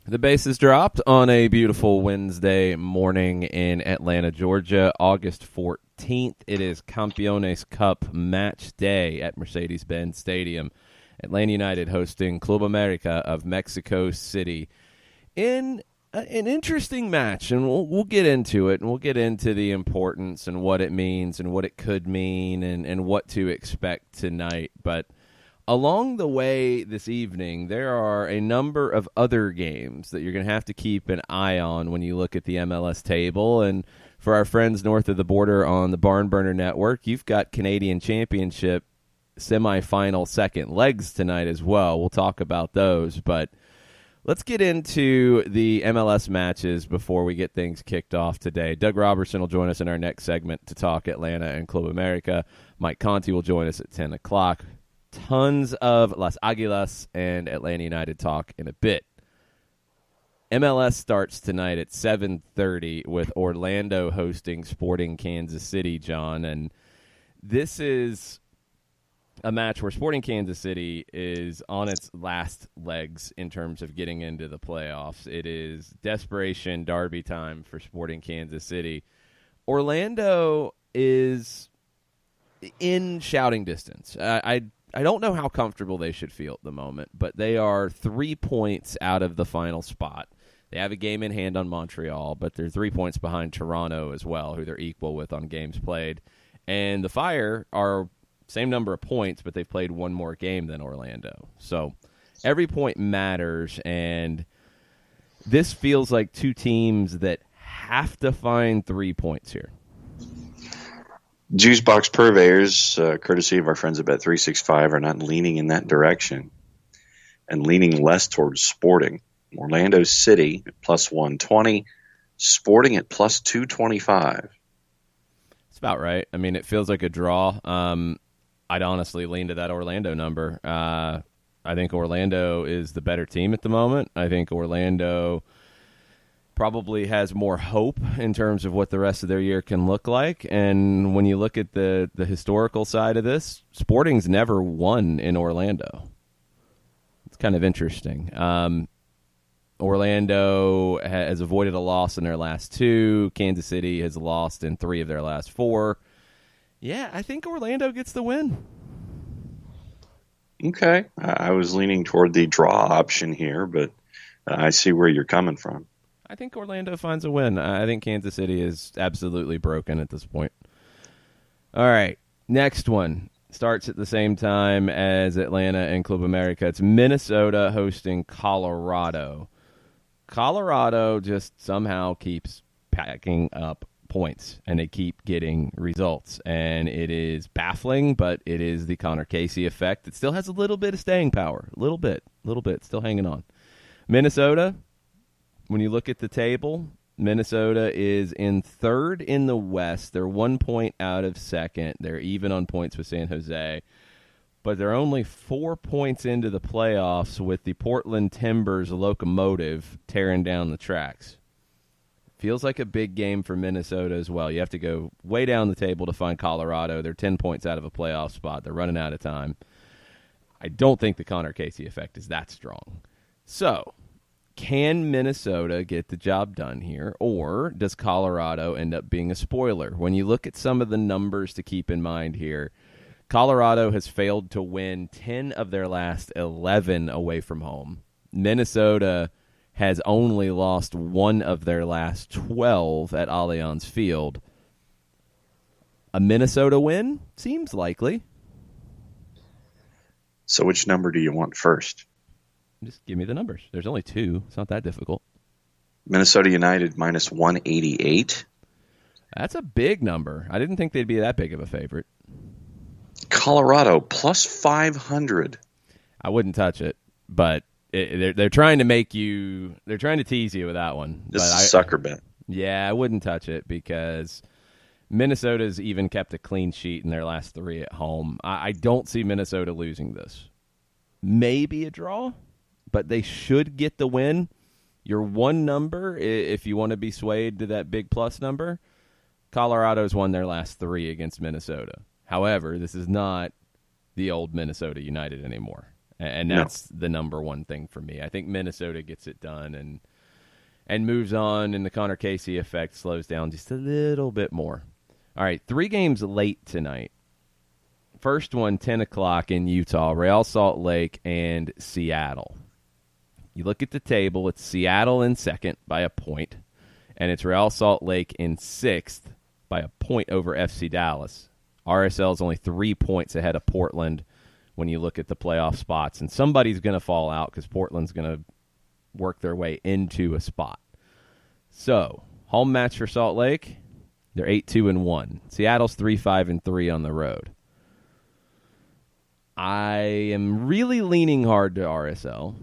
The bases dropped on a beautiful Wednesday morning in Atlanta, Georgia, August 14th. It is Campeones Cup match day at Mercedes-Benz Stadium. Atlanta United hosting Club America of Mexico City in an interesting match, and we'll get into it, and we'll get into the importance and what it means and what it could mean and what to expect tonight. But along the way this evening, there are a number of other games that you're going to have to keep an eye on when you look at the MLS table. And for our friends north of the border on the Barn Burner Network, you've got Canadian Championship semifinal second legs tonight as well. We'll talk about those, but let's get into the MLS matches before we get things kicked off today. Doug Robertson will join us in our next segment to talk Atlanta and Club America. Mike Conti will join us at 10 o'clock. Tons of Las Águilas and Atlanta United talk in a bit. MLS starts tonight at 7:30 with Orlando hosting Sporting Kansas City, John. And this is a match where Sporting Kansas City is on its last legs in terms of getting into the playoffs. It is desperation derby time for Sporting Kansas City. Orlando is in shouting distance. I don't know how comfortable they should feel at the moment, but they are 3 points out of the final spot. They have a game in hand on Montreal, but they're 3 points behind Toronto as well, who they're equal with on games played. And the Fire are same number of points, but they've played one more game than Orlando. So every point matters, and this feels like two teams that have to find 3 points here. Juice box purveyors, courtesy of our friends at Bet365, are not leaning in that direction and leaning less towards Sporting. Orlando City at plus 120, Sporting at plus 225. It's about right. I mean, it feels like a draw. I'd honestly lean to that Orlando number. I think Orlando is the better team at the moment. I think Orlando probably has more hope in terms of what the rest of their year can look like. And when you look at the historical side of this, Sporting's never won in Orlando. It's kind of interesting. Orlando has avoided a loss in their last two. Kansas City has lost in 3 of their last 4. Yeah, I think Orlando gets the win. Okay. I was leaning toward the draw option here, but I see where you're coming from. I think Orlando finds a win. I think Kansas City is absolutely broken at this point. All right, next one starts at the same time as Atlanta and Club America. It's Minnesota hosting Colorado. Colorado just somehow keeps packing up points, and they keep getting results. And it is baffling, but it is the Connor Casey effect. It still has a little bit of staying power. A little bit, still hanging on. Minnesota, when you look at the table, Minnesota is in third in the West. They're 1 point out of second. They're even on points with San Jose. But they're only 4 points into the playoffs with the Portland Timbers locomotive tearing down the tracks. Feels like a big game for Minnesota as well. You have to go way down the table to find Colorado. They're 10 points out of a playoff spot. They're running out of time. I don't think the Connor Casey effect is that strong. So, can Minnesota get the job done here, or does Colorado end up being a spoiler? When you look at some of the numbers to keep in mind here, Colorado has failed to win 10 of their last 11 away from home. Minnesota has only lost 1 of their last 12 at Allianz Field. A Minnesota win seems likely. So which number do you want first? Just give me the numbers. There's only 2. It's not that difficult. Minnesota United minus 188. That's a big number. I didn't think they'd be that big of a favorite. Colorado plus 500. I wouldn't touch it, but they're trying to make you. They're trying to tease you with that one. This is a sucker bet. Yeah, I wouldn't touch it because Minnesota's even kept a clean sheet in their last 3 at home. I don't see Minnesota losing this. Maybe a draw, but they should get the win. Your one number, if you want to be swayed to that big plus number, Colorado's won their last 3 against Minnesota. However, this is not the old Minnesota United anymore. And that's the number one thing for me. I think Minnesota gets it done and moves on, and the Connor Casey effect slows down just a little bit more. All right, 3 games late tonight. First one, 10 o'clock in Utah, Real Salt Lake and Seattle. You look at the table, it's Seattle in second by a point, and it's Real Salt Lake in sixth by a point over FC Dallas. RSL is only 3 points ahead of Portland when you look at the playoff spots, and somebody's going to fall out because Portland's going to work their way into a spot. So, home match for Salt Lake, they're 8-2-1. Seattle's 3-5-3 on the road. I am really leaning hard to RSL,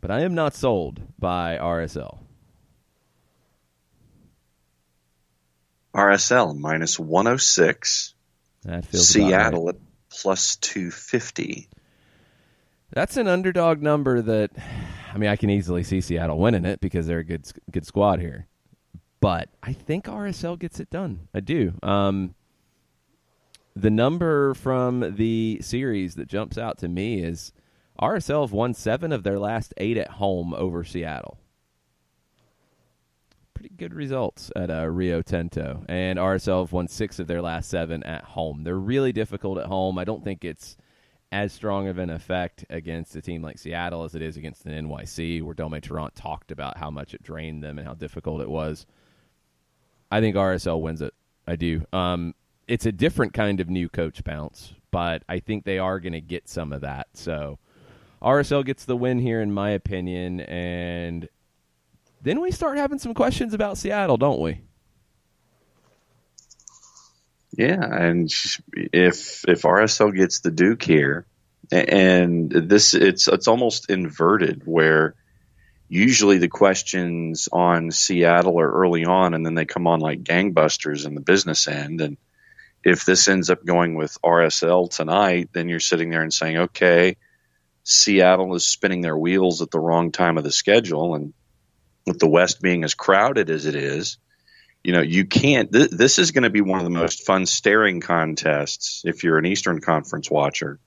but I am not sold by RSL. RSL minus 106. That feels Seattle right. at plus 250. That's an underdog number that, I mean, I can easily see Seattle winning it because they're a good squad here. But I think RSL gets it done. I do. The number from the series that jumps out to me is RSL have won 7 of their last 8 at home over Seattle. Pretty good results at Rio Tinto. And RSL have won 6 of their last 7 at home. They're really difficult at home. I don't think it's as strong of an effect against a team like Seattle as it is against an NYC, where Dome Toronto talked about how much it drained them and how difficult it was. I think RSL wins it. I do. It's a different kind of new coach bounce, but I think they are going to get some of that. So RSL gets the win here, in my opinion, and then we start having some questions about Seattle, don't we? Yeah, and if RSL gets the Duke here, and this it's almost inverted, where usually the questions on Seattle are early on, and then they come on like gangbusters in the business end. And if this ends up going with RSL tonight, then you're sitting there and saying, okay, Seattle is spinning their wheels at the wrong time of the schedule, and with the West being as crowded as it is, you know, you can't. This is going to be one of the most fun staring contests if you're an Eastern Conference watcher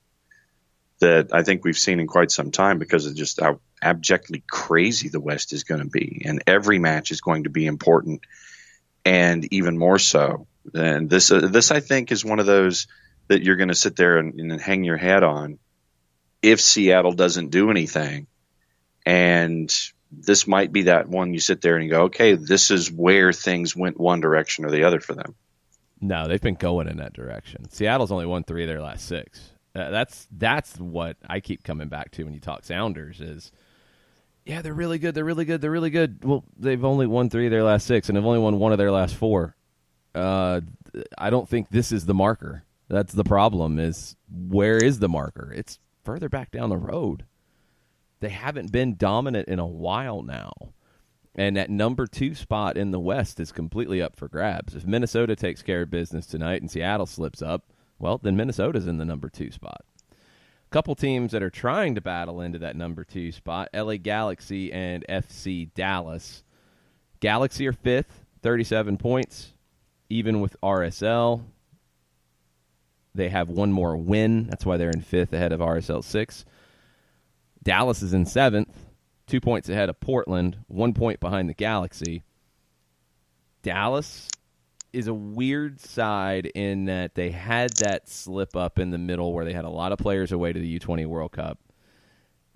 that I think we've seen in quite some time, because of just how abjectly crazy the West is going to be, and every match is going to be important, and even more so. And this I think is one of those that you're going to sit there and hang your hat on if Seattle doesn't do anything. And this might be that one you sit there and you go, okay, this is where things went one direction or the other for them. No, they've been going in that direction. Seattle's only won 3 of their last 6. That's what I keep coming back to when you talk Sounders is, yeah, they're really good. They're really good. They're really good. Well, they've only won 3 of their last 6, and they've only won 1 of their last 4. I don't think this is the marker. That's the problem, is where is the marker? It's further back down the road. They haven't been dominant in a while now. And that number 2 spot in the West is completely up for grabs. If Minnesota takes care of business tonight and Seattle slips up, well, then Minnesota's in the number 2 spot. A couple teams that are trying to battle into that number 2 spot, LA Galaxy and FC Dallas. Galaxy are 5th, 37 points, even with RSL. They have 1 more win. That's why they're in 5th ahead of RSL 6. Dallas is in 7th, 2 points ahead of Portland, 1 point behind the Galaxy. Dallas is a weird side in that they had that slip up in the middle where they had a lot of players away to the U20 World Cup.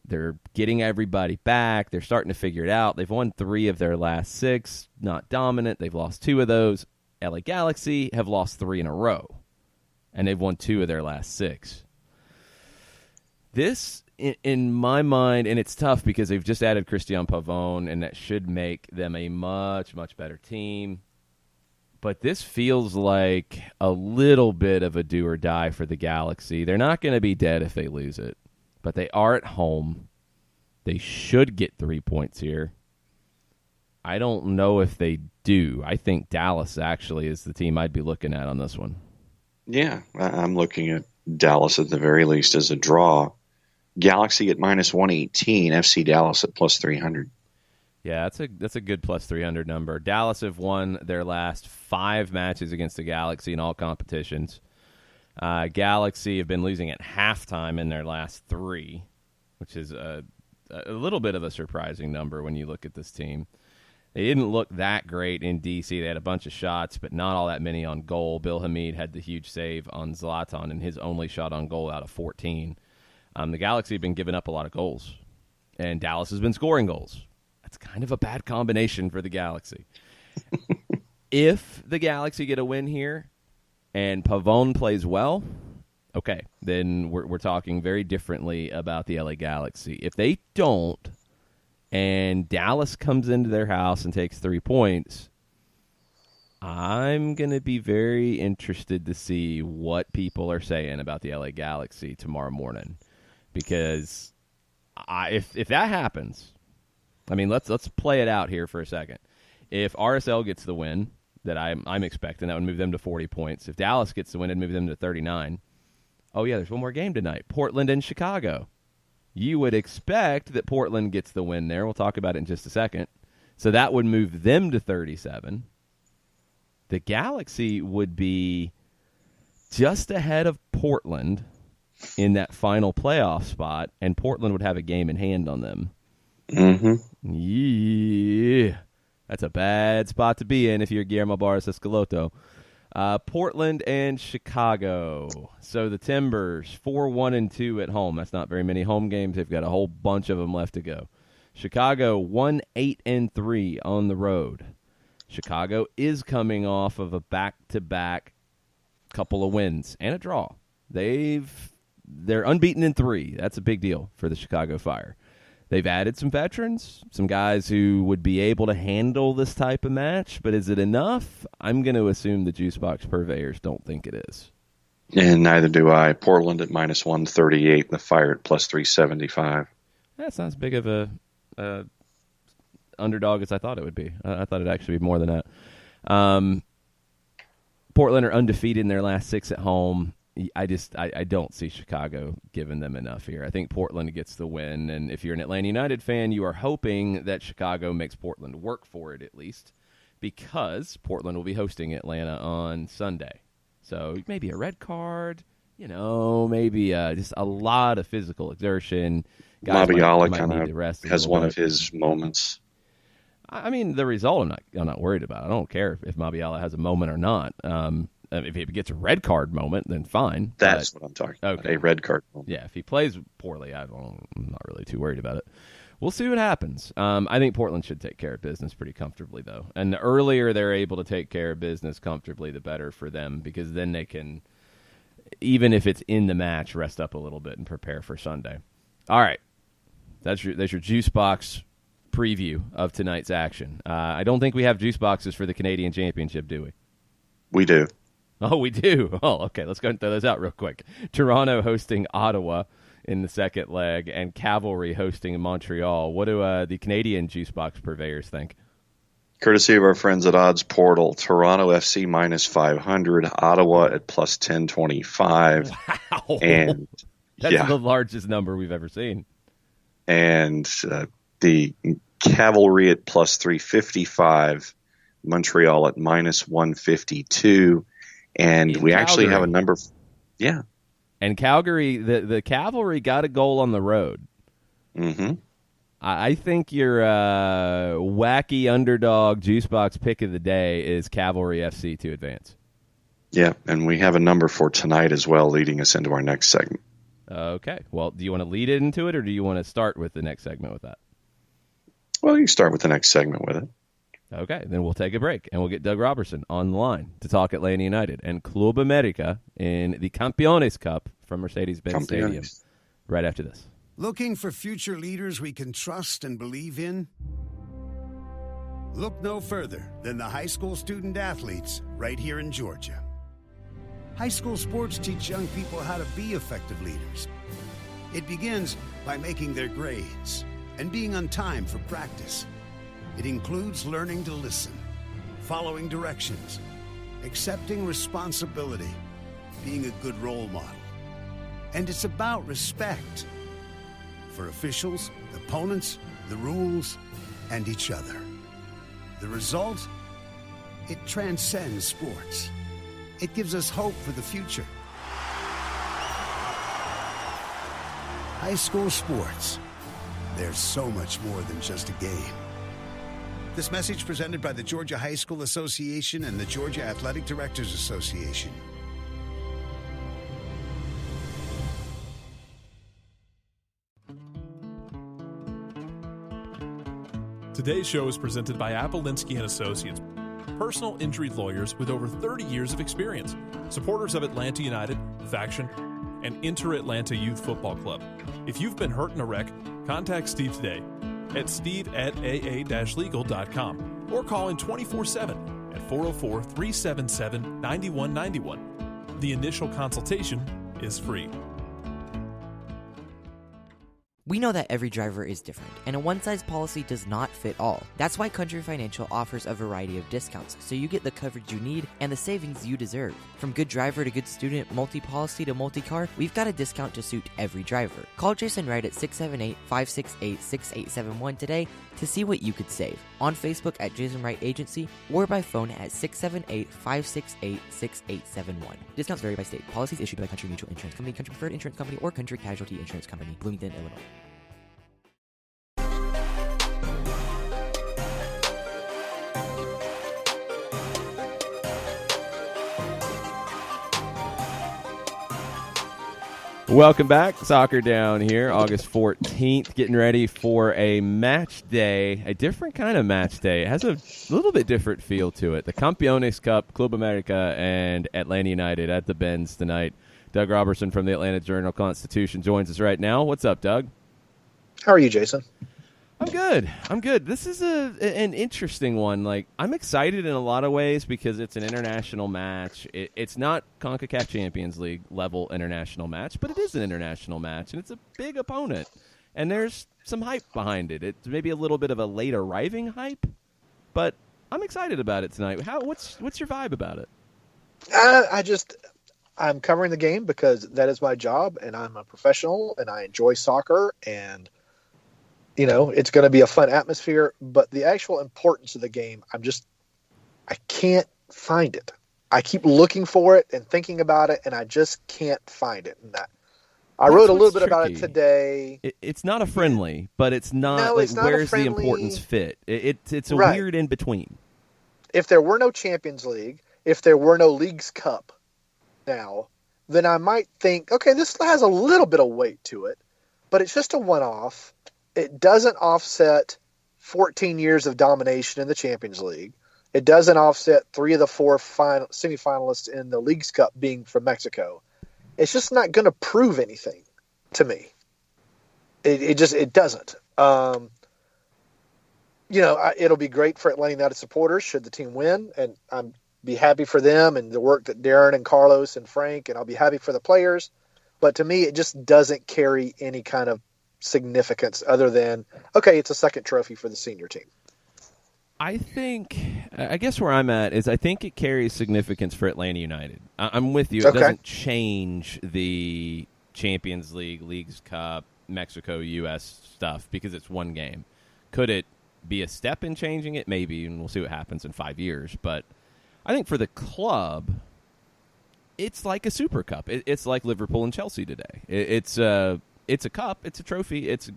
They're getting everybody back. They're starting to figure it out. They've won 3 of their last 6, not dominant. They've lost 2 of those. LA Galaxy have lost 3 in a row, and they've won 2 of their last 6. This, in my mind, and it's tough because they've just added Christian Pavone, and that should make them a much, much better team. But this feels like a little bit of a do or die for the Galaxy. They're not going to be dead if they lose it, but they are at home. They should get 3 points here. I don't know if they do. I think Dallas actually is the team I'd be looking at on this one. Yeah, I'm looking at Dallas at the very least as a draw. Galaxy at minus 118, FC Dallas at plus 300. Yeah, that's a good plus 300 number. Dallas have won their last 5 matches against the Galaxy in all competitions. Galaxy have been losing at halftime in their last 3, which is a little bit of a surprising number when you look at this team. They didn't look that great in D.C. They had a bunch of shots, but not all that many on goal. Bill Hamid had the huge save on Zlatan and his only shot on goal out of 14. The Galaxy have been giving up a lot of goals, and Dallas has been scoring goals. That's kind of a bad combination for the Galaxy. If the Galaxy get a win here and Pavone plays well, okay, then we're talking very differently about the LA Galaxy. If they don't, and Dallas comes into their house and takes 3 points, I'm going to be very interested to see what people are saying about the LA Galaxy tomorrow morning. Because if that happens, I mean, let's play it out here for a second. If RSL gets the win that I'm expecting, that would move them to 40 points. If Dallas gets the win, it'd move them to 39. Oh, yeah, there's one more game tonight. Portland and Chicago. You would expect that Portland gets the win there. We'll talk about it in just a second. So that would move them to 37. The Galaxy would be just ahead of Portland in that final playoff spot, and Portland would have a game in hand on them. Mm-hmm. Yeah. That's a bad spot to be in if you're Guillermo Barros Escaloto. Portland and Chicago. So the Timbers, 4-1-2 at home. That's not very many home games. They've got a whole bunch of them left to go. Chicago, 1-8-3 on the road. Chicago is coming off of a back-to-back couple of wins and a draw. They're unbeaten in 3. That's a big deal for the Chicago Fire. They've added some veterans, some guys who would be able to handle this type of match, but is it enough? I'm going to assume the Juicebox purveyors don't think it is. And neither do I. Portland at minus 138, the Fire at plus 375. That's not as big of a underdog as I thought it would be. I thought it'd actually be more than that. Portland are undefeated in their last 6 at home. I don't see Chicago giving them enough here. I think Portland gets the win, and if you're an Atlanta United fan, you are hoping that Chicago makes Portland work for it at least, because Portland will be hosting Atlanta on Sunday. So maybe a red card, maybe just a lot of physical exertion. Mabiala kind of has one of his moments. I mean, the result I'm not worried about. I don't care if Mabiala has a moment or not. If he gets a red card moment, then fine. That's what I'm talking about, a red card moment. Yeah, if he plays poorly, I'm not really too worried about it. We'll see what happens. I think Portland should take care of business pretty comfortably, though. And the earlier they're able to take care of business comfortably, the better for them, because then they can, even if it's in the match, rest up a little bit and prepare for Sunday. All right. That's your Juice Box preview of tonight's action. I don't think we have Juice Boxes for the Canadian Championship, do we? We do. Oh, we do. Oh, okay. Let's go and throw those out real quick. Toronto hosting Ottawa in the second leg, and Cavalry hosting Montreal. What do the Canadian Juice Box purveyors think? Courtesy of our friends at Odds Portal, Toronto FC minus 500, Ottawa at plus 1025. Wow. And that's the largest number we've ever seen. And the Cavalry at plus 355, Montreal at minus 152. And we actually have a number. Yeah. And Calgary, the Cavalry got a goal on the road. Mm-hmm. I think your wacky underdog juice box pick of the day is Cavalry FC to advance. Yeah, and we have a number for tonight as well, leading us into our next segment. Okay. Well, do you want to lead it into it, or do you want to start with the next segment with that? Well, you can start with the next segment with it. Okay, then we'll take a break, and we'll get Doug Robertson on the line to talk Atlanta United and Club America in the Campeones Cup from Mercedes-Benz Stadium right after this. Looking for future leaders we can trust and believe in? Look no further than the high school student athletes right here in Georgia. High school sports teach young people how to be effective leaders. It begins by making their grades and being on time for practice. It includes learning to listen, following directions, accepting responsibility, being a good role model. And it's about respect for officials, opponents, the rules, and each other. The result? It transcends sports. It gives us hope for the future. High school sports. There's so much more than just a game. This message presented by the Georgia High School Association and the Georgia Athletic Directors Association. Today's show is presented by Appolinsky & Associates, personal injury lawyers with over 30 years of experience, supporters of Atlanta United, Faction, and Inter-Atlanta Youth Football Club. If you've been hurt in a wreck, contact Steve today at steve@aa-legal.com or call in 24/7 at 404-377-9191. The initial consultation is free. We know that every driver is different, and a one-size policy does not fit all. That's why Country Financial offers a variety of discounts, so you get the coverage you need and the savings you deserve. From good driver to good student, multi-policy to multi-car, we've got a discount to suit every driver. Call Jason Wright at 678-568-6871 today to see what you could save. On Facebook at Jason Wright Agency or by phone at 678-568-6871. Discounts vary by state. Policies issued by Country Mutual Insurance Company, Country Preferred Insurance Company, or Country Casualty Insurance Company, Bloomington, Illinois. Welcome back. Soccer Down here, August 14th, getting ready for a match day, a different kind of match day. It has a little bit different feel to it. The Campeones Cup, Club America, and Atlanta United at the Benz tonight. Doug Robertson from the Atlanta Journal-Constitution joins us right now. What's up, Doug? How are you, Jason? I'm good. This is an interesting one. Like, I'm excited in a lot of ways because it's an international match. It's not CONCACAF Champions League level international match, but it is an international match, and it's a big opponent. And there's some hype behind it. It's maybe a little bit of a late arriving hype, but I'm excited about it tonight. What's your vibe about it? I'm covering the game because that is my job, and I'm a professional, and I enjoy soccer, and you know, it's going to be a fun atmosphere, but the actual importance of the game, I can't find it. I keep looking for it and thinking about it, and I just can't find it. And I wrote a little bit about it today. It's not a friendly, but it's not. No, like, it's not where's a friendly, the importance fit? It's a right. weird in between. If there were no Champions League, if there were no Leagues Cup now, then I might think, okay, this has a little bit of weight to it, but it's just a one-off. It doesn't offset 14 years of domination in the Champions League. It doesn't offset 3 of the 4 semifinalists in the Leagues Cup being from Mexico. It's just not going to prove anything to me. It doesn't. It'll be great for Atlanta United supporters should the team win, and I'm be happy for them and the work that Darren and Carlos and Frank, and I'll be happy for the players. But to me, it just doesn't carry any kind of significance other than, okay, it's a second trophy for the senior team. I guess where I'm at is I think it carries significance for Atlanta United. I'm with you. It doesn't change the Champions League, Leagues Cup, Mexico, U.S. stuff because it's one game. Could it be a step in changing it? Maybe, and we'll see what happens in 5 years. But I think for the club, it's like a Super Cup. It's like Liverpool and Chelsea today. It's a cup. It's a trophy. It's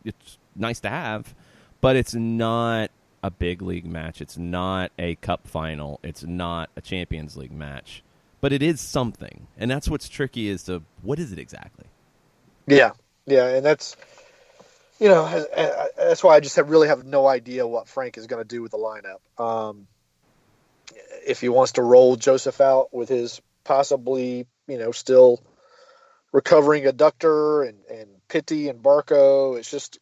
nice to have, but it's not a big league match. It's not a cup final. It's not a Champions League match, but it is something. And that's what's tricky is what is it exactly? Yeah. And that's, that's why I just really have no idea what Frank is going to do with the lineup. If he wants to roll Joseph out with his possibly, still recovering adductor and Pitti and Barco, it's just,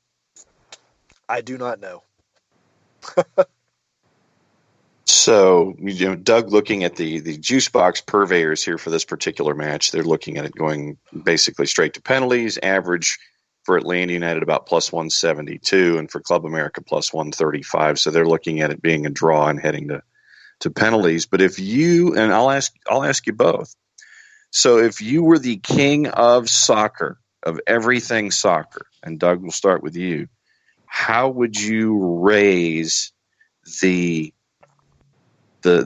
I do not know. So, Doug, looking at the juice box purveyors here for this particular match, they're looking at it going basically straight to penalties, average for Atlanta United about plus 172, and for Club America plus 135. So they're looking at it being a draw and heading to penalties. But if you, and I'll ask you both. So if you were the king of soccer, of everything soccer, and Doug, will start with you, how would you raise the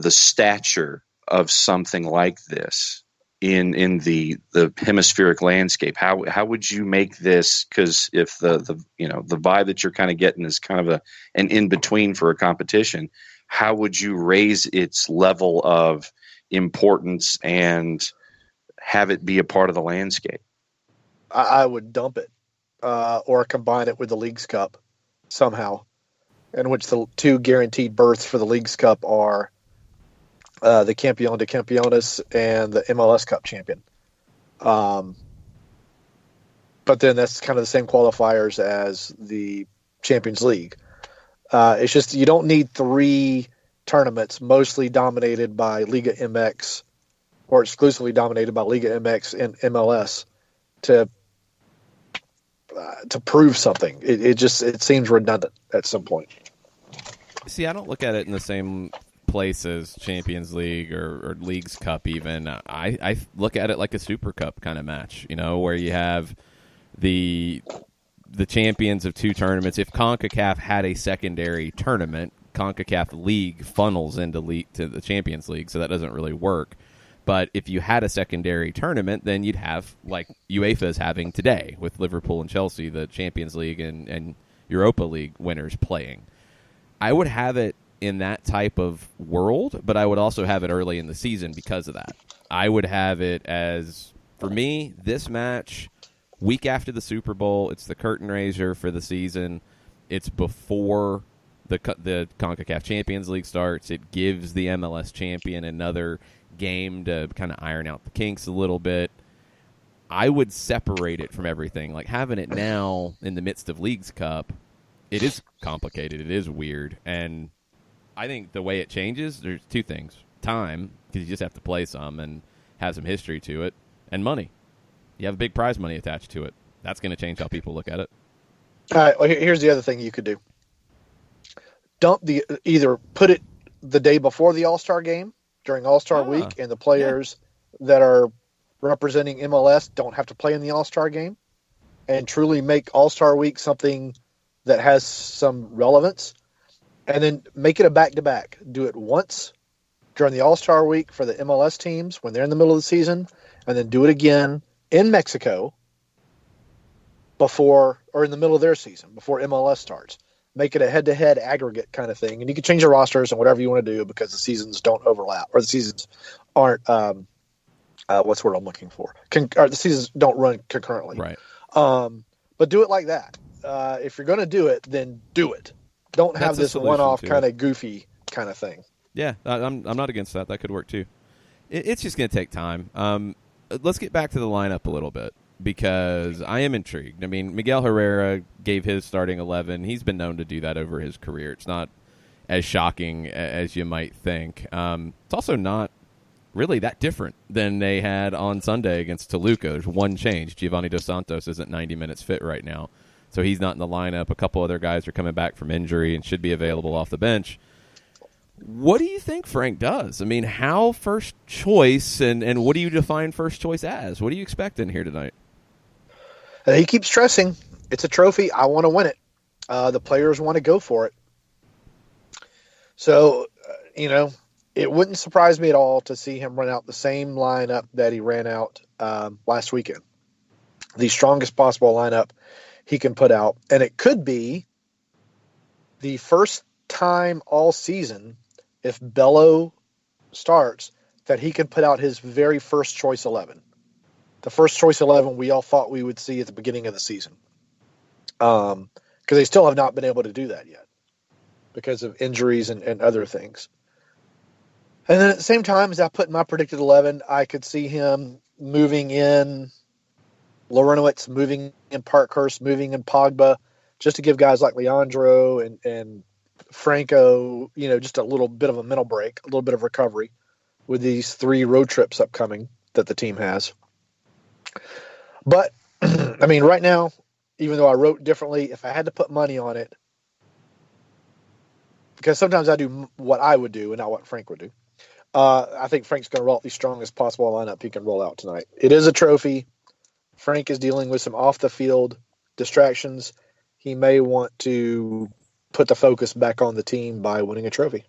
stature of something like this in the hemispheric landscape? How would you make this? Because if the vibe that you're kind of getting is kind of an in between for a competition, how would you raise its level of importance and have it be a part of the landscape? I would dump it or combine it with the Leagues Cup somehow, in which the two guaranteed berths for the Leagues Cup are the Campeón de Campeones and the MLS Cup champion. But then that's kind of the same qualifiers as the Champions League. It's just you don't need three tournaments mostly dominated by Liga MX or exclusively dominated by Liga MX and MLS to prove something. It seems redundant at some point. See, I don't look at it in the same place as Champions League or Leagues Cup even. I look at it like a Super Cup kind of match, where you have the champions of two tournaments. If CONCACAF had a secondary tournament, CONCACAF League funnels into the Champions League, so that doesn't really work. But if you had a secondary tournament, then you'd have, like UEFA is having today with Liverpool and Chelsea, the Champions League and Europa League winners playing. I would have it in that type of world, but I would also have it early in the season because of that. I would have it as, for me, this match, week after the Super Bowl, it's the curtain raiser for the season. It's before the CONCACAF Champions League starts. It gives the MLS champion another game to kind of iron out the kinks a little bit. I would separate it from everything. Like having it now in the midst of Leagues Cup, it is complicated. It is weird. And I think the way it changes, there's two things. Time, because you just have to play some and have some history to it, and money. You have big prize money attached to it. That's going to change how people look at it. All right, well, here's the other thing you could do. Either put it the day before the All-Star game, during All-Star week, and the players that are representing MLS don't have to play in the All-Star game, and truly make All-Star week something that has some relevance, and then make it a back-to-back. Do it once during the All-Star week for the MLS teams when they're in the middle of the season, and then do it again in Mexico before or in the middle of their season, before MLS starts. Make it a head-to-head aggregate kind of thing. And you can change your rosters and whatever you want to do because the seasons don't overlap, or the seasons aren't what's the word I'm looking for? Or the seasons don't run concurrently. Right. But do it like that. If you're going to do it, then do it. Don't have this one-off kind of goofy kind of thing. Yeah, I'm not against that. That could work too. It's just going to take time. Let's get back to the lineup a little bit, because I am intrigued. I mean, Miguel Herrera gave his starting 11. He's been known to do that over his career. It's not as shocking as you might think. It's also not really that different than they had on Sunday against Toluca. There's one change. Giovanni Dos Santos isn't 90 minutes fit right now, so he's not in the lineup. A couple other guys are coming back from injury and should be available off the bench. What do you think Frank does? I mean, how first choice, and what do you define first choice as? What are you expecting here tonight? He keeps stressing, it's a trophy. I want to win it. The players want to go for it. So, it wouldn't surprise me at all to see him run out the same lineup that he ran out last weekend. The strongest possible lineup he can put out. And it could be the first time all season, if Bello starts, that he can put out his very first choice 11. The first choice 11 we all thought we would see at the beginning of the season. Because they still have not been able to do that yet because of injuries and other things. And then at the same time as I put in my predicted 11, I could see him moving in Lorenowitz, moving in Parkhurst, moving in Pogba, just to give guys like Leandro and Franco, just a little bit of a mental break, a little bit of recovery with these 3 road trips upcoming that the team has. But, I mean, right now, even though I wrote differently, if I had to put money on it, because sometimes I do what I would do and not what Frank would do. I think Frank's going to roll out the strongest possible lineup he can roll out tonight. It is a trophy. Frank is dealing with some off-the-field distractions. He may want to put the focus back on the team by winning a trophy.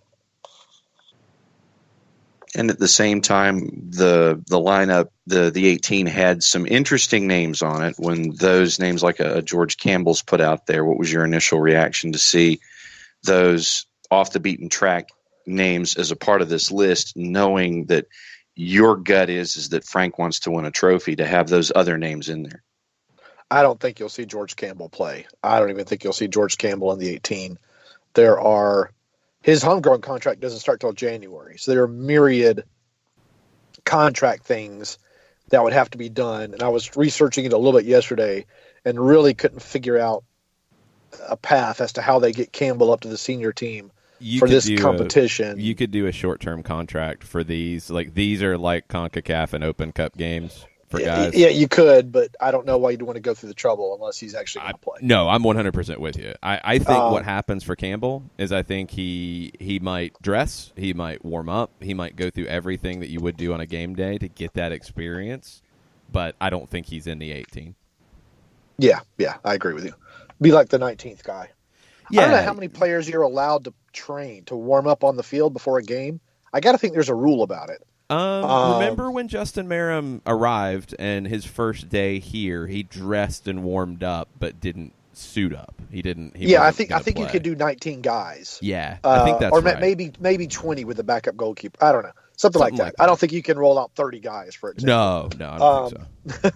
And at the same time, the lineup, the 18 had some interesting names on it. When those names like a George Campbell's put out there, what was your initial reaction to see those off the beaten track names as a part of this list, knowing that your gut is that Frank wants to win a trophy, to have those other names in there? I don't think you'll see George Campbell play. I don't even think you'll see George Campbell in the 18. His homegrown contract doesn't start till January. So there are myriad contract things that would have to be done. And I was researching it a little bit yesterday and really couldn't figure out a path as to how they get Campbell up to the senior team for this competition. You could do a short-term contract for these. Like, these are like CONCACAF and Open Cup games for guys. Yeah, you could, but I don't know why you'd want to go through the trouble unless he's actually going to play. No, I'm 100% with you. I think what happens for Campbell is I think he might dress, he might warm up, he might go through everything that you would do on a game day to get that experience, but I don't think he's in the 18. Yeah, I agree with you. Be like the 19th guy. Yeah. I don't know how many players you're allowed to train to warm up on the field before a game. I got to think there's a rule about it. Remember when Justin Merrim arrived and his first day here, he dressed and warmed up but didn't suit up. He didn't. I think you could do 19 guys. Yeah, I think that's right. Or maybe 20 with the backup goalkeeper. I don't know. Something like that. I don't think you can roll out 30 guys, for example. No, I don't think so.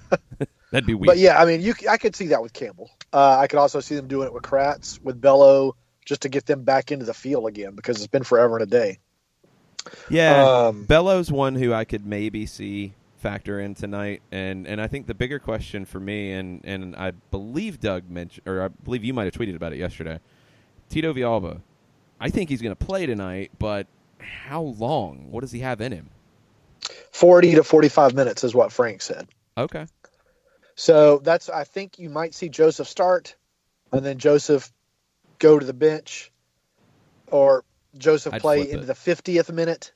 That'd be weird. But yeah, I mean, I could see that with Campbell. I could also see them doing it with Kratz, with Bello, just to get them back into the field again, because it's been forever and a day. Yeah, Bello's one who I could maybe see factor in tonight, and I think the bigger question for me, and I believe Doug mentioned, or I believe you might have tweeted about it yesterday, Tito Villalba. I think he's going to play tonight, but how long? What does he have in him? 40 to 45 minutes is what Frank said. Okay. So I think you might see Joseph start, and then Joseph go to the bench, or Joseph play into the 50th minute,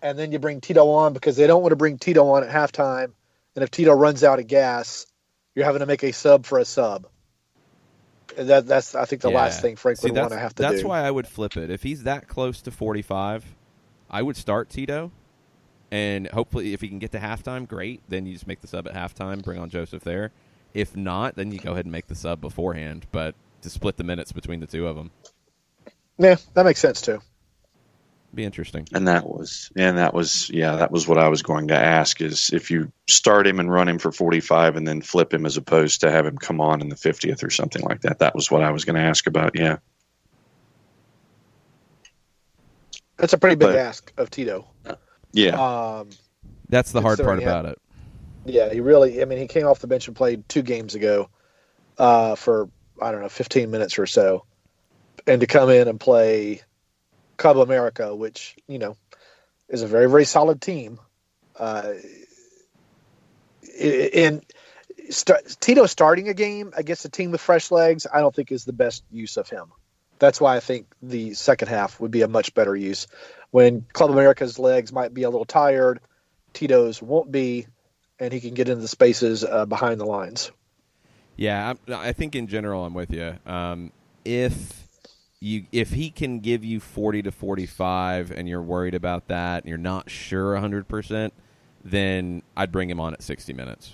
and then you bring Tito on, because they don't want to bring Tito on at halftime. And if Tito runs out of gas, you're having to make a sub for a sub. And that's I think the last thing Frank would want to have to do. That's why I would flip it. If he's that close to 45, I would start Tito. And hopefully, if he can get to halftime, great. Then you just make the sub at halftime, bring on Joseph there. If not, then you go ahead and make the sub beforehand, but to split the minutes between the two of them. Yeah, that makes sense too. Be interesting. And that was what I was going to ask, is if you start him and run him for 45 and then flip him, as opposed to have him come on in the 50th or something like that. That was what I was going to ask about. Yeah. That's a pretty big ask of Tito. Yeah. That's the hard part about it. Yeah, he came off the bench and played 2 games ago for, 15 minutes or so. And to come in and play Club America, which, is a very, very solid team. Tito starting a game against a team with fresh legs, I don't think is the best use of him. That's why I think the second half would be a much better use. When Club America's legs might be a little tired, Tito's won't be, and he can get into the spaces behind the lines. Yeah, I think in general I'm with you. If he can give you 40 to 45 and you're worried about that and you're not sure 100%, then I'd bring him on at 60 minutes.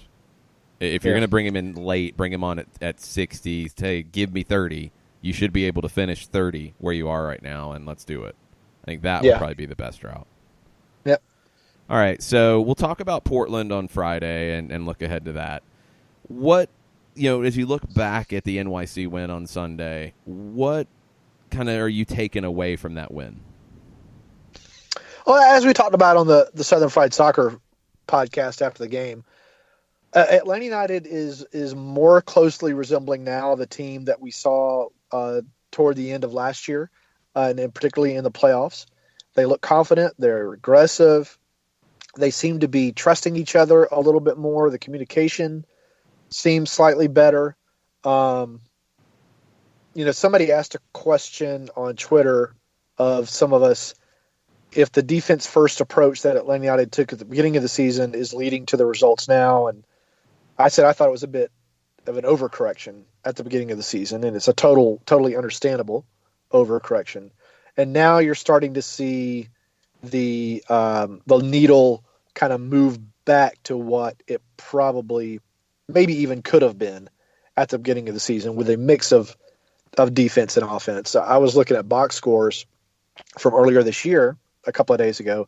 If you're going to bring him in late, bring him on at 60. Say, give me 30. You should be able to finish 30 where you are right now, and let's do it. I think that would probably be the best route. Yep. All right, so we'll talk about Portland on Friday and look ahead to that. What, as you look back at the NYC win on Sunday, what kind of are you taking away from that win? Well, as we talked about on the Southern Fried Soccer podcast after the game, Atlanta United is more closely resembling now the team that we saw toward the end of last year, and particularly in the playoffs. They look confident. They're aggressive. They seem to be trusting each other a little bit more. The communication seems slightly better. Somebody asked a question on Twitter of some of us if the defense first approach that Atlanta United took at the beginning of the season is leading to the results now. And I said I thought it was a bit of an overcorrection at the beginning of the season, and it's a totally understandable overcorrection. And now you're starting to see the needle kind of move back to what it probably maybe even could have been at the beginning of the season with a mix of defense and offense. So I was looking at box scores from earlier this year, a couple of days ago,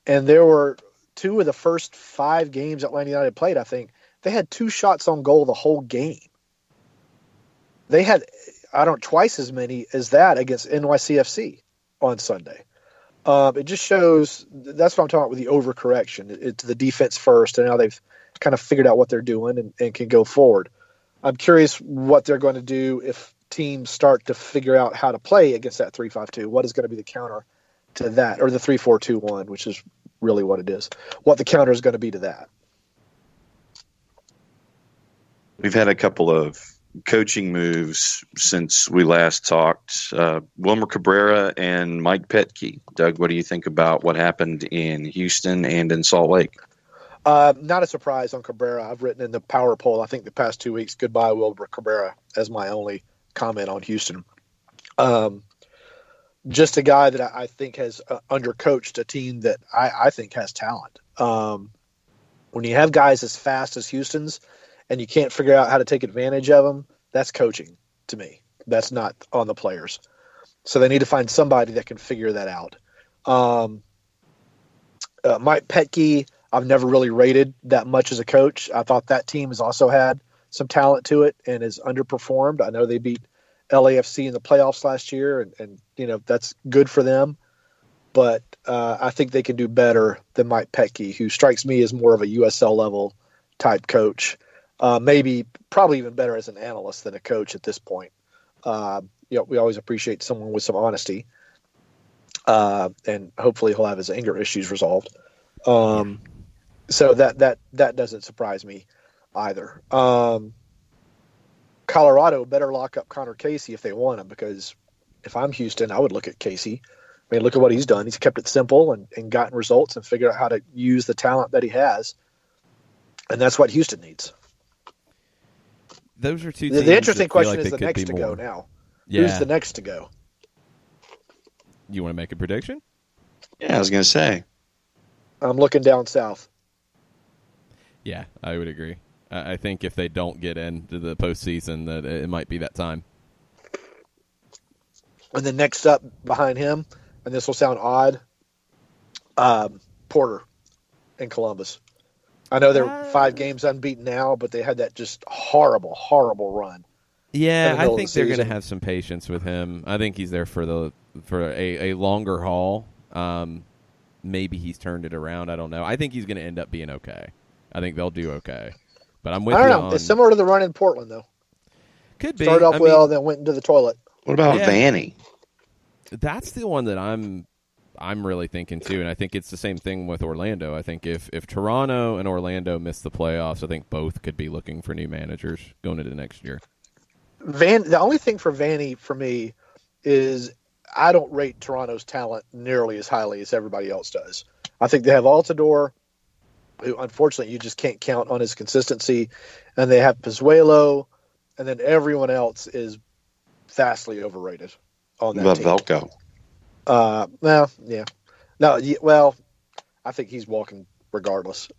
and there were 2 of the first 5 games Atlanta United played, I think, they had 2 shots on goal the whole game. They had, twice as many as that against NYCFC on Sunday. It just shows, that's what I'm talking about with the overcorrection. It's the defense first, and now they've kind of figured out what they're doing and can go forward. I'm curious what they're going to do if teams start to figure out how to play against that 3-5-2. What is going to be the counter to that, or the 3-4-2-1, which is really what it is. What the counter is going to be to that. We've had a couple of coaching moves since we last talked. Wilmer Cabrera and Mike Petke. Doug, what do you think about what happened in Houston and in Salt Lake? Not a surprise on Cabrera. I've written in the power poll, I think the past 2 weeks, goodbye Wilmer Cabrera, as my only comment on Houston. Just a guy that I think has undercoached a team that I think has talent. When you have guys as fast as Houston's and you can't figure out how to take advantage of them, that's coaching to me. That's not on the players. So they need to find somebody that can figure that out. Mike Petke, I've never really rated that much as a coach. I thought that team has also had some talent to it and has underperformed. I know they beat LAFC in the playoffs last year, and that's good for them. But I think they can do better than Mike Petke, who strikes me as more of a USL level type coach. Probably even better as an analyst than a coach at this point. We always appreciate someone with some honesty, and hopefully he'll have his anger issues resolved. So that doesn't surprise me either. Colorado better lock up Connor Casey if they want him, because if I'm Houston, I would look at Casey. I mean, look at what he's done. He's kept it simple and gotten results and figured out how to use the talent that he has. And that's what Houston needs. Those are two teams. The interesting question like is the next to go now. Yeah. Who's the next to go? You want to make a prediction? Yeah, I was going to say. I'm looking down south. Yeah, I would agree. I think if they don't get into the postseason, that it might be that time. And then next up behind him, and this will sound odd, Porter in Columbus. I know they're 5 games unbeaten now, but they had that just horrible, horrible run. Yeah, I think they're going to have some patience with him. I think he's there for a longer haul. Maybe he's turned it around. I don't know. I think he's going to end up being okay. I think they'll do okay. But I'm with you. I don't know. It's similar to the run in Portland, though. Could be. Started off well, then went into the toilet. What about Vanny? That's the one that I'm really thinking too, and I think it's the same thing with Orlando. I think if Toronto and Orlando miss the playoffs, I think both could be looking for new managers going into next year. The only thing for Vanny for me is I don't rate Toronto's talent nearly as highly as everybody else does. I think they have Altidore, who unfortunately you just can't count on his consistency, and they have Pizzuelo, and then everyone else is vastly overrated on that team. Velko. Yeah. No, well, I think he's walking regardless.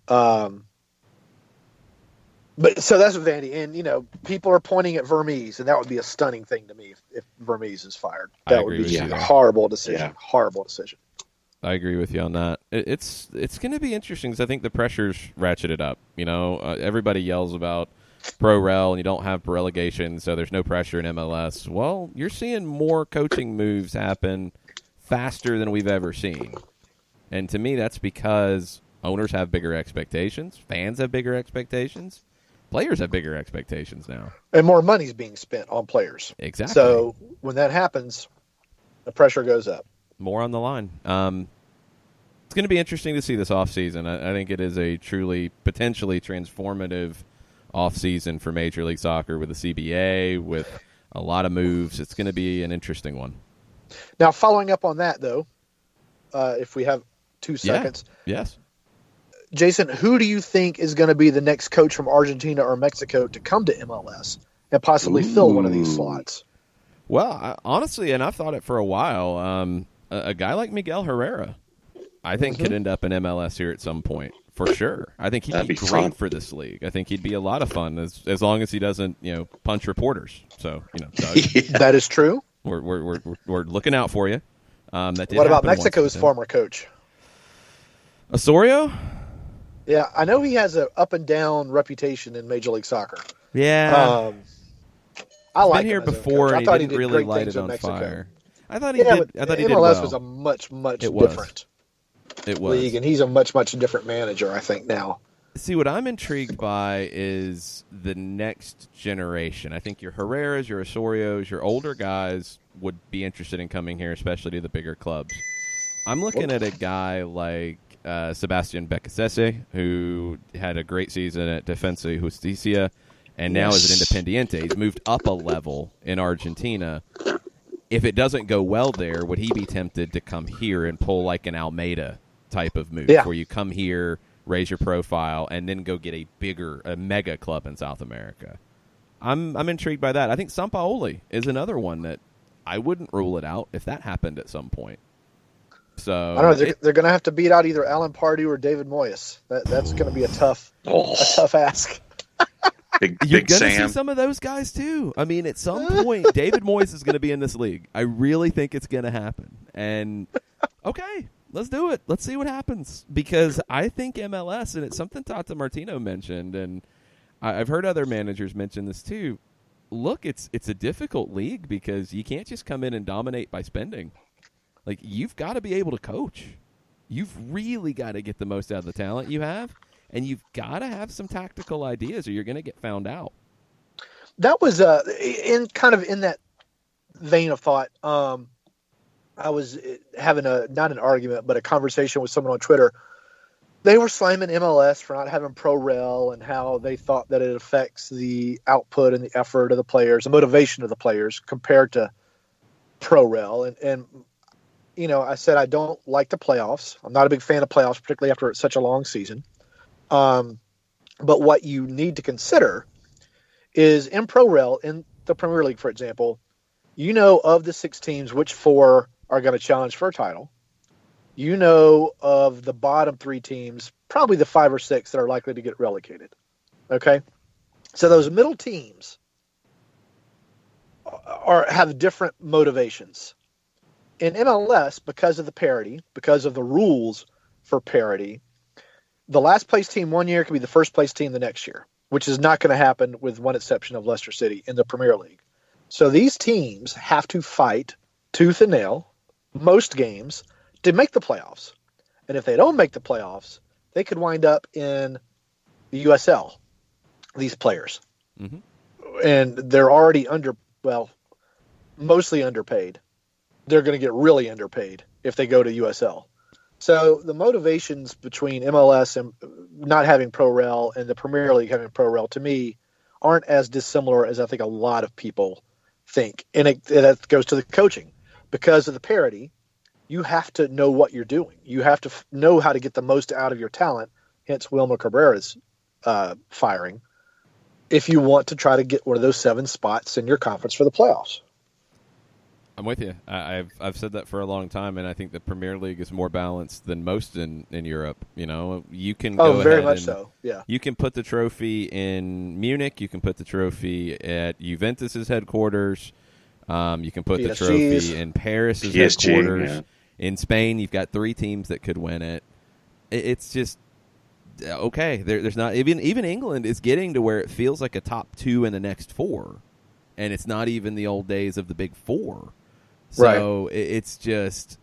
But so that's with Vandy. And, people are pointing at Vermees, and that would be a stunning thing to me if Vermees is fired. That would be a horrible decision. Yeah. Horrible decision. I agree with you on that. It's going to be interesting because I think the pressure's ratcheted up. Everybody yells about pro-rel and you don't have relegation, so there's no pressure in MLS. Well, you're seeing more coaching moves happen faster than we've ever seen. And to me, that's because owners have bigger expectations, fans have bigger expectations, players have bigger expectations now. And more money's being spent on players. Exactly. So when that happens, the pressure goes up. More on the line. It's going to be interesting to see this offseason. I think it is a truly, potentially transformative offseason for Major League Soccer with the CBA, with a lot of moves. It's going to be an interesting one. Now, following up on that, though, if we have 2 seconds. Yeah. Yes. Jason, who do you think is going to be the next coach from Argentina or Mexico to come to MLS and possibly fill one of these slots? Well, honestly, and I've thought it for a while, a guy like Miguel Herrera, I think could end up in MLS here at some point, for sure. I think he'd be great fun for this league. I think he'd be a lot of fun as long as he doesn't, punch reporters. So, Doug, That is true. we're looking out for you. That did What about happen once Mexico's with him. former coach? Osorio? Yeah, I know he has an up and down reputation in Major League Soccer. Yeah. I like been here him as a before, coach. and I thought he didn't did really great light things it in on Mexico. fire. I thought he But did. I thought he did MLS well. was a much It was. different It was. league, and he's a much different manager, I think, now. See, what I'm intrigued by is the next generation. I think your Herreras, your Osorios, your older guys would be interested in coming here, especially to the bigger clubs. I'm looking at a guy like Sebastian Becasese, who had a great season at Defensa Justicia, and now is at Independiente. He's moved up a level in Argentina. If it doesn't go well there, would he be tempted to come here and pull like an Almeida type of move, where you come here, raise your profile, and then go get a mega club in South America? I'm intrigued by that. I think Sampaoli is another one that I wouldn't rule it out if that happened at some point. So I don't know. They're going to have to beat out either Alan Pardew or David Moyes. That's going to be a tough ask. Big You're going to Sam. see some of those guys too. I mean, at some point, David Moyes is going to be in this league. I really think it's going to happen. And okay, let's do it. Let's see what happens. Because I think MLS, and it's something Tata Martino mentioned, and I've heard other managers mention this too. Look, it's a difficult league because you can't just come in and dominate by spending. Like, you've got to be able to coach. You've really got to get the most out of the talent you have, and you've got to have some tactical ideas or you're going to get found out. That was in that vein of thought. I was having not an argument, but a conversation with someone on Twitter. They were slamming MLS for not having pro-rel and how they thought that it affects the output and the effort of the players, the motivation of the players compared to pro-rel. And I said I don't like the playoffs. I'm not a big fan of playoffs, particularly after such a long season. But what you need to consider is in pro-rel, in the Premier League, for example, of the 6 teams, which 4 are going to challenge for a title. Of the bottom 3 teams, probably the 5 or 6 that are likely to get relegated. Okay? So those middle teams have different motivations. In MLS, because of the parity, because of the rules for parity, the last place team one year can be the first place team the next year, which is not going to happen with one exception of Leicester City in the Premier League. So these teams have to fight tooth and nail most games to make the playoffs. And if they don't make the playoffs, they could wind up in the USL, these players. Mm-hmm. And they're already mostly underpaid. They're going to get really underpaid if they go to USL. So the motivations between MLS and not having pro-rel and the Premier League having pro-rel, to me, aren't as dissimilar as I think a lot of people think. And that goes to the coaching. Because of the parity, you have to know what you're doing. You have to know how to get the most out of your talent, hence Wilmer Cabrera's firing, if you want to try to get one of those 7 spots in your conference for the playoffs. I'm with you. I've said that for a long time, and I think the Premier League is more balanced than most in Europe. You can go ahead very much so. Yeah, you can put the trophy in Munich. You can put the trophy at Juventus's headquarters. You can put the trophy in Paris's headquarters. Yeah. In Spain, you've got 3 teams that could win it. It's just okay. There's not even England is getting to where it feels like a top 2 in the next 4, and it's not even the old days of the big 4. So it's just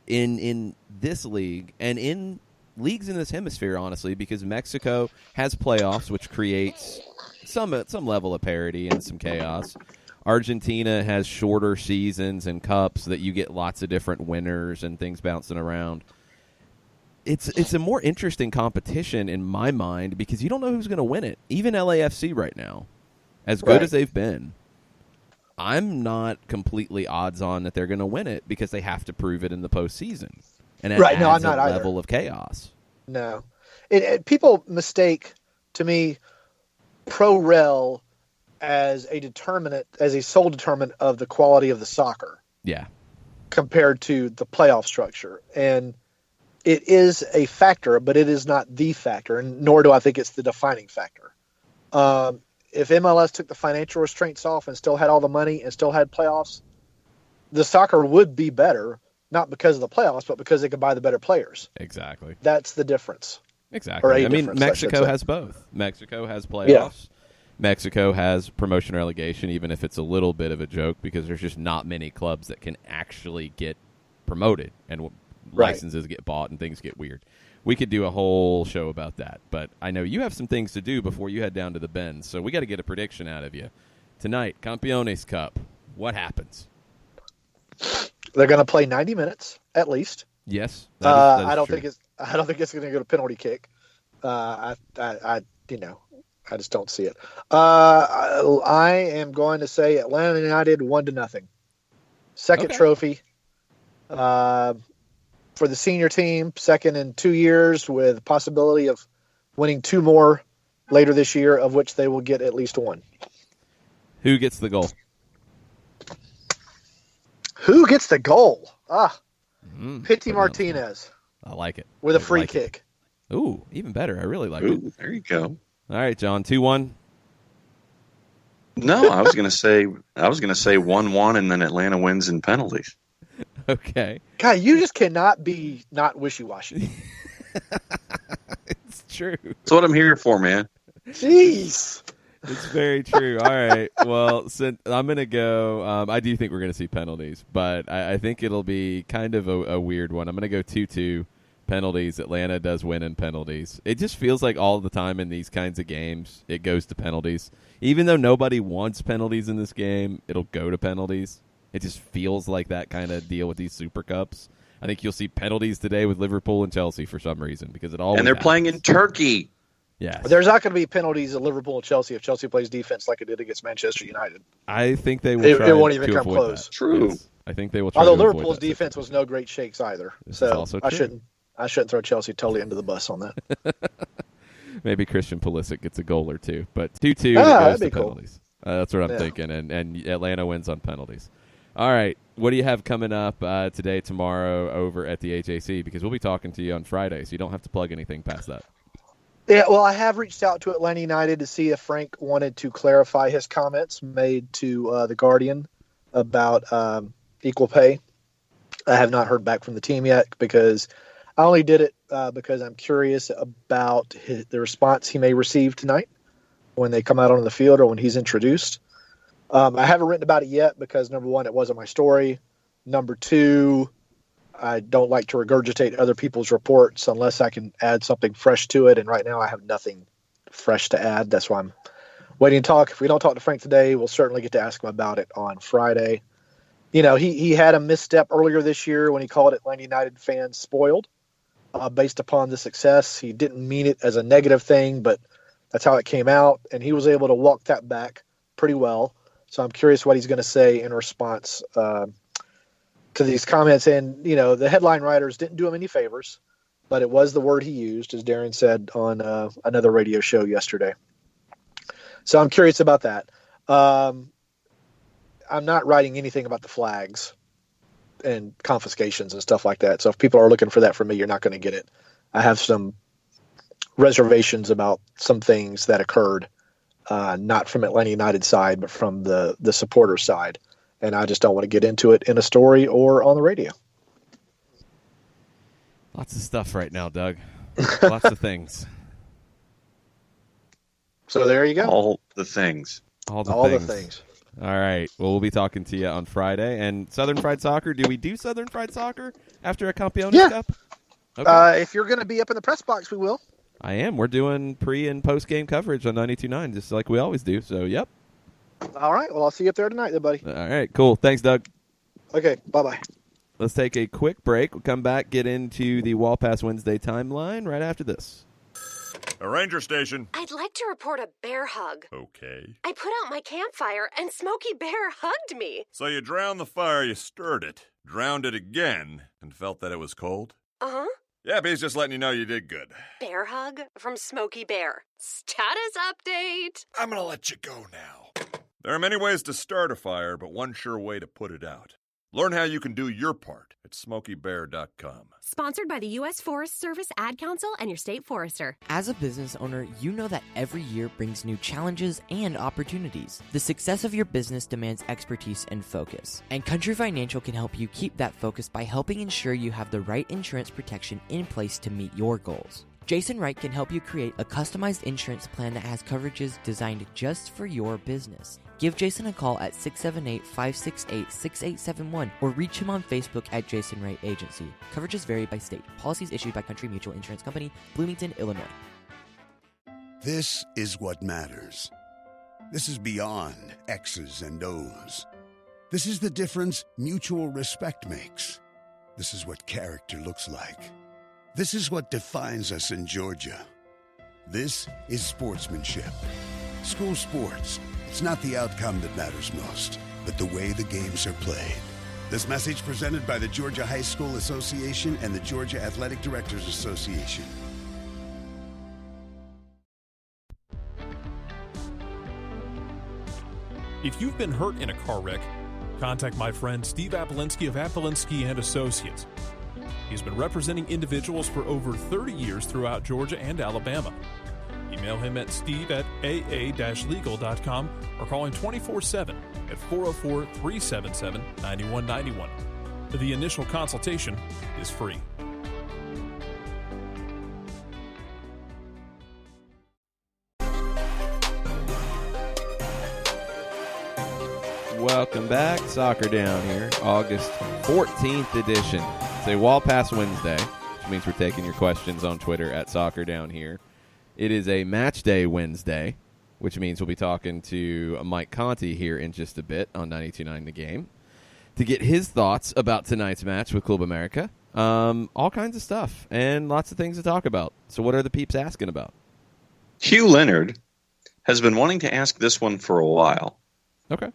in this league and in leagues in this hemisphere, honestly, because Mexico has playoffs, which creates some level of parity and some chaos. Argentina has shorter seasons and cups that you get lots of different winners and things bouncing around. it's a more interesting competition in my mind because you don't know who's going to win it. Even LAFC right now, as good as they've been, I'm not completely odds on that they're going to win it because they have to prove it in the postseason, and it adds I'm not a either. level of chaos. No, people mistake to me pro rel as a sole determinant of the quality of the soccer. Yeah, compared to the playoff structure, and it is a factor, but it is not the factor, and nor do I think it's the defining factor. If MLS took the financial restraints off and still had all the money and still had playoffs, the soccer would be better, not because of the playoffs, but because they could buy the better players. exactly. That's the difference. Exactly. I mean, difference, Mexico has both. Mexico has playoffs. Mexico has promotion relegation, even if it's a little bit of a joke, because there's just not many clubs that can actually get promoted, and licenses get bought and things get weird. We could do a whole show about that, but I know you have some things to do before you head down to the Bend, so we got to get a prediction out of you. Tonight, Campeones Cup, what happens? They're going to play 90 minutes at least. Yes, I don't think it's going to go to penalty kick. I just don't see it. I am going to say Atlanta United 1-0. Second trophy for the senior team, second in 2 years, with possibility of winning 2 more later this year, of which they will get at least 1. Who gets the goal? Who gets the goal? Pity Put Martinez I like it. with a free kick. Ooh, even better. I really like it. There you go. All right, John, 2-1. No, I was going to say 1-1, and then Atlanta wins in penalties. Okay. God, you just cannot be not wishy-washy. It's true. That's what I'm here for, man. Jeez. It's very true. All right. Well, since I'm going to go, I do think we're going to see penalties, but I think it'll be kind of a weird one. I'm going to go 2-2 penalties. Atlanta does win in penalties. It just feels like all the time in these kinds of games, it goes to penalties. Even though nobody wants penalties in this game, it'll go to penalties. It just feels like that kind of deal with these Super Cups. I think you'll see penalties today with Liverpool and Chelsea for some reason because it always And they're happens. playing in Turkey. Yes. There's not going to be penalties at Liverpool and Chelsea if Chelsea plays defense like it did against Manchester United. I think they will It won't even come avoid close. that. True. Yes. I think they will try Although to avoid Liverpool's that defense was no great shakes either. This is So also I true. shouldn't throw Chelsea totally under the bus on that. Maybe Christian Pulisic gets a goal or two, but 2-2 that'd goes to be cool. penalties. That's what I'm thinking, and Atlanta wins on penalties. All right, what do you have coming up today, tomorrow, over at the HAC? Because we'll be talking to you on Friday, so you don't have to plug anything past that. Yeah, well, I have reached out to Atlanta United to see if Frank wanted to clarify his comments made to the Guardian about equal pay. I have not heard back from the team yet because I only did it because I'm curious about the response he may receive tonight when they come out on the field or when he's introduced. I haven't written about it yet because, number one, it wasn't my story. Number two, I don't like to regurgitate other people's reports unless I can add something fresh to it. And right now I have nothing fresh to add. That's why I'm waiting to talk. If we don't talk to Frank today, we'll certainly get to ask him about it on Friday. You know, he had a misstep earlier this year when he called Atlanta United fans spoiled based upon the success. He didn't mean it as a negative thing, but that's how it came out. And he was able to walk that back pretty well. So I'm curious what he's going to say in response to these comments. And, you know, the headline writers didn't do him any favors, but it was the word he used, as Darren said on another radio show yesterday. So I'm curious about that. I'm not writing anything about the flags and confiscations and stuff like that. So if people are looking for that from me, you're not going to get it. I have some reservations about some things that occurred, not from Atlanta United side, but from the supporter side. And I just don't want to get into it in a story or on the radio. Lots of stuff right now, Doug. Lots of things. So there you go. All the things. All the things. All right. Well, we'll be talking to you on Friday. And Southern Fried Soccer, do we do Southern Fried Soccer after a Campeones Cup? Okay. If you're going to be up in the press box, we will. I am. We're doing pre- and post-game coverage on 92.9, just like we always do. So, yep. All right. Well, I'll see you up there tonight, then, buddy. All right. Cool. Thanks, Doug. Okay. Bye-bye. Let's take a quick break. We'll come back, get into the Wall Pass Wednesday timeline right after this. A ranger station. I'd like to report a bear hug. Okay. I put out my campfire and Smokey Bear hugged me. So you drowned the fire, you stirred it, drowned it again, and felt that it was cold? Uh-huh. Yeah, he's just letting you know you did good. Bear hug from Smokey Bear. Status update. I'm gonna let you go now. There are many ways to start a fire, but one sure way to put it out. Learn how you can do your part at SmokeyBear.com. Sponsored by the U.S. Forest Service, Ad Council, and your state forester. As a business owner, you know that every year brings new challenges and opportunities. The success of your business demands expertise and focus. And Country Financial can help you keep that focus by helping ensure you have the right insurance protection in place to meet your goals. Jason Wright can help you create a customized insurance plan that has coverages designed just for your business. Give Jason a call at 678-568-6871 or reach him on Facebook at Jason Wright Agency. Coverages vary by state. Policies issued by Country Mutual Insurance Company, Bloomington, Illinois. This is what matters. This is beyond X's and O's. This is the difference mutual respect makes. This is what character looks like. This is what defines us in Georgia. This is sportsmanship. School sports. It's not the outcome that matters most, but the way the games are played. This message presented by the Georgia High School Association and the Georgia Athletic Directors Association. If you've been hurt in a car wreck, contact my friend Steve Apolinsky of Apolinsky and Associates. He's been representing individuals for over 30 years throughout Georgia and Alabama. Email him at steve@aa-legal.com or call him 24/7 at 404-377-9191. The initial consultation is free. Welcome back. Soccer Down here, August 14th edition. It's a Wall Pass Wednesday, which means we're taking your questions on Twitter at Soccer Down here. It is a match day Wednesday, which means we'll be talking to Mike Conti here in just a bit on 92.9 The Game to get his thoughts about tonight's match with Club America. All kinds of stuff and lots of things to talk about. So what are the peeps asking about? Hugh Leonard has been wanting to ask this one for a while. Okay.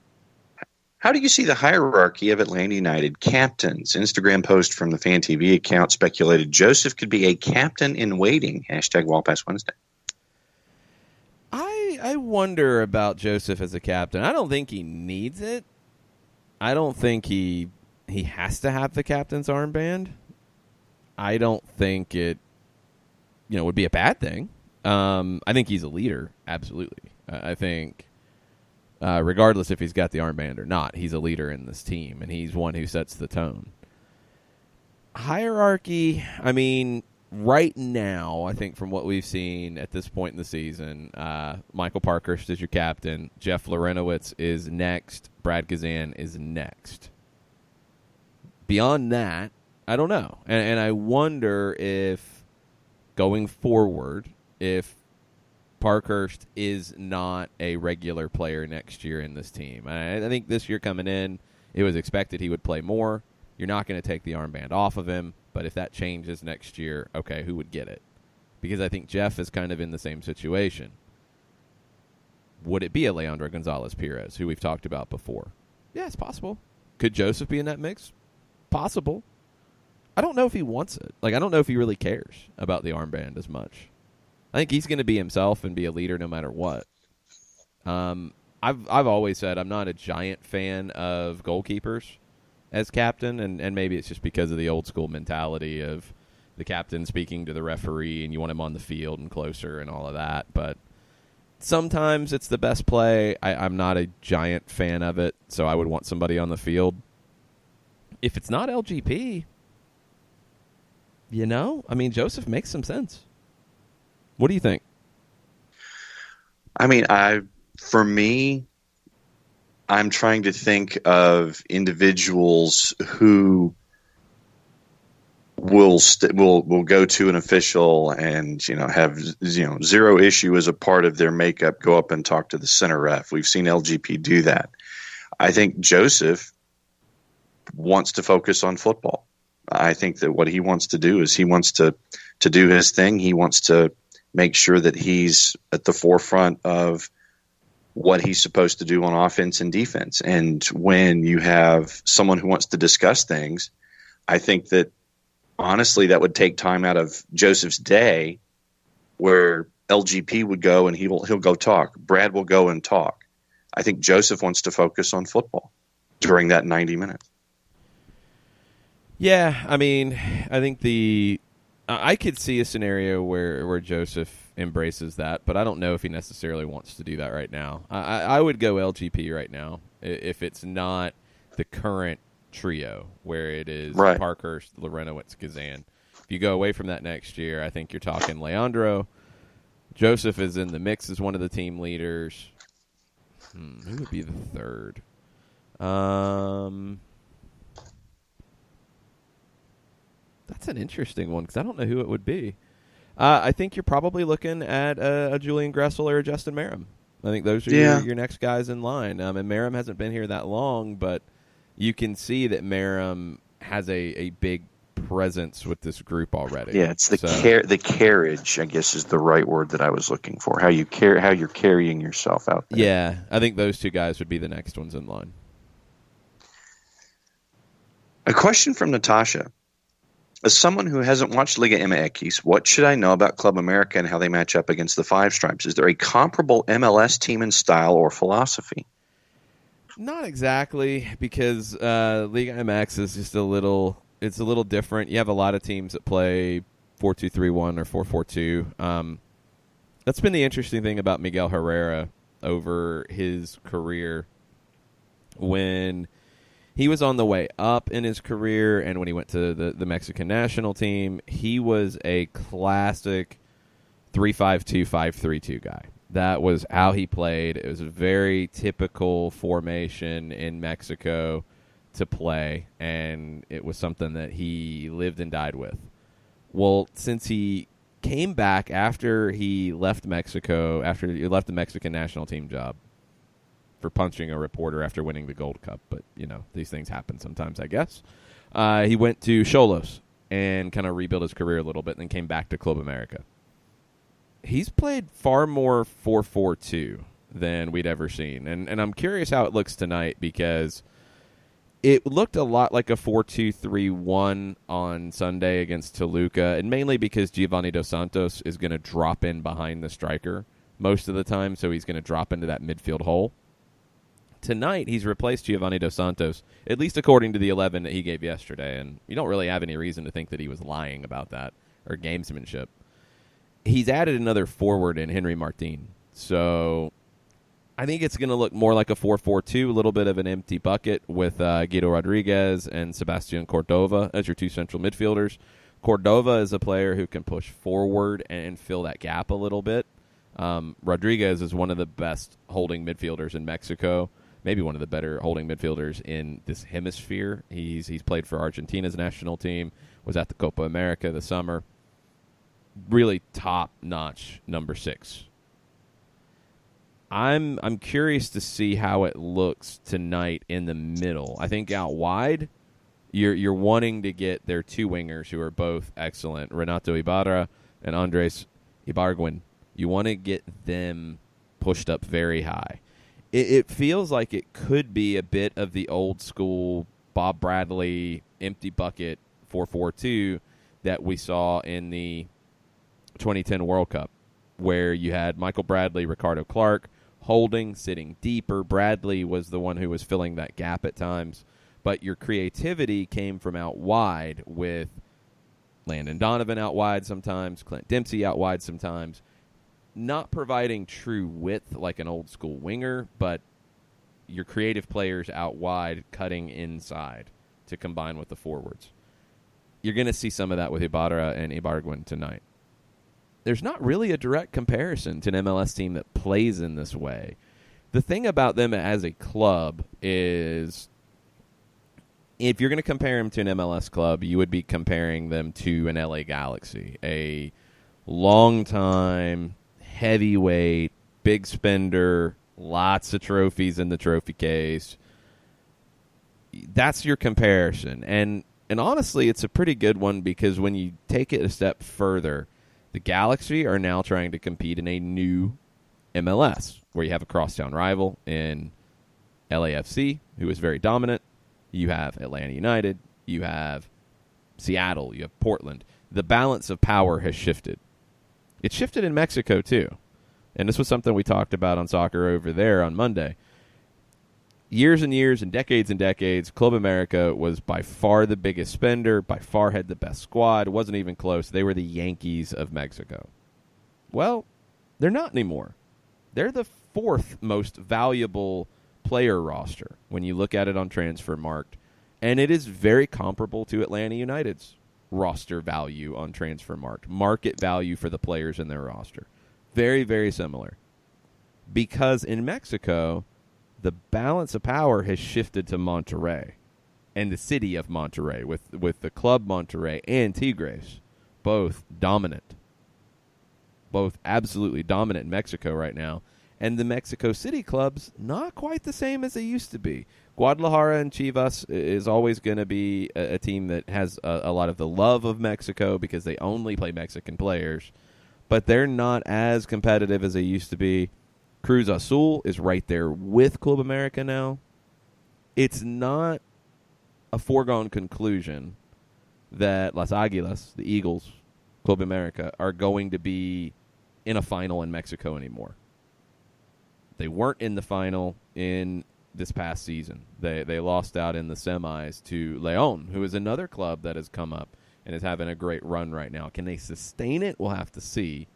How do you see the hierarchy of Atlanta United captains? Instagram post from the Fan TV account speculated Joseph could be a captain in waiting. Hashtag Wallpass Wednesday. I wonder about Joseph as a captain. I don't think he needs it. I don't think he has to have the captain's armband. I don't think it would be a bad thing. I think he's a leader, absolutely. I think regardless if he's got the armband or not, he's a leader in this team, and he's one who sets the tone. Hierarchy, I mean, right now, I think from what we've seen at this point in the season, Michael Parkhurst is your captain. Jeff Lorenowitz is next. Brad Kazan is next. Beyond that, I don't know. And I wonder if, going forward, if Parkhurst is not a regular player next year in this team. I think this year coming in, it was expected he would play more. You're not going to take the armband off of him. But if that changes next year, okay, who would get it? Because I think Jeff is kind of in the same situation. Would it be a Leandro Gonzalez-Perez, who we've talked about before? Yeah, it's possible. Could Joseph be in that mix? Possible. I don't know if he wants it. I don't know if he really cares about the armband as much. I think he's going to be himself and be a leader no matter what. I've always said I'm not a giant fan of goalkeepers as captain, and maybe it's just because of the old school mentality of the captain speaking to the referee and you want him on the field and closer and all of that. But sometimes it's the best play. I'm not a giant fan of it, so I would want somebody on the field. If it's not LGP, Joseph makes some sense. What do you think? I mean, for me, I'm trying to think of individuals who will go to an official and have zero issue as a part of their makeup, go up and talk to the center ref. We've seen LGP do that. I think Joseph wants to focus on football. I think that what he wants to do is he wants to do his thing. He wants to make sure that he's at the forefront of what he's supposed to do on offense and defense. And when you have someone who wants to discuss things, I think that honestly that would take time out of Joseph's day where LGP would go and he'll go talk. Brad will go and talk. I think Joseph wants to focus on football during that 90 minutes. Yeah, I mean, I think I could see a scenario where Joseph embraces that, but I don't know if he necessarily wants to do that right now. I would go LGP right now if it's not the current trio where it is right. Parkhurst, Lorenowitz, Kazan. If you go away from that next year, I think you're talking Leandro. Joseph is in the mix as one of the team leaders. Who would be the third? That's an interesting one because I don't know who it would be. I think you're probably looking at a Julian Gressel or a Justin Merrim. I think those are your next guys in line. And Merrim hasn't been here that long, but you can see that Merrim has a big presence with this group already. Yeah, it's the carriage, I guess, is the right word that I was looking for. How you're carrying yourself out there. Yeah, I think those two guys would be the next ones in line. A question from Natasha. As someone who hasn't watched Liga MX, what should I know about Club America and how they match up against the Five Stripes? Is there a comparable MLS team in style or philosophy? Not exactly, because Liga MX is just a little different. You have a lot of teams that play 4-2-3-1 or 4-4-2. That's been the interesting thing about Miguel Herrera over his career. When he was on the way up in his career and when he went to the Mexican national team, he was a classic 3-5-2, 5-3-2 guy. That was how he played. It was a very typical formation in Mexico to play, and it was something that he lived and died with. Well, since he came back after he left Mexico, after he left the Mexican national team job for punching a reporter after winning the Gold Cup, but, these things happen sometimes, I guess. He went to Xolos and kind of rebuilt his career a little bit and then came back to Club America. He's played far more 4-4-2 than we'd ever seen, and I'm curious how it looks tonight because it looked a lot like a 4-2-3-1 on Sunday against Toluca, and mainly because Giovanni Dos Santos is going to drop in behind the striker most of the time, so he's going to drop into that midfield hole. Tonight, he's replaced Giovanni Dos Santos, at least according to the 11 that he gave yesterday, and you don't really have any reason to think that he was lying about that or gamesmanship. He's added another forward in Henry Martin, so I think it's going to look more like a 4-4-2, a little bit of an empty bucket with Guido Rodriguez and Sebastian Cordova as your two central midfielders. Cordova is a player who can push forward and fill that gap a little bit. Rodriguez is one of the best holding midfielders in Mexico, maybe one of the better holding midfielders in this hemisphere. He's played for Argentina's national team, was at the Copa America this summer. Really top-notch number 6. I'm curious to see how it looks tonight in the middle. I think out wide, you're wanting to get their two wingers who are both excellent, Renato Ibarra and Andres Ibargüen. You want to get them pushed up very high. It feels like it could be a bit of the old school Bob Bradley empty bucket 4-4-2 that we saw in the 2010 World Cup, where you had Michael Bradley, Ricardo Clark, holding, sitting deeper. Bradley was the one who was filling that gap at times, but your creativity came from out wide with Landon Donovan out wide sometimes, Clint Dempsey out wide sometimes, not providing true width like an old school winger, but your creative players out wide cutting inside to combine with the forwards. You're going to see some of that with Ibarra and Ibargüen tonight. There's not really a direct comparison to an MLS team that plays in this way. The thing about them as a club is if you're going to compare them to an MLS club, you would be comparing them to an LA Galaxy, a long-time, heavyweight, big spender, lots of trophies in the trophy case, that's your comparison. And honestly, it's a pretty good one because when you take it a step further, the Galaxy are now trying to compete in a new MLS where you have a crosstown rival in LAFC, who is very dominant. You have Atlanta United. You have Seattle. You have Portland. The balance of power has shifted. It shifted in Mexico, too. And this was something we talked about on Soccer Over There on Monday. Years and years and decades, Club America was by far the biggest spender, by far had the best squad. It wasn't even close. They were the Yankees of Mexico. Well, they're not anymore. They're the fourth most valuable player roster when you look at it on Transfermarkt, and it is very comparable to Atlanta United's roster value on Transfermarkt, market value for the players in their roster. Very, very similar. Because in Mexico, the balance of power has shifted to Monterrey and the city of Monterrey with the club Monterrey and Tigres, both dominant. Both absolutely dominant in Mexico right now. And the Mexico City clubs, not quite the same as they used to be. Guadalajara and Chivas is always going to be a team that has a lot of the love of Mexico because they only play Mexican players. But they're not as competitive as they used to be. Cruz Azul is right there with Club America now. It's not a foregone conclusion that Las Águilas, the Eagles, Club America, are going to be in a final in Mexico anymore. They weren't in the final in this past season. They lost out in the semis to León, who is another club that has come up and is having a great run right now. Can they sustain it? We'll have to see.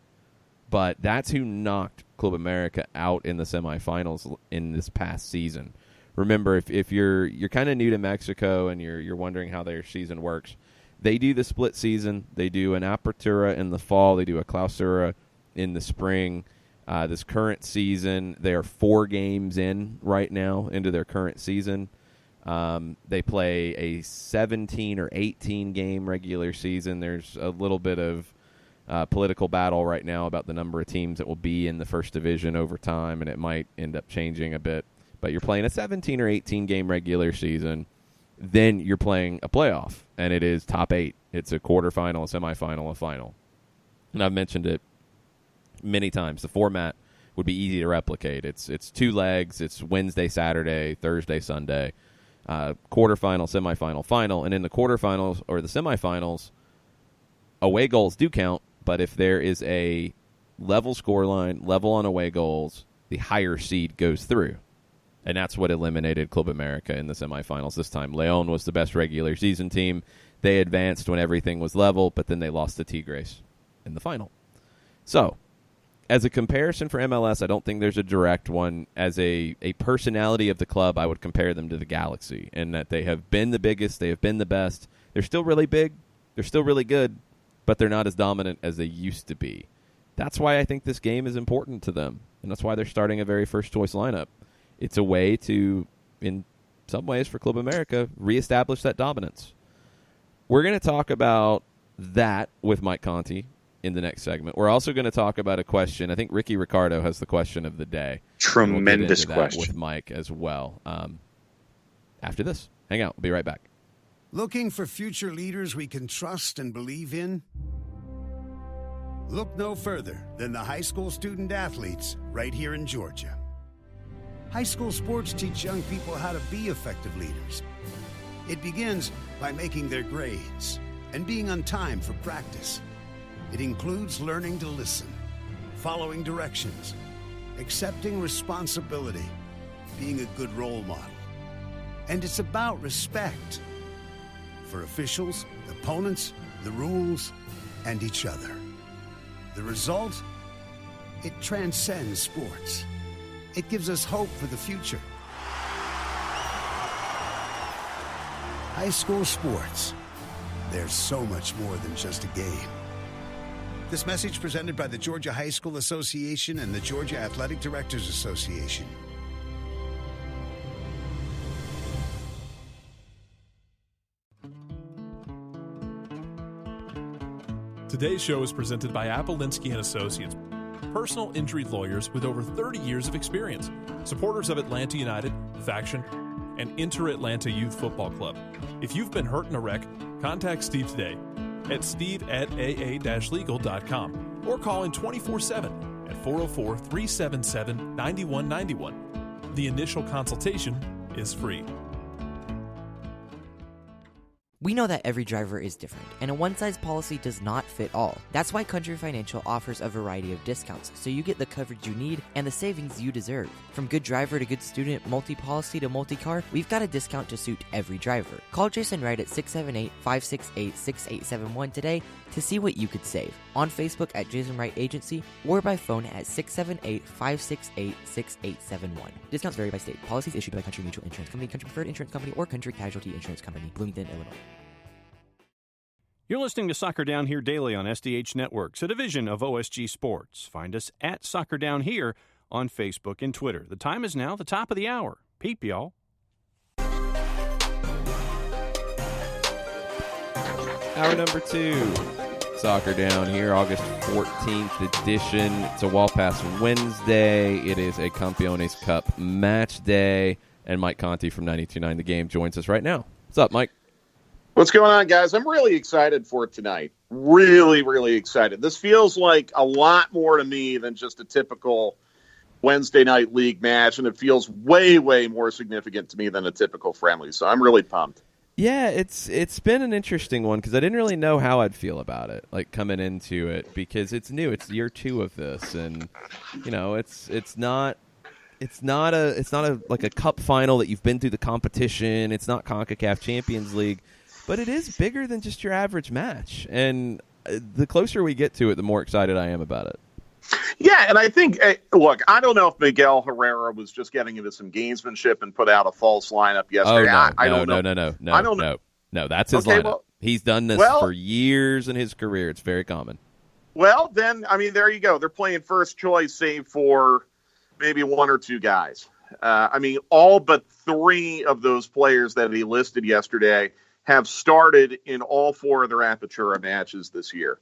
But that's who knocked Club America out in the semifinals in this past season. Remember, if you're kind of new to Mexico and you're wondering how their season works, they do the split season. They do an apertura in the fall. They do a clausura in the spring. This current season, they are 4 games in right now into their current season. They play a 17 or 18 game regular season. There's a little bit of political battle right now about the number of teams that will be in the first division over time, and it might end up changing a bit. But you're playing a 17 or 18 game regular season. Then you're playing a playoff, and it is top 8. It's a quarterfinal, a semifinal, a final. And I've mentioned it many times. The format would be easy to replicate. It's 2 legs. It's Wednesday, Saturday, Thursday, Sunday. Quarterfinal, semifinal, final. And in the quarterfinals or the semifinals, away goals do count, but if there is a level scoreline, level on away goals, the higher seed goes through. And that's what eliminated Club America in the semifinals this time. León was the best regular season team. They advanced when everything was level, but then they lost to Tigres in the final. So, as a comparison for MLS, I don't think there's a direct one. As a personality of the club, I would compare them to the Galaxy in that they have been the biggest, they have been the best. They're still really big, they're still really good, but they're not as dominant as they used to be. That's why I think this game is important to them, and that's why they're starting a very first-choice lineup. It's a way to, in some ways for Club America, reestablish that dominance. We're going to talk about that with Mike Conti in the next segment. We're also going to talk about a question. I think Ricky Ricardo has the question of the day. Tremendous question. With Mike as well. After this, hang out. We'll be right back. Looking for future leaders we can trust and believe in? Look no further than the high school student athletes right here in Georgia. High school sports teach young people how to be effective leaders. It begins by making their grades and being on time for practice. It includes learning to listen, following directions, accepting responsibility, being a good role model. And it's about respect for officials, opponents, the rules, and each other. The result? It transcends sports. It gives us hope for the future. High school sports. There's so much more than just a game. This message presented by the Georgia High School Association and the Georgia Athletic Directors Association. Today's show is presented by Appolinsky & Associates, personal injury lawyers with over 30 years of experience, supporters of Atlanta United, Faction, and Inter-Atlanta Youth Football Club. If you've been hurt in a wreck, contact Steve today at steve@aa-legal.com or call in 24/7 at 404-377-9191. The initial consultation is free. We know that every driver is different, and a one-size policy does not fit all. That's why Country Financial offers a variety of discounts, so you get the coverage you need and the savings you deserve. From good driver to good student, multi-policy to multi-car, we've got a discount to suit every driver. Call Jason Wright at 678-568-6871 today to see what you could save. On Facebook at Jason Wright Agency or by phone at 678-568-6871. Discounts vary by state. Policies issued by Country Mutual Insurance Company, Country Preferred Insurance Company, or Country Casualty Insurance Company, Bloomington, Illinois. You're listening to Soccer Down Here daily on SDH Networks, a division of OSG Sports. Find us at Soccer Down Here on Facebook and Twitter. The time is now the top of the hour. Peep, y'all. Hour number 2. Soccer Down Here, August 14th edition. It's a Wall Pass Wednesday. It is a Campeones Cup match day. And Mike Conti from 92.9 The Game joins us right now. What's up, Mike? What's going on, guys? I'm really excited for tonight. Really, really excited. This feels like a lot more to me than just a typical Wednesday night league match, and it feels way, way more significant to me than a typical friendly. So I'm really pumped. Yeah, it's been an interesting one because I didn't really know how I'd feel about it, like coming into it, because it's new. It's year 2 of this, and you know, it's not like a cup final that you've been through the competition. It's not CONCACAF Champions League. But it is bigger than just your average match. And the closer we get to it, the more excited I am about it. Yeah, and I think, look, I don't know if Miguel Herrera was just getting into some gamesmanship and put out a false lineup yesterday. Oh, I don't know. No, that's his lineup. Well, he's done this for years in his career. It's very common. Well, then, I mean, there you go. They're playing first choice, save for maybe 1 or 2 guys. I mean, all but 3 of those players that he listed yesterday have started in all 4 of their Apertura matches this year.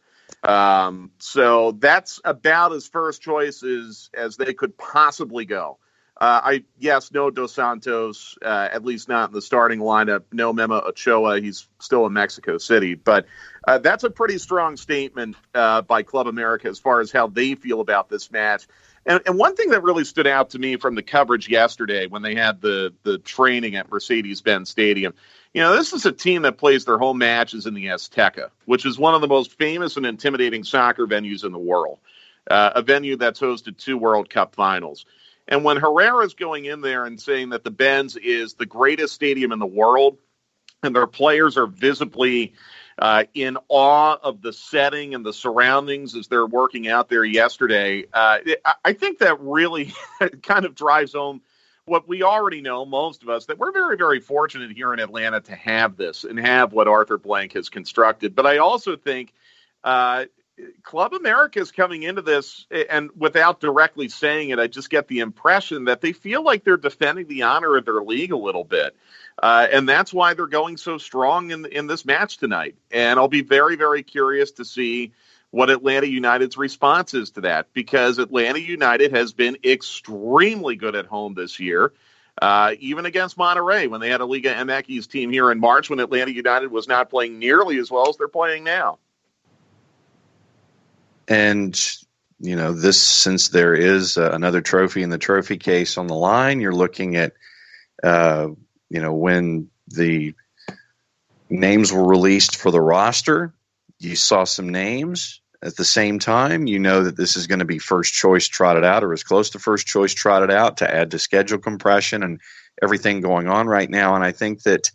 So that's about as first choice as they could possibly go. No Dos Santos, at least not in the starting lineup. No Memo Ochoa. He's still in Mexico City. But that's a pretty strong statement by Club America as far as how they feel about this match. And one thing that really stood out to me from the coverage yesterday when they had the training at Mercedes-Benz Stadium, you know, this is a team that plays their home matches in the Azteca, which is one of the most famous and intimidating soccer venues in the world, a venue that's hosted 2 World Cup finals. And when Herrera's going in there and saying that the Benz is the greatest stadium in the world and their players are visibly in awe of the setting and the surroundings as they're working out there yesterday, I think that really kind of drives home what we already know, most of us, that we're very, very fortunate here in Atlanta to have this and have what Arthur Blank has constructed. But I also think Club America is coming into this, and without directly saying it, I just get the impression that they feel like they're defending the honor of their league a little bit. And that's why they're going so strong in this match tonight. And I'll be very, very curious to see what Atlanta United's response is to that, because Atlanta United has been extremely good at home this year, even against Monterrey when they had a Liga MX team here in March when Atlanta United was not playing nearly as well as they're playing now. And, you know, this, since there is another trophy in the trophy case on the line, you're looking at, when the names were released for the roster, you saw some names. At the same time, you know that this is going to be first choice trotted out or as close to first choice trotted out to add to schedule compression and everything going on right now. And I think that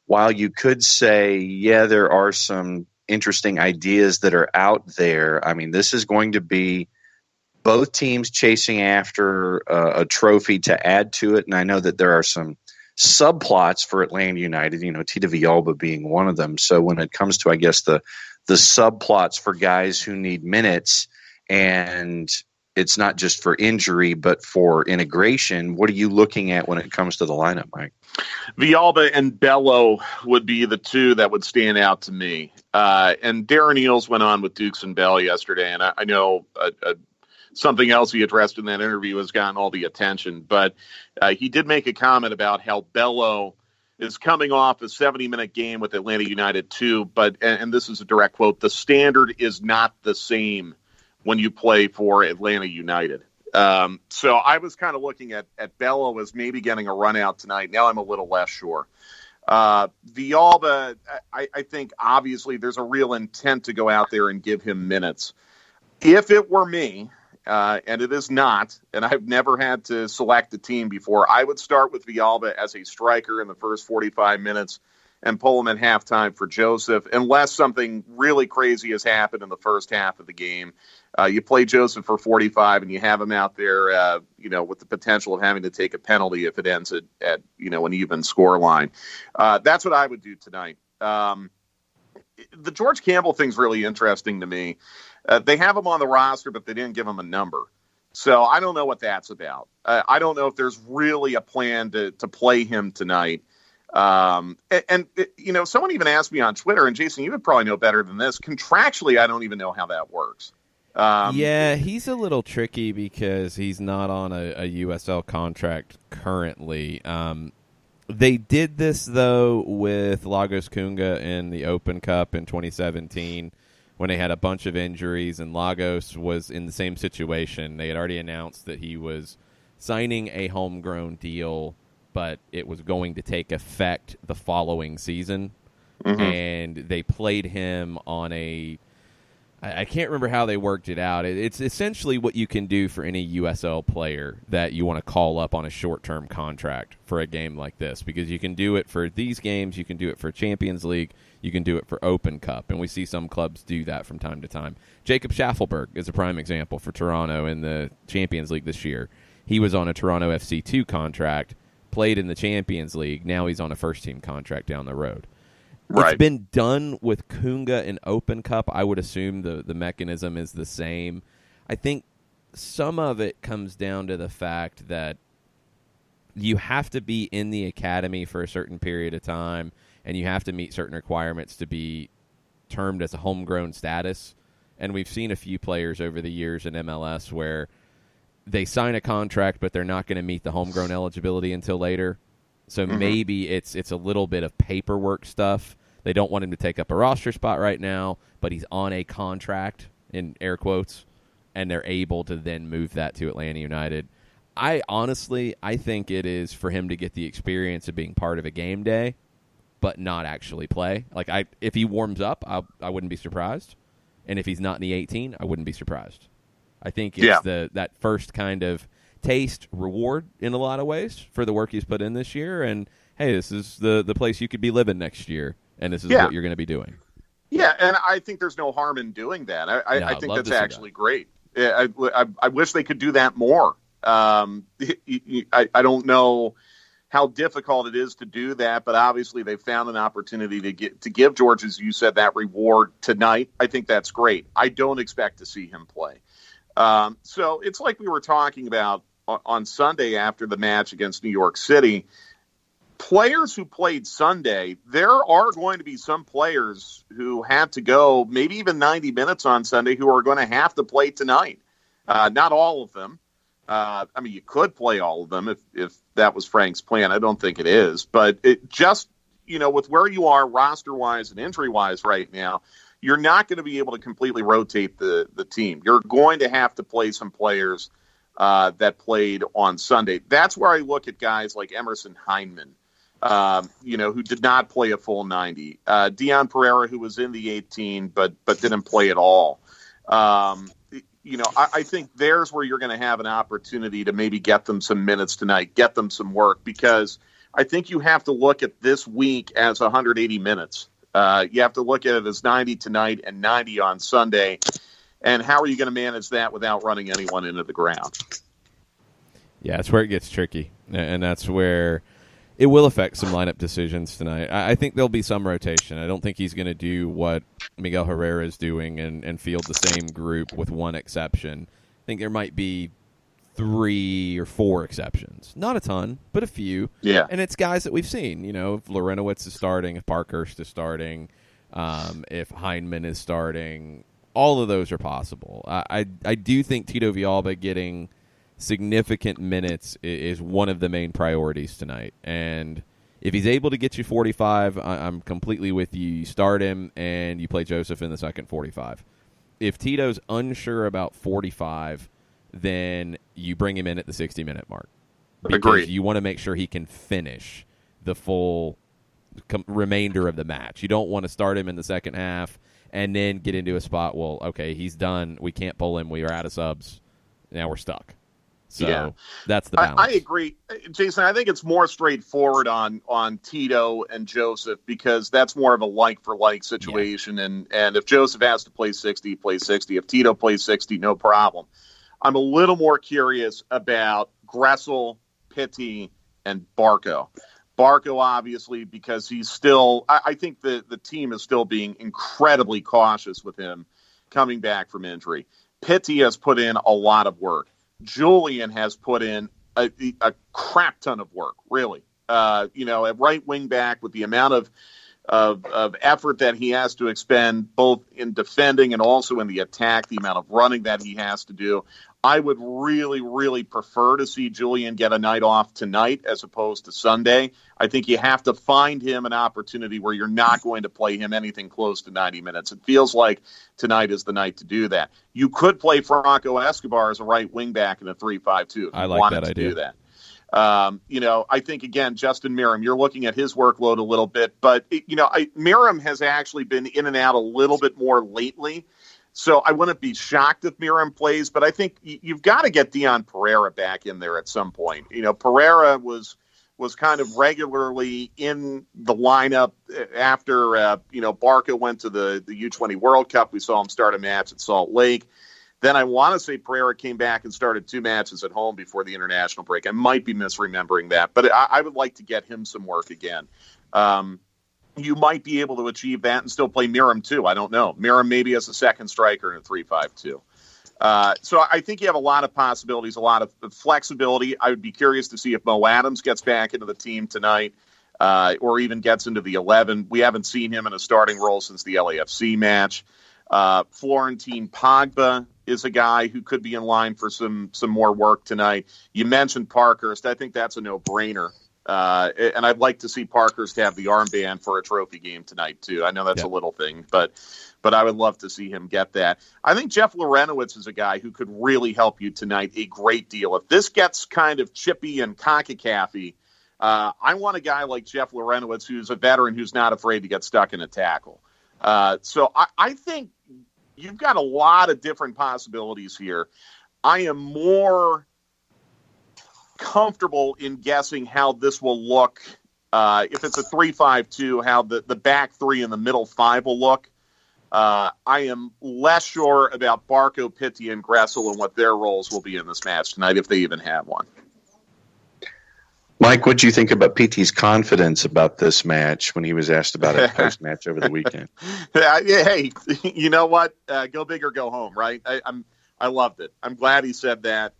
while you could say, yeah, there are some interesting ideas that are out there, I mean, this is going to be both teams chasing after a trophy to add to it. And I know that there are some subplots for Atlanta United, Tita Villalba being one of them. So when it comes to, I guess, the subplots for guys who need minutes, and it's not just for injury, but for integration, what are you looking at when it comes to the lineup, Mike? Villalba and Bello would be the 2 that would stand out to me. And Darren Eales went on with Dukes and Bell yesterday, and I know something else he addressed in that interview has gotten all the attention. But he did make a comment about how Bello is coming off a 70-minute game with Atlanta United too. But, and this is a direct quote, the standard is not the same when you play for Atlanta United. So I was kind of looking at Bello as maybe getting a run out tonight. Now I'm a little less sure. Villalba, I think obviously there's a real intent to go out there and give him minutes. If it were me, and it is not, and I've never had to select a team before, I would start with Villalba as a striker in the first 45 minutes and pull him at halftime for Joseph, unless something really crazy has happened in the first half of the game. You play Joseph for 45 and you have him out there, with the potential of having to take a penalty if it ends at an even score line. That's what I would do tonight. The George Campbell thing's really interesting to me. They have him on the roster, but they didn't give him a number. So I don't know what that's about. I don't know if there's really a plan to play him tonight. Someone even asked me on Twitter, and Jason, you would probably know better than this. Contractually, I don't even know how that works. Yeah, he's a little tricky because he's not on a USL contract currently. They did this, though, with Lagos Kunga in the Open Cup in 2017 when they had a bunch of injuries, and Lagos was in the same situation. They had already announced that he was signing a homegrown deal, but it was going to take effect the following season. Mm-hmm. And they played him on I can't remember how they worked it out. It's essentially what you can do for any USL player that you want to call up on a short-term contract for a game like this, because you can do it for these games, you can do it for Champions League, you can do it for Open Cup, and we see some clubs do that from time to time. Jacob Schaffelberg is a prime example for Toronto in the Champions League this year. He was on a Toronto FC2 contract, played in the Champions League, now he's on a first-team contract down the road. Right. It's been done with Kunga in Open Cup. I would assume the mechanism is the same. I think some of it comes down to the fact that you have to be in the academy for a certain period of time, and you have to meet certain requirements to be termed as a homegrown status. And we've seen a few players over the years in MLS where they sign a contract, but they're not going to meet the homegrown eligibility until later. So maybe it's a little bit of paperwork stuff. They don't want him to take up a roster spot right now, but he's on a contract, in air quotes, and they're able to then move that to Atlanta United. I think it is for him to get the experience of being part of a game day, but not actually play. If he warms up, I wouldn't be surprised. And if he's not in the 18, I wouldn't be surprised. I think it's that first kind of taste reward in a lot of ways for the work he's put in this year. And, hey, this is the place you could be living next year, and this is what you're going to be doing. Yeah, and I think there's no harm in doing that. I think that's actually great. I wish they could do that more. I don't know how difficult it is to do that, but obviously they found an opportunity to give George, as you said, that reward tonight. I think that's great. I don't expect to see him play. So it's like we were talking about on Sunday after the match against New York City. Players who played Sunday, there are going to be some players who had to go maybe even 90 minutes on Sunday who are going to have to play tonight. Not all of them. You could play all of them if that was Frank's plan. I don't think it is. But it just, with where you are roster-wise and injury-wise right now, you're not going to be able to completely rotate the team. You're going to have to play some players that played on Sunday. That's where I look at guys like Emerson Heinemann, who did not play a full 90. Dion Pereira, who was in the 18 but didn't play at all. I think there's where you're going to have an opportunity to maybe get them some minutes tonight, get them some work, because I think you have to look at this week as 180 minutes. You have to look at it as 90 tonight and 90 on Sunday. And how are you going to manage that without running anyone into the ground? Yeah, that's where it gets tricky. And that's where it will affect some lineup decisions tonight. I think there'll be some rotation. I don't think he's going to do what Miguel Herrera is doing and field the same group with one exception. I think there might be 3 or 4 exceptions. Not a ton, but a few. Yeah. And it's guys that we've seen. If Lorenowitz is starting, if Parkhurst is starting, if Heinemann is starting, all of those are possible. I do think Tito Villalba getting significant minutes is one of the main priorities tonight. And if he's able to get you 45, I'm completely with you. You start him and you play Joseph in the second 45. If Tito's unsure about 45, then you bring him in at the 60-minute mark. Because Agreed. you want to make sure he can finish the full remainder of the match. You don't want to start him in the second half and then get into a spot, well, okay, he's done. We can't pull him. We are out of subs. Now we're stuck. So that's the balance. I agree. Jason, I think it's more straightforward on Tito and Joseph because that's more of a like-for-like situation. Yeah. And if Joseph has to play 60, he plays 60. If Tito plays 60, no problem. I'm a little more curious about Gressel, Pitti, and Barco. Barco, obviously, because he's still – I think the team is still being incredibly cautious with him coming back from injury. Pitti has put in a lot of work. Julian has put in a crap ton of work, really. At right wing back with the amount of effort that he has to expend, both in defending and also in the attack, the amount of running that he has to do. I would really, really prefer to see Julian get a night off tonight as opposed to Sunday. I think you have to find him an opportunity where you're not going to play him anything close to 90 minutes. It feels like tonight is the night to do that. You could play Franco Escobar as a right wing back in a 3-5-2. I like that idea. Do that. I think, again, Justin Miram, you're looking at his workload a little bit, but, Miram has actually been in and out a little bit more lately. So I wouldn't be shocked if Miram plays, but I think you've got to get Dion Pereira back in there at some point. Pereira was kind of regularly in the lineup after, Barca went to the U20 World Cup. We saw him start a match at Salt Lake. Then I want to say Pereira came back and started 2 matches at home before the international break. I might be misremembering that, but I would like to get him some work again. You might be able to achieve that and still play Miram too. I don't know. Miram maybe as a second striker in a 3-5-2. So I think you have a lot of possibilities, a lot of flexibility. I would be curious to see if Mo Adams gets back into the team tonight or even gets into the 11. We haven't seen him in a starting role since the LAFC match. Florentine Pogba is a guy who could be in line for some more work tonight. You mentioned Parkhurst. I think that's a no-brainer. And I'd like to see Parkhurst have the armband for a trophy game tonight, too. I know that's a little thing, but I would love to see him get that. I think Jeff Lorenowitz is a guy who could really help you tonight a great deal. If this gets kind of chippy and CONCACAF-y, I want a guy like Jeff Lorenowitz who's a veteran who's not afraid to get stuck in a tackle. So I think you've got a lot of different possibilities here. I am more comfortable in guessing how this will look if it's a 3-5-2, how the back three and the middle five will look. I am less sure about Barco, Pitti, and Gressel and what their roles will be in this match tonight, if they even have one. Mike, what do you think about Pitti's confidence about this match when he was asked about it post-match over the weekend? Hey, you know what? Go big or go home, right? I loved it. I'm glad he said that.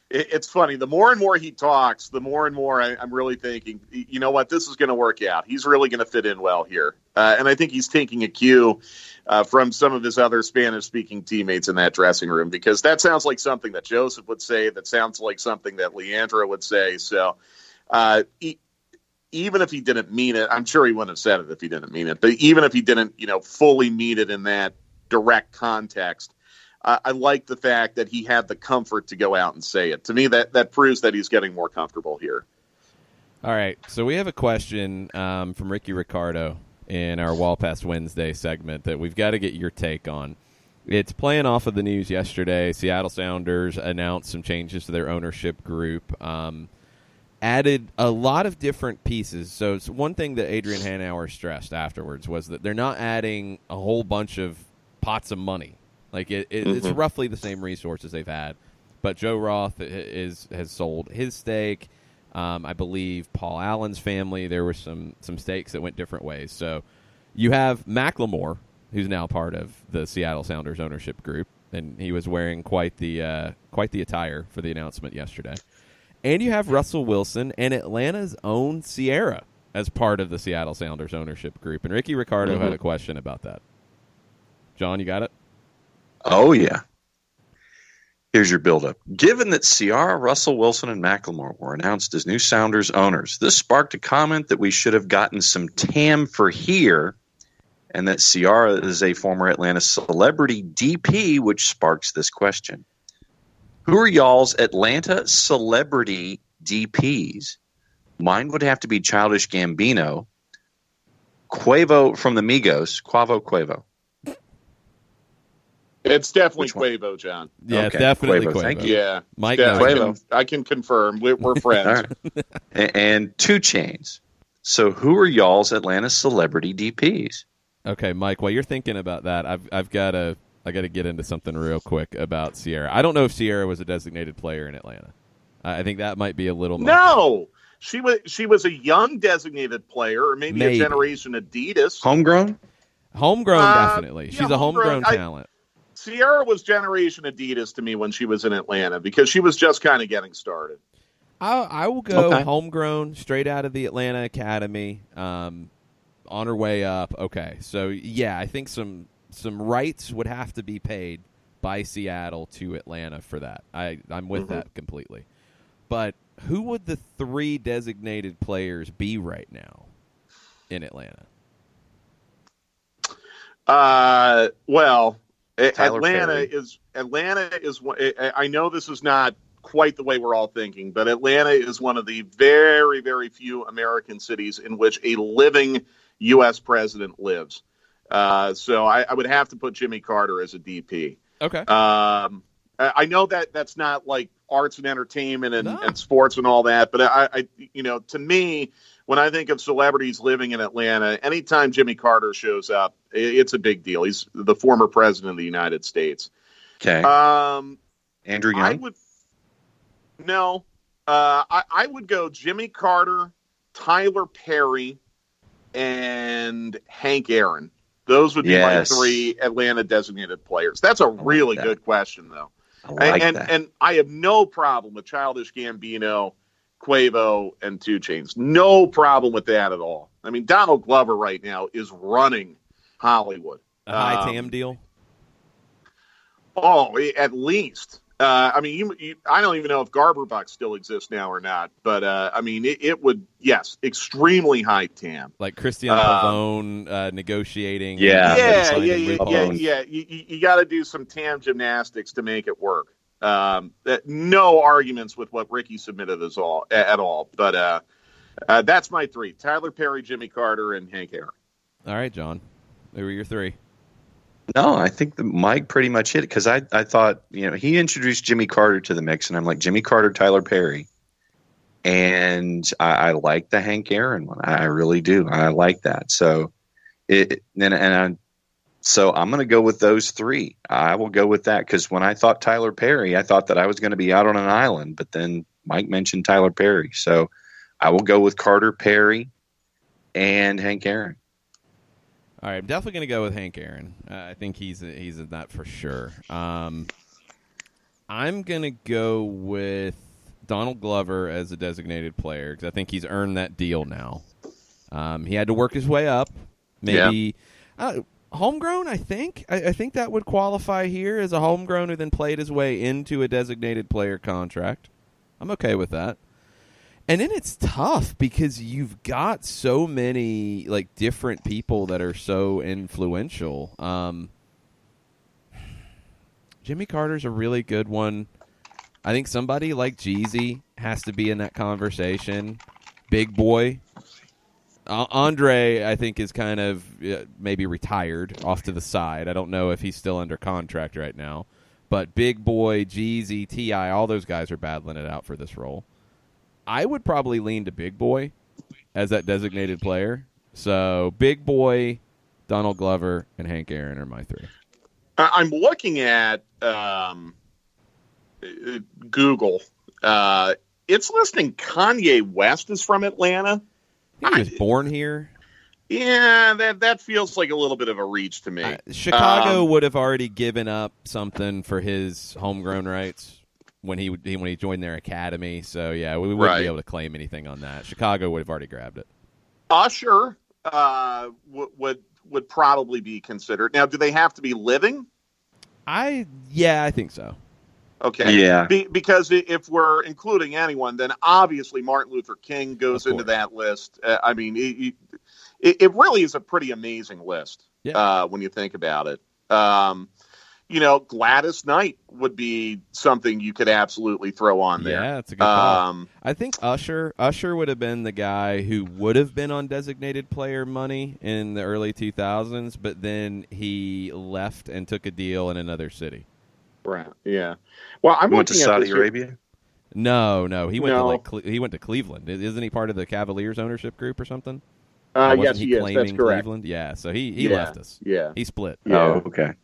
It's funny. The more and more he talks, the more and more I'm really thinking, you know what, this is going to work out. He's really going to fit in well here. And I think he's taking a cue from some of his other Spanish-speaking teammates in that dressing room, because that sounds like something that Joseph would say. That sounds like something that Leandro would say. So even if he didn't mean it, I'm sure he wouldn't have said it if he didn't mean it. But even if he didn't, fully mean it in that direct context, I like the fact that he had the comfort to go out and say it. To me, that proves that he's getting more comfortable here. All right, so we have a question from Ricky Ricardo in our Wall Pass Wednesday segment that we've got to get your take on. It's playing off of the news yesterday. Seattle Sounders announced some changes to their ownership group, added a lot of different pieces. So it's one thing that Adrian Hanauer stressed afterwards was that they're not adding a whole bunch of pots of money. Like it's roughly the same resources they've had, but Joe Roth has sold his stake. I believe Paul Allen's family, there were some stakes that went different ways. So you have Macklemore, who's now part of the Seattle Sounders ownership group, and he was wearing quite the attire for the announcement yesterday. And you have Russell Wilson and Atlanta's own Sierra as part of the Seattle Sounders ownership group. And Ricky Ricardo had a question about that. John, you got it? Oh, yeah. Here's your buildup. Given that Ciara, Russell Wilson, and McLemore were announced as new Sounders owners, this sparked a comment that we should have gotten some TAM for here, and that Ciara is a former Atlanta celebrity DP, which sparks this question. Who are y'all's Atlanta celebrity DPs? Mine would have to be Childish Gambino, Quavo from the Migos, Quavo. It's definitely Quavo, John. Yeah, Okay, definitely Quavo. Quavo. Thank you. Yeah, Mike Quavo. I can confirm. We're friends. Right. And 2 Chainz. So who are y'all's Atlanta celebrity DPs? Okay, Mike, while you're thinking about that, I got to get into something real quick about Ciara. I don't know if Ciara was a designated player in Atlanta. I think that might be a little much. No, she was a young designated player, or maybe a generation Adidas. Homegrown, definitely. Yeah, She's a homegrown talent. Ciara was generation Adidas to me when she was in Atlanta because she was just kind of getting started. I will go homegrown, straight out of the Atlanta Academy, on her way up. Okay, so yeah, I think some rights would have to be paid by Seattle to Atlanta for that. I'm with that completely. But who would the 3 designated players be right now in Atlanta? Well, Tyler Atlanta Perry. is. I know this is not quite the way we're all thinking, but Atlanta is one of the very, very few American cities in which a living U.S. president lives. So I would have to put Jimmy Carter as a DP. Okay. I know that that's not like arts and entertainment and sports and all that, but I to me, when I think of celebrities living in Atlanta, anytime Jimmy Carter shows up, it's a big deal. He's the former president of the United States. Okay. Andrew Young? I would go Jimmy Carter, Tyler Perry, and Hank Aaron. Those would be my 3 Atlanta designated players. That's a really good question, though. And I have no problem with Childish Gambino, Quavo, and 2 Chainz. No problem with that at all. I mean, Donald Glover right now is running Hollywood. A high TAM deal? Oh, at least. I mean, I don't even know if Garberbuck still exists now or not, but I mean, it would, yes, extremely high TAM. Like Christian Pavone negotiating. Yeah. You got to do some TAM gymnastics to make it work. No arguments with what Ricky submitted at all, but that's my 3: Tyler Perry, Jimmy Carter, and Hank Aaron. All right, John, who were your 3? No, I think Mike pretty much hit it because I thought, he introduced Jimmy Carter to the mix, and I'm like, Jimmy Carter, Tyler Perry. And I like the Hank Aaron one. I really do. I like that. So so I'm going to go with those 3. I will go with that because when I thought Tyler Perry, I thought that I was going to be out on an island, but then Mike mentioned Tyler Perry. So I will go with Carter, Perry, and Hank Aaron. All right, I'm definitely going to go with Hank Aaron. I think he's in that for sure. I'm going to go with Donald Glover as a designated player because I think he's earned that deal now. He had to work his way up. Maybe homegrown, I think. I think that would qualify here as a homegrown who then played his way into a designated player contract. I'm okay with that. And then it's tough because you've got so many different people that are so influential. Jimmy Carter's a really good one. I think somebody like Jeezy has to be in that conversation. Big Boy. Andre, I think, is kind of maybe retired off to the side. I don't know if he's still under contract right now. But Big Boy, Jeezy, T.I., all those guys are battling it out for this role. I would probably lean to Big Boy as that designated player. So Big Boy, Donald Glover, and Hank Aaron are my 3. I'm looking at Google. It's listing Kanye West is from Atlanta. He was born here. Yeah, that feels like a little bit of a reach to me. Chicago would have already given up something for his homegrown rights when he joined their academy. So yeah, we wouldn't be able to claim anything on that. Chicago would have already grabbed it. Usher would probably be considered. Now, do they have to be living? I think so. Okay. Yeah. Because if we're including anyone, then obviously Martin Luther King goes into that list. I mean, it really is a pretty amazing list when you think about it. Gladys Knight would be something you could absolutely throw on there. Yeah, that's a good call. I think Usher would have been the guy who would have been on designated player money in the early 2000s, but then he left and took a deal in another city. Right. Yeah. Well, I'm went to looking at Saudi Arabia. No, he went to he went to Cleveland. Isn't he part of the Cavaliers ownership group or something? Yes, he is. That's correct. Cleveland? Yeah, so he left us. Yeah, he split. Yeah. Oh, okay.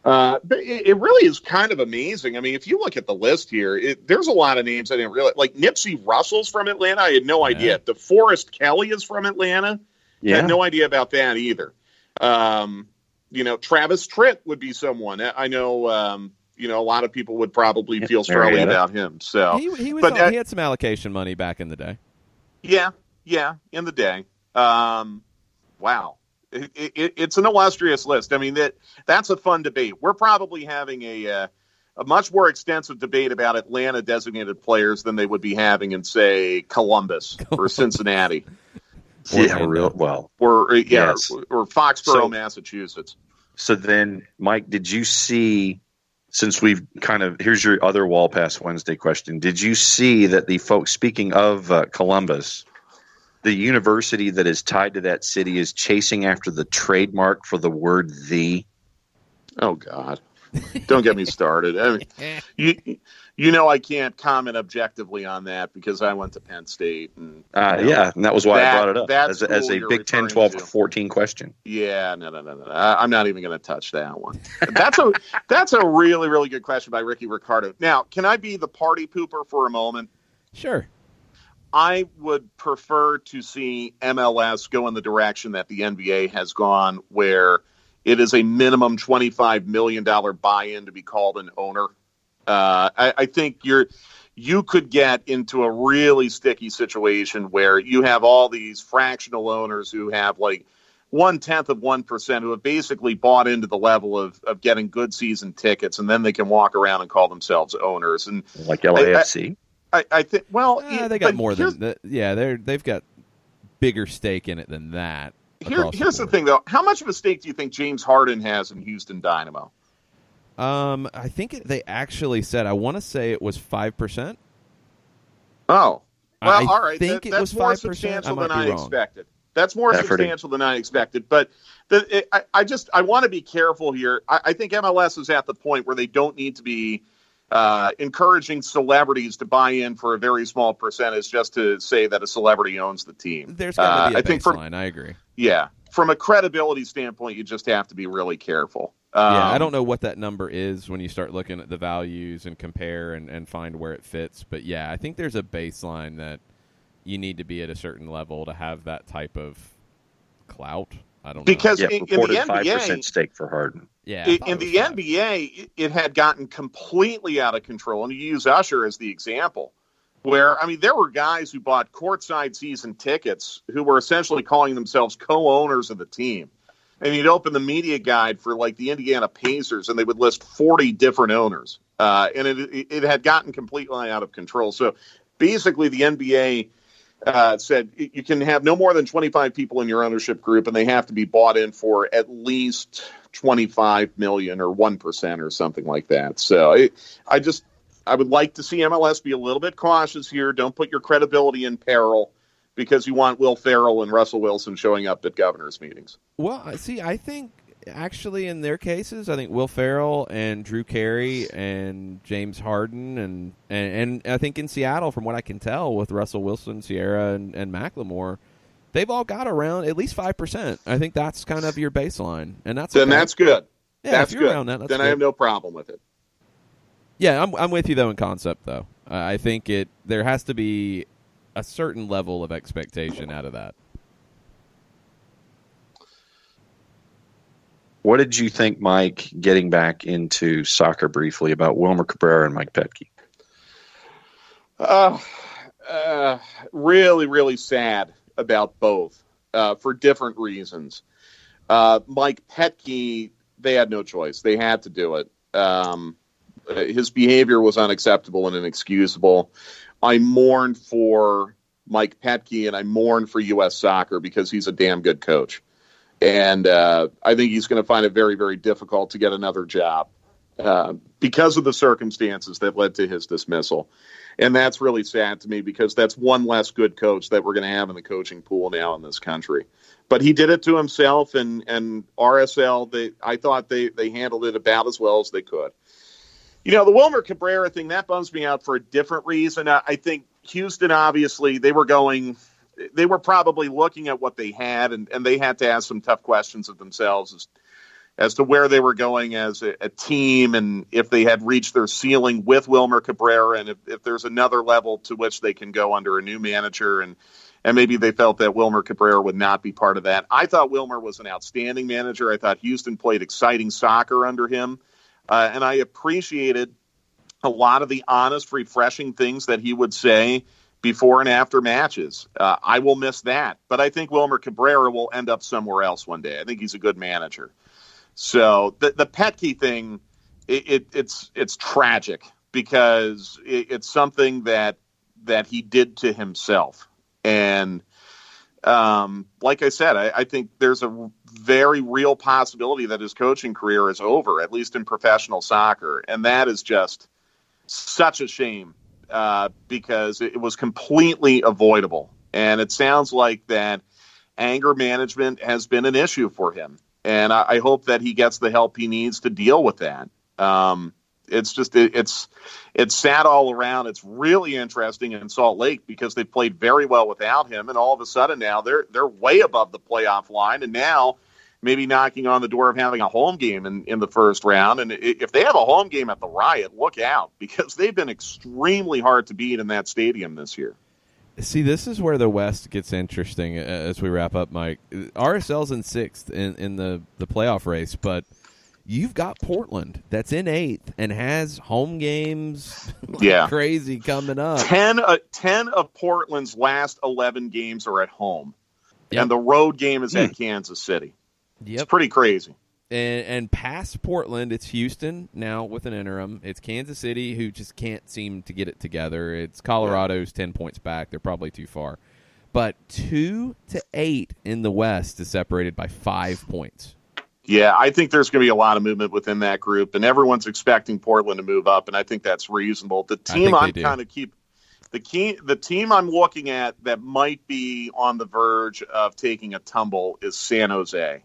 But it really is kind of amazing. I mean, if you look at the list here, there's a lot of names I didn't realize. Like Nipsey Russell's from Atlanta. I had no idea. DeForest Kelly is from Atlanta. Yeah. Had no idea about that either. Travis Tritt would be someone. I know, a lot of people would probably feel strongly about him. So he had some allocation money back in the day. Yeah, in the day. Wow. It's an illustrious list. I mean, that's a fun debate. We're probably having a much more extensive debate about Atlanta designated players than they would be having in, say, Columbus or Cincinnati. Or Foxborough, Massachusetts. So then, Mike, did you see, since we've here's your other Wall Pass Wednesday question, did you see that the folks, speaking of Columbus, the university that is tied to that city is chasing after the trademark for the word "the"? Oh, God. Don't get me started. I mean, I can't comment objectively on that because I went to Penn State. And that was why I brought it up as a Big 10, 12, 14 question. Yeah, no. I'm not even going to touch that one. That's a really, really good question by Ricky Ricardo. Now, can I be the party pooper for a moment? Sure. I would prefer to see MLS go in the direction that the NBA has gone, where it is a minimum $25 million buy-in to be called an owner. I think you could get into a really sticky situation where you have all these fractional owners who have like 0.1% who have basically bought into the level of getting good season tickets, and then they can walk around and call themselves owners. And like LAFC. I think. Well, they got more than that. Yeah, they've got bigger stake in it than that. Here's the thing, though. How much of a stake do you think James Harden has in Houston Dynamo? I think they actually said. I want to say it was 5%. Oh, well, all right. Think it was 5%. More substantial than I expected. That's more substantial than I expected. But I want to be careful here. I think MLS is at the point where they don't need to be encouraging celebrities to buy in for a very small percentage just to say that a celebrity owns the team. There's got to be a baseline. I agree. Yeah. From a credibility standpoint, you just have to be really careful. I don't know what that number is when you start looking at the values and compare and find where it fits. But, yeah, I think there's a baseline that you need to be at a certain level to have that type of clout. I don't know. Because in the NBA, 5% stake for Harden. Yeah, in the NBA, it had gotten completely out of control. And you use Usher as the example, where, I mean, there were guys who bought courtside season tickets who were essentially calling themselves co-owners of the team. And you'd open the media guide for, like, the Indiana Pacers, and they would list 40 different owners. And it had gotten completely out of control. So basically the NBA said you can have no more than 25 people in your ownership group, and they have to be bought in for at least 25 million or 1% or something like that. So I would like to see MLS be a little bit cautious here. Don't put your credibility in peril because you want Will Ferrell and Russell Wilson showing up at governors' meetings. Well, see, I think actually in their cases, I think Will Ferrell and Drew Carey and James Harden and I think in Seattle, from what I can tell, with Russell Wilson, Sierra, and McLemore, they've all got around at least 5%. I think that's kind of your baseline, and that's then that's good. Yeah, that's good. Around that, that's then good. I have no problem with it. Yeah, I'm with you though in concept though. I think there has to be a certain level of expectation out of that. What did you think, Mike, getting back into soccer briefly, about Wilmer Cabrera and Mike Petke? Really, really sad about both for different reasons. Mike Petke, they had no choice. They had to do it. His behavior was unacceptable and inexcusable. I mourn for Mike Petke, and I mourn for U.S. Soccer because he's a damn good coach. And I think he's going to find it very, very difficult to get another job because of the circumstances that led to his dismissal. And that's really sad to me because that's one less good coach that we're going to have in the coaching pool now in this country. But he did it to himself, and RSL, I thought they handled it about as well as they could. The Wilmer Cabrera thing, that bums me out for a different reason. I think Houston, obviously, they were probably looking at what they had, and they had to ask some tough questions of themselves as to where they were going as a team, and if they had reached their ceiling with Wilmer Cabrera, and if there's another level to which they can go under a new manager, and maybe they felt that Wilmer Cabrera would not be part of that. I thought Wilmer was an outstanding manager. I thought Houston played exciting soccer under him, and I appreciated a lot of the honest, refreshing things that he would say before and after matches. I will miss that, but I think Wilmer Cabrera will end up somewhere else one day. I think he's a good manager. So the Petke thing, it's tragic because it's something that he did to himself. And like I said, I think there's a very real possibility that his coaching career is over, at least in professional soccer. And that is just such a shame because it was completely avoidable. And it sounds like that anger management has been an issue for him. And I hope that he gets the help he needs to deal with that. It's sad all around. It's really interesting in Salt Lake because they played very well without him, and all of a sudden now they're way above the playoff line, and now maybe knocking on the door of having a home game in the first round. And if they have a home game at the Riot, look out because they've been extremely hard to beat in that stadium this year. See, this is where the West gets interesting as we wrap up, Mike. RSL's in 6th in the playoff race, but you've got Portland that's in 8th and has home games crazy coming up. 10 of Portland's last 11 games are at home, and the road game is at Kansas City. Yep. It's pretty crazy. And past Portland, it's Houston now with an interim. It's Kansas City, who just can't seem to get it together. It's Colorado's 10 points back. They're probably too far. But 2 to 8 in the West is separated by 5 points. Yeah, I think there's going to be a lot of movement within that group, and everyone's expecting Portland to move up, and I think that's reasonable. The team the team I'm looking at that might be on the verge of taking a tumble is San Jose.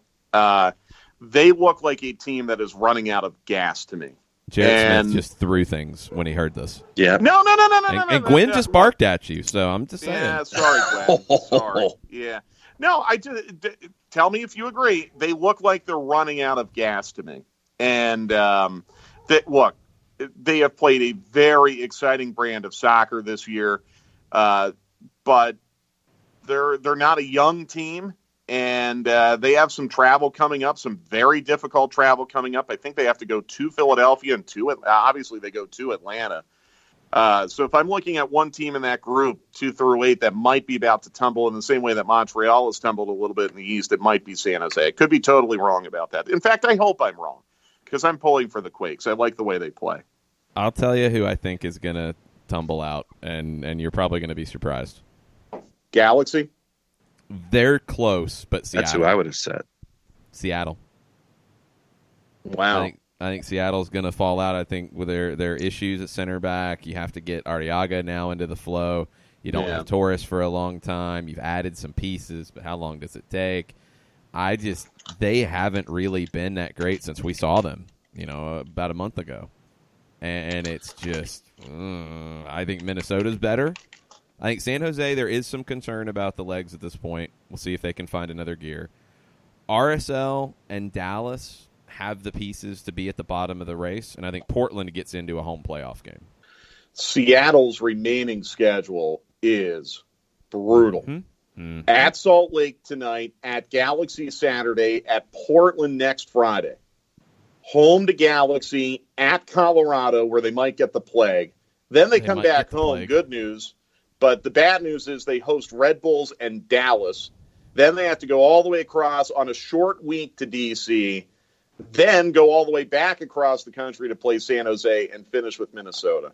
They look like a team that is running out of gas to me. Jared Smith just threw things when he heard this. Yeah. No. And Gwen just barked at you, so I'm just saying. Yeah, sorry, Gwen. Sorry. Yeah. No, tell me if you agree. They look like they're running out of gas to me. And they have played a very exciting brand of soccer this year, but they're not a young team. And they have some travel coming up, some very difficult travel coming up. I think they have to go to Philadelphia and obviously they go to Atlanta. So if I'm looking at one team in that group, 2 through 8, that might be about to tumble in the same way that Montreal has tumbled a little bit in the East, it might be San Jose. I could be totally wrong about that. In fact, I hope I'm wrong because I'm pulling for the Quakes. I like the way they play. I'll tell you who I think is going to tumble out, and you're probably going to be surprised. Galaxy? They're close, but Seattle. That's who I would have said. Seattle. Wow. I think Seattle's going to fall out. I think with their issues at center back, you have to get Arriaga now into the flow. You don't have Torres for a long time. You've added some pieces, but how long does it take? They haven't really been that great since we saw them, about a month ago. And it's just, I think Minnesota's better. I think San Jose, there is some concern about the legs at this point. We'll see if they can find another gear. RSL and Dallas have the pieces to be at the bottom of the race, and I think Portland gets into a home playoff game. Seattle's remaining schedule is brutal. Mm-hmm. At Salt Lake tonight, at Galaxy Saturday, at Portland next Friday. Home to Galaxy, at Colorado, where they might get the plague. Then they come back home. Good news. But the bad news is they host Red Bulls and Dallas. Then they have to go all the way across on a short week to D.C. then go all the way back across the country to play San Jose and finish with Minnesota.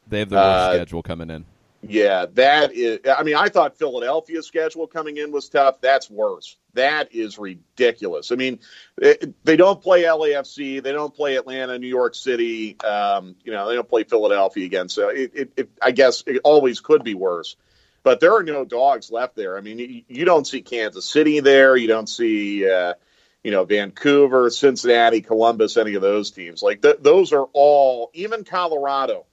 They have the worst schedule coming in. Yeah, that is. I mean, I thought Philadelphia's schedule coming in was tough. That's worse. That is ridiculous. I mean, they don't play LAFC. They don't play Atlanta, New York City. They don't play Philadelphia again. So I guess it always could be worse. But there are no dogs left there. I mean, you don't see Kansas City there. You don't see, Vancouver, Cincinnati, Columbus, any of those teams. Like those are all, even Colorado.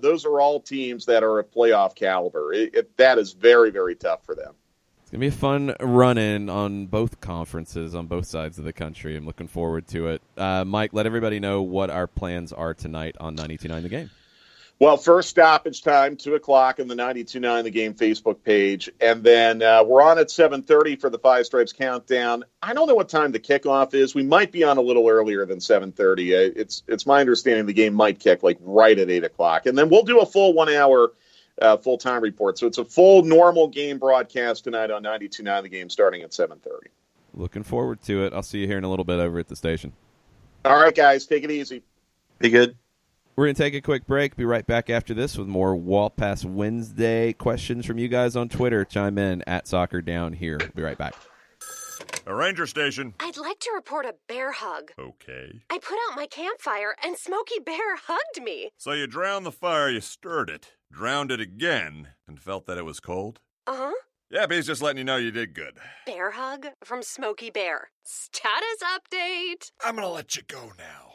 Those are all teams that are of playoff caliber. That is very, very tough for them. It's going to be a fun run-in on both conferences on both sides of the country. I'm looking forward to it. Mike, let everybody know what our plans are tonight on 92.9 The Game. Well, first stoppage time, 2 o'clock on the 92.9 The Game Facebook page. And then we're on at 7:30 for the Five Stripes Countdown. I don't know what time the kickoff is. We might be on a little earlier than 7:30. It's my understanding the game might kick like right at 8 o'clock. And then we'll do a full 1 hour full-time report. So it's a full normal game broadcast tonight on 92.9 The Game starting at 7:30. Looking forward to it. I'll see you here in a little bit over at the station. All right, guys. Take it easy. Be good. We're going to take a quick break. Be right back after this with more Wall Pass Wednesday questions from you guys on Twitter. Chime in at Soccer Down Here. Be right back. A ranger station. I'd like to report a bear hug. Okay. I put out my campfire and Smokey Bear hugged me. So you drowned the fire, you stirred it, drowned it again, and felt that it was cold? Uh-huh. Yeah, but he's just letting you know you did good. Bear hug from Smokey Bear. Status update. I'm going to let you go now.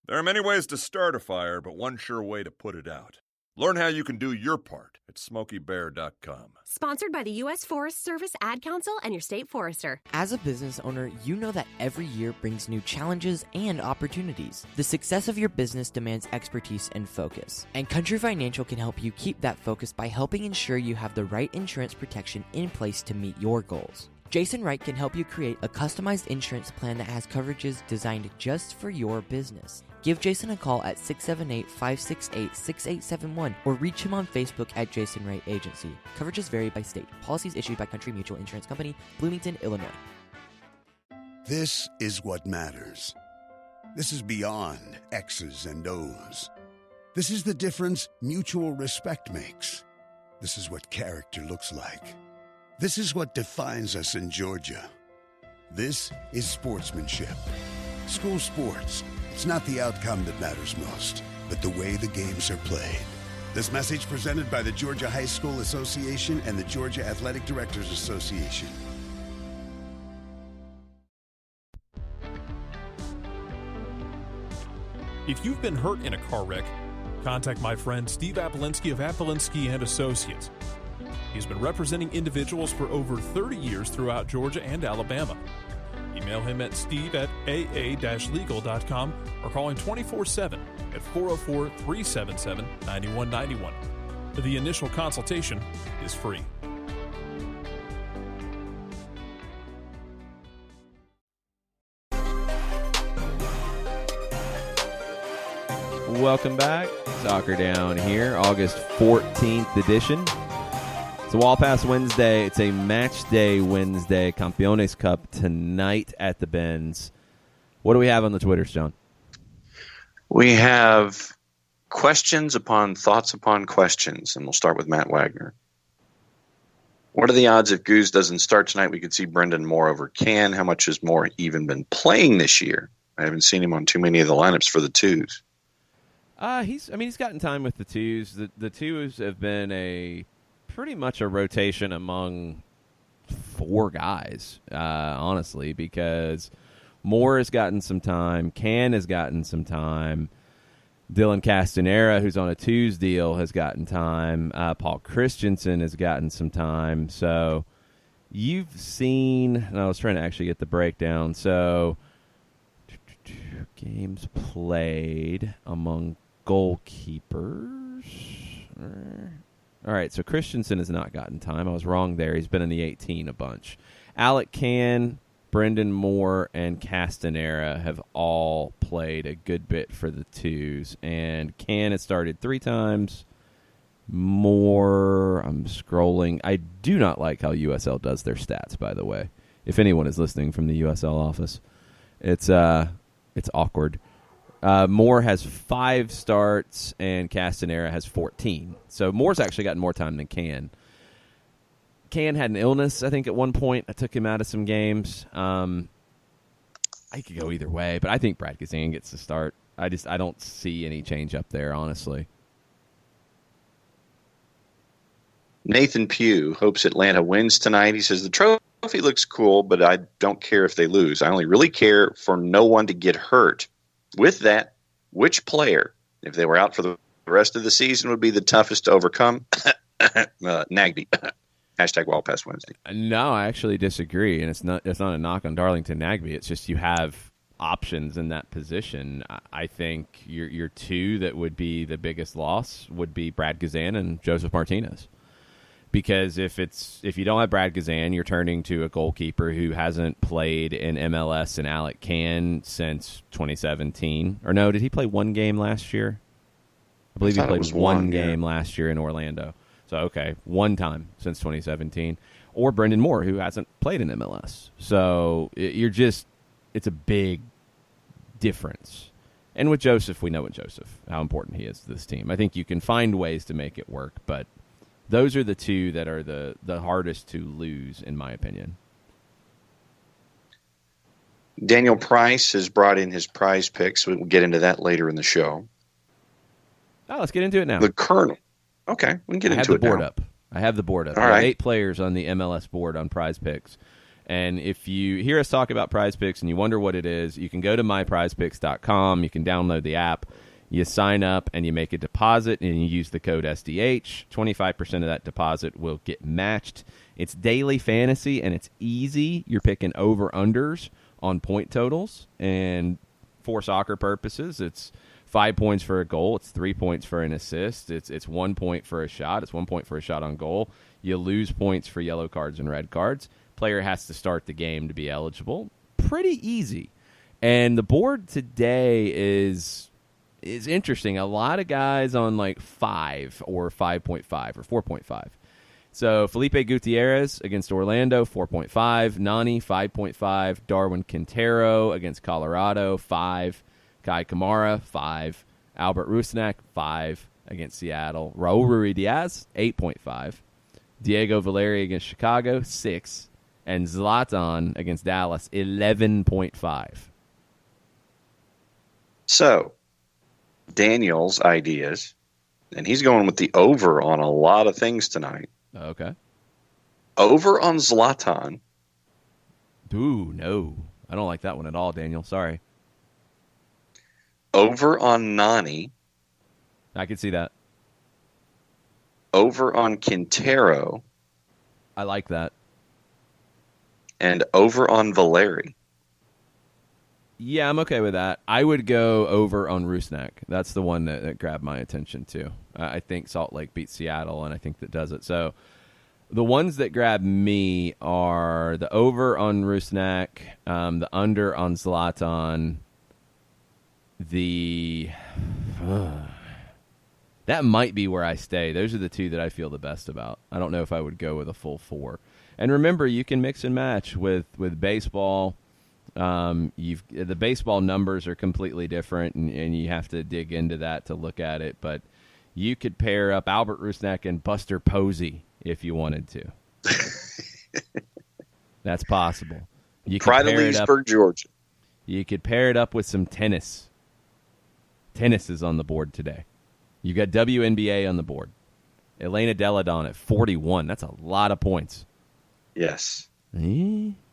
There are many ways to start a fire, but one sure way to put it out. Learn how you can do your part at SmokeyBear.com. Sponsored by the U.S. Forest Service Ad Council and your state forester. As a business owner, you know that every year brings new challenges and opportunities. The success of your business demands expertise and focus. And Country Financial can help you keep that focus by helping ensure you have the right insurance protection in place to meet your goals. Jason Wright can help you create a customized insurance plan that has coverages designed just for your business. Give Jason a call at 678-568-6871 or reach him on Facebook at Jason Wright Agency. Coverages vary by state. Policies issued by Country Mutual Insurance Company, Bloomington, Illinois. This is what matters. This is beyond X's and O's. This is the difference mutual respect makes. This is what character looks like. This is what defines us in Georgia. This is sportsmanship. School sports. It's not the outcome that matters most, but the way the games are played. This message presented by the Georgia High School Association and the Georgia Athletic Directors Association. If you've been hurt in a car wreck, contact my friend Steve Apolinski of Apolinski & Associates. He's been representing individuals for over 30 years throughout Georgia and Alabama. Email him at steve@aa-legal.com or call him 24/7 at 404-377-9191. The initial consultation is free. Welcome back. Soccer Down Here, August 14th edition. It's a Wall Pass Wednesday. It's a match day Wednesday. Campeones Cup tonight at the Benz. What do we have on the Twitters, John? We have questions upon thoughts upon questions, and we'll start with Matt Wagner. What are the odds if Goose doesn't start tonight, we could see Brendan Moore over Can? How much has Moore even been playing this year? I haven't seen him on too many of the lineups for the twos. He's gotten time with the twos. The twos have been pretty much a rotation among four guys, honestly, because Moore has gotten some time, Can has gotten some time, Dylan Castanera, who's on a twos deal, has gotten time, Paul Christensen has gotten some time. So you've seen, and I was trying to actually get the breakdown, so games played among goalkeepers. All right, so Christensen has not gotten time. I was wrong there. He's been in the 18 a bunch. Alec Can, Brendan Moore, and Castanera have all played a good bit for the twos. And Can has started 3 times. Moore, I'm scrolling. I do not like how USL does their stats, by the way. If anyone is listening from the USL office, it's It's awkward. Moore has 5 starts, and Castanera has 14. So Moore's actually gotten more time than Can. Can had an illness, I think, at one point. I took him out of some games. I could go either way, but I think Brad Gazan gets the start. I don't see any change up there, honestly. Nathan Pugh hopes Atlanta wins tonight. He says, the trophy looks cool, but I don't care if they lose. I only really care for no one to get hurt. With that, which player, if they were out for the rest of the season, would be the toughest to overcome? Nagby. Hashtag Wild Pass Wednesday. No, I actually disagree, and it's not a knock on Darlington Nagby. It's just you have options in that position. I think your two that would be the biggest loss would be Brad Gazan and Joseph Martinez. Because if you don't have Brad Gazan, you're turning to a goalkeeper who hasn't played in MLS and Alec Can since 2017. Or no, did he play one game last year? I believe he played one game last year in Orlando. So, okay, one time since 2017. Or Brendan Moore, who hasn't played in MLS. So, it's a big difference. And with Joseph, we know how important he is to this team. I think you can find ways to make it work, but those are the two that are the hardest to lose, in my opinion. Daniel Price has brought in his prize picks. We'll get into that later in the show. Oh, let's get into it now. The Colonel. Okay, we can get into it now. I have the board up. All I have right. 8 players on the MLS board on prize picks. And if you hear us talk about prize picks and you wonder what it is, you can go to myprizepicks.com. You can download the app. You sign up and you make a deposit and you use the code SDH. 25% of that deposit will get matched. It's daily fantasy and it's easy. You're picking over-unders on point totals. And for soccer purposes, it's 5 points for a goal. It's 3 points for an assist. It's 1 point for a shot. It's 1 point for a shot on goal. You lose points for yellow cards and red cards. Player has to start the game to be eligible. Pretty easy. And the board today is interesting. A lot of guys on like 5 or 5.5 or 4.5. So Felipe Gutierrez against Orlando, 4.5. Nani, 5.5. Darwin Quintero against Colorado, 5. Kai Kamara, 5. Albert Rusnak, 5 against Seattle. Raul Ruidiaz, 8.5. Diego Valeri against Chicago, 6. And Zlatan against Dallas, 11.5. So, Daniel's ideas, and he's going with the over on a lot of things tonight. Okay. Over on Zlatan. Ooh, no. I don't like that one at all, Daniel. Sorry. Over on Nani. I can see that. Over on Quintero. I like that. And over on Valeri. Yeah, I'm okay with that. I would go over on Rusnak. That's the one that grabbed my attention, too. I think Salt Lake beats Seattle, and I think that does it. So the ones that grab me are the over on Rusnak, the under on Zlatan, that might be where I stay. Those are the two that I feel the best about. I don't know if I would go with a full 4. And remember, you can mix and match with baseball. The baseball numbers are completely different, and you have to dig into that to look at it. But you could pair up Albert Rusnak and Buster Posey if you wanted to. That's possible. You could Pride of Leesburg, Georgia. You could pair it up with some tennis. Tennis is on the board today. You got WNBA on the board. Elena Delle Donne at 41. That's a lot of points. Yes. Maybe.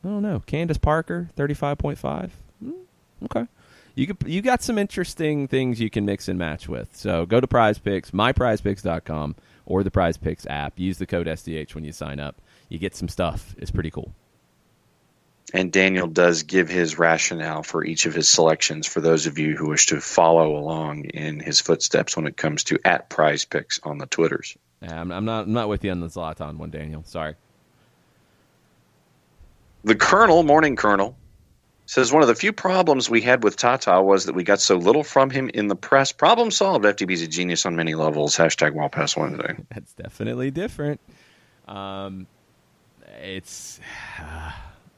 I don't know. Candace Parker, 35.5. Okay. You got some interesting things you can mix and match with. So go to Prize Picks, myprizepicks.com, or the Prize Picks app. Use the code SDH when you sign up. You get some stuff. It's pretty cool. And Daniel does give his rationale for each of his selections for those of you who wish to follow along in his footsteps when it comes to @Prize Picks on the Twitters. Yeah, I'm not with you on the Zlatan one, Daniel. Sorry. The Colonel, Morning Colonel, says one of the few problems we had with Tata was that we got so little from him in the press. Problem solved. FTB's a genius on many levels. Hashtag Wild Pass Wednesday. That's definitely different.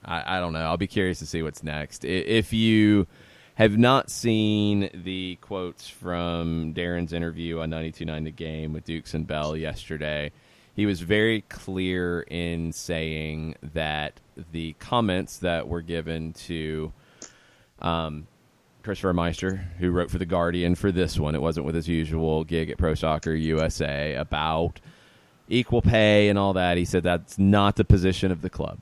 I don't know. I'll be curious to see what's next. If you have not seen the quotes from Darren's interview on 92.9 The Game with Dukes and Bell yesterday, he was very clear in saying that the comments that were given to Christopher Meister, who wrote for The Guardian for this one, it wasn't with his usual gig at Pro Soccer USA, about equal pay and all that. He said that's not the position of the club,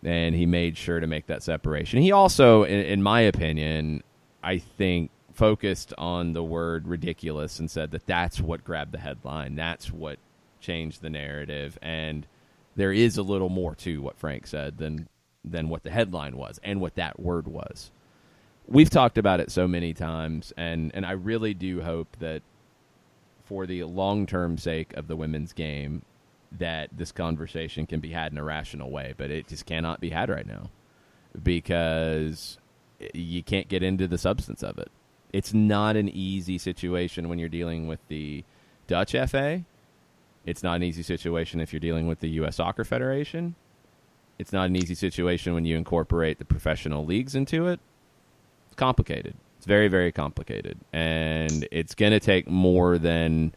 and he made sure to make that separation. He also, in my opinion, I think, focused on the word ridiculous and said that that's what grabbed the headline. That's what changed the narrative. And there is a little more to what Frank said than what the headline was and what that word was. We've talked about it so many times, and I really do hope that for the long-term sake of the women's game that this conversation can be had in a rational way, but it just cannot be had right now because you can't get into the substance of it. It's not an easy situation when you're dealing with the Dutch FA. It's not an easy situation if you're dealing with the U.S. Soccer Federation. It's not an easy situation when you incorporate the professional leagues into it. It's complicated. It's very, very complicated. And it's going to take more than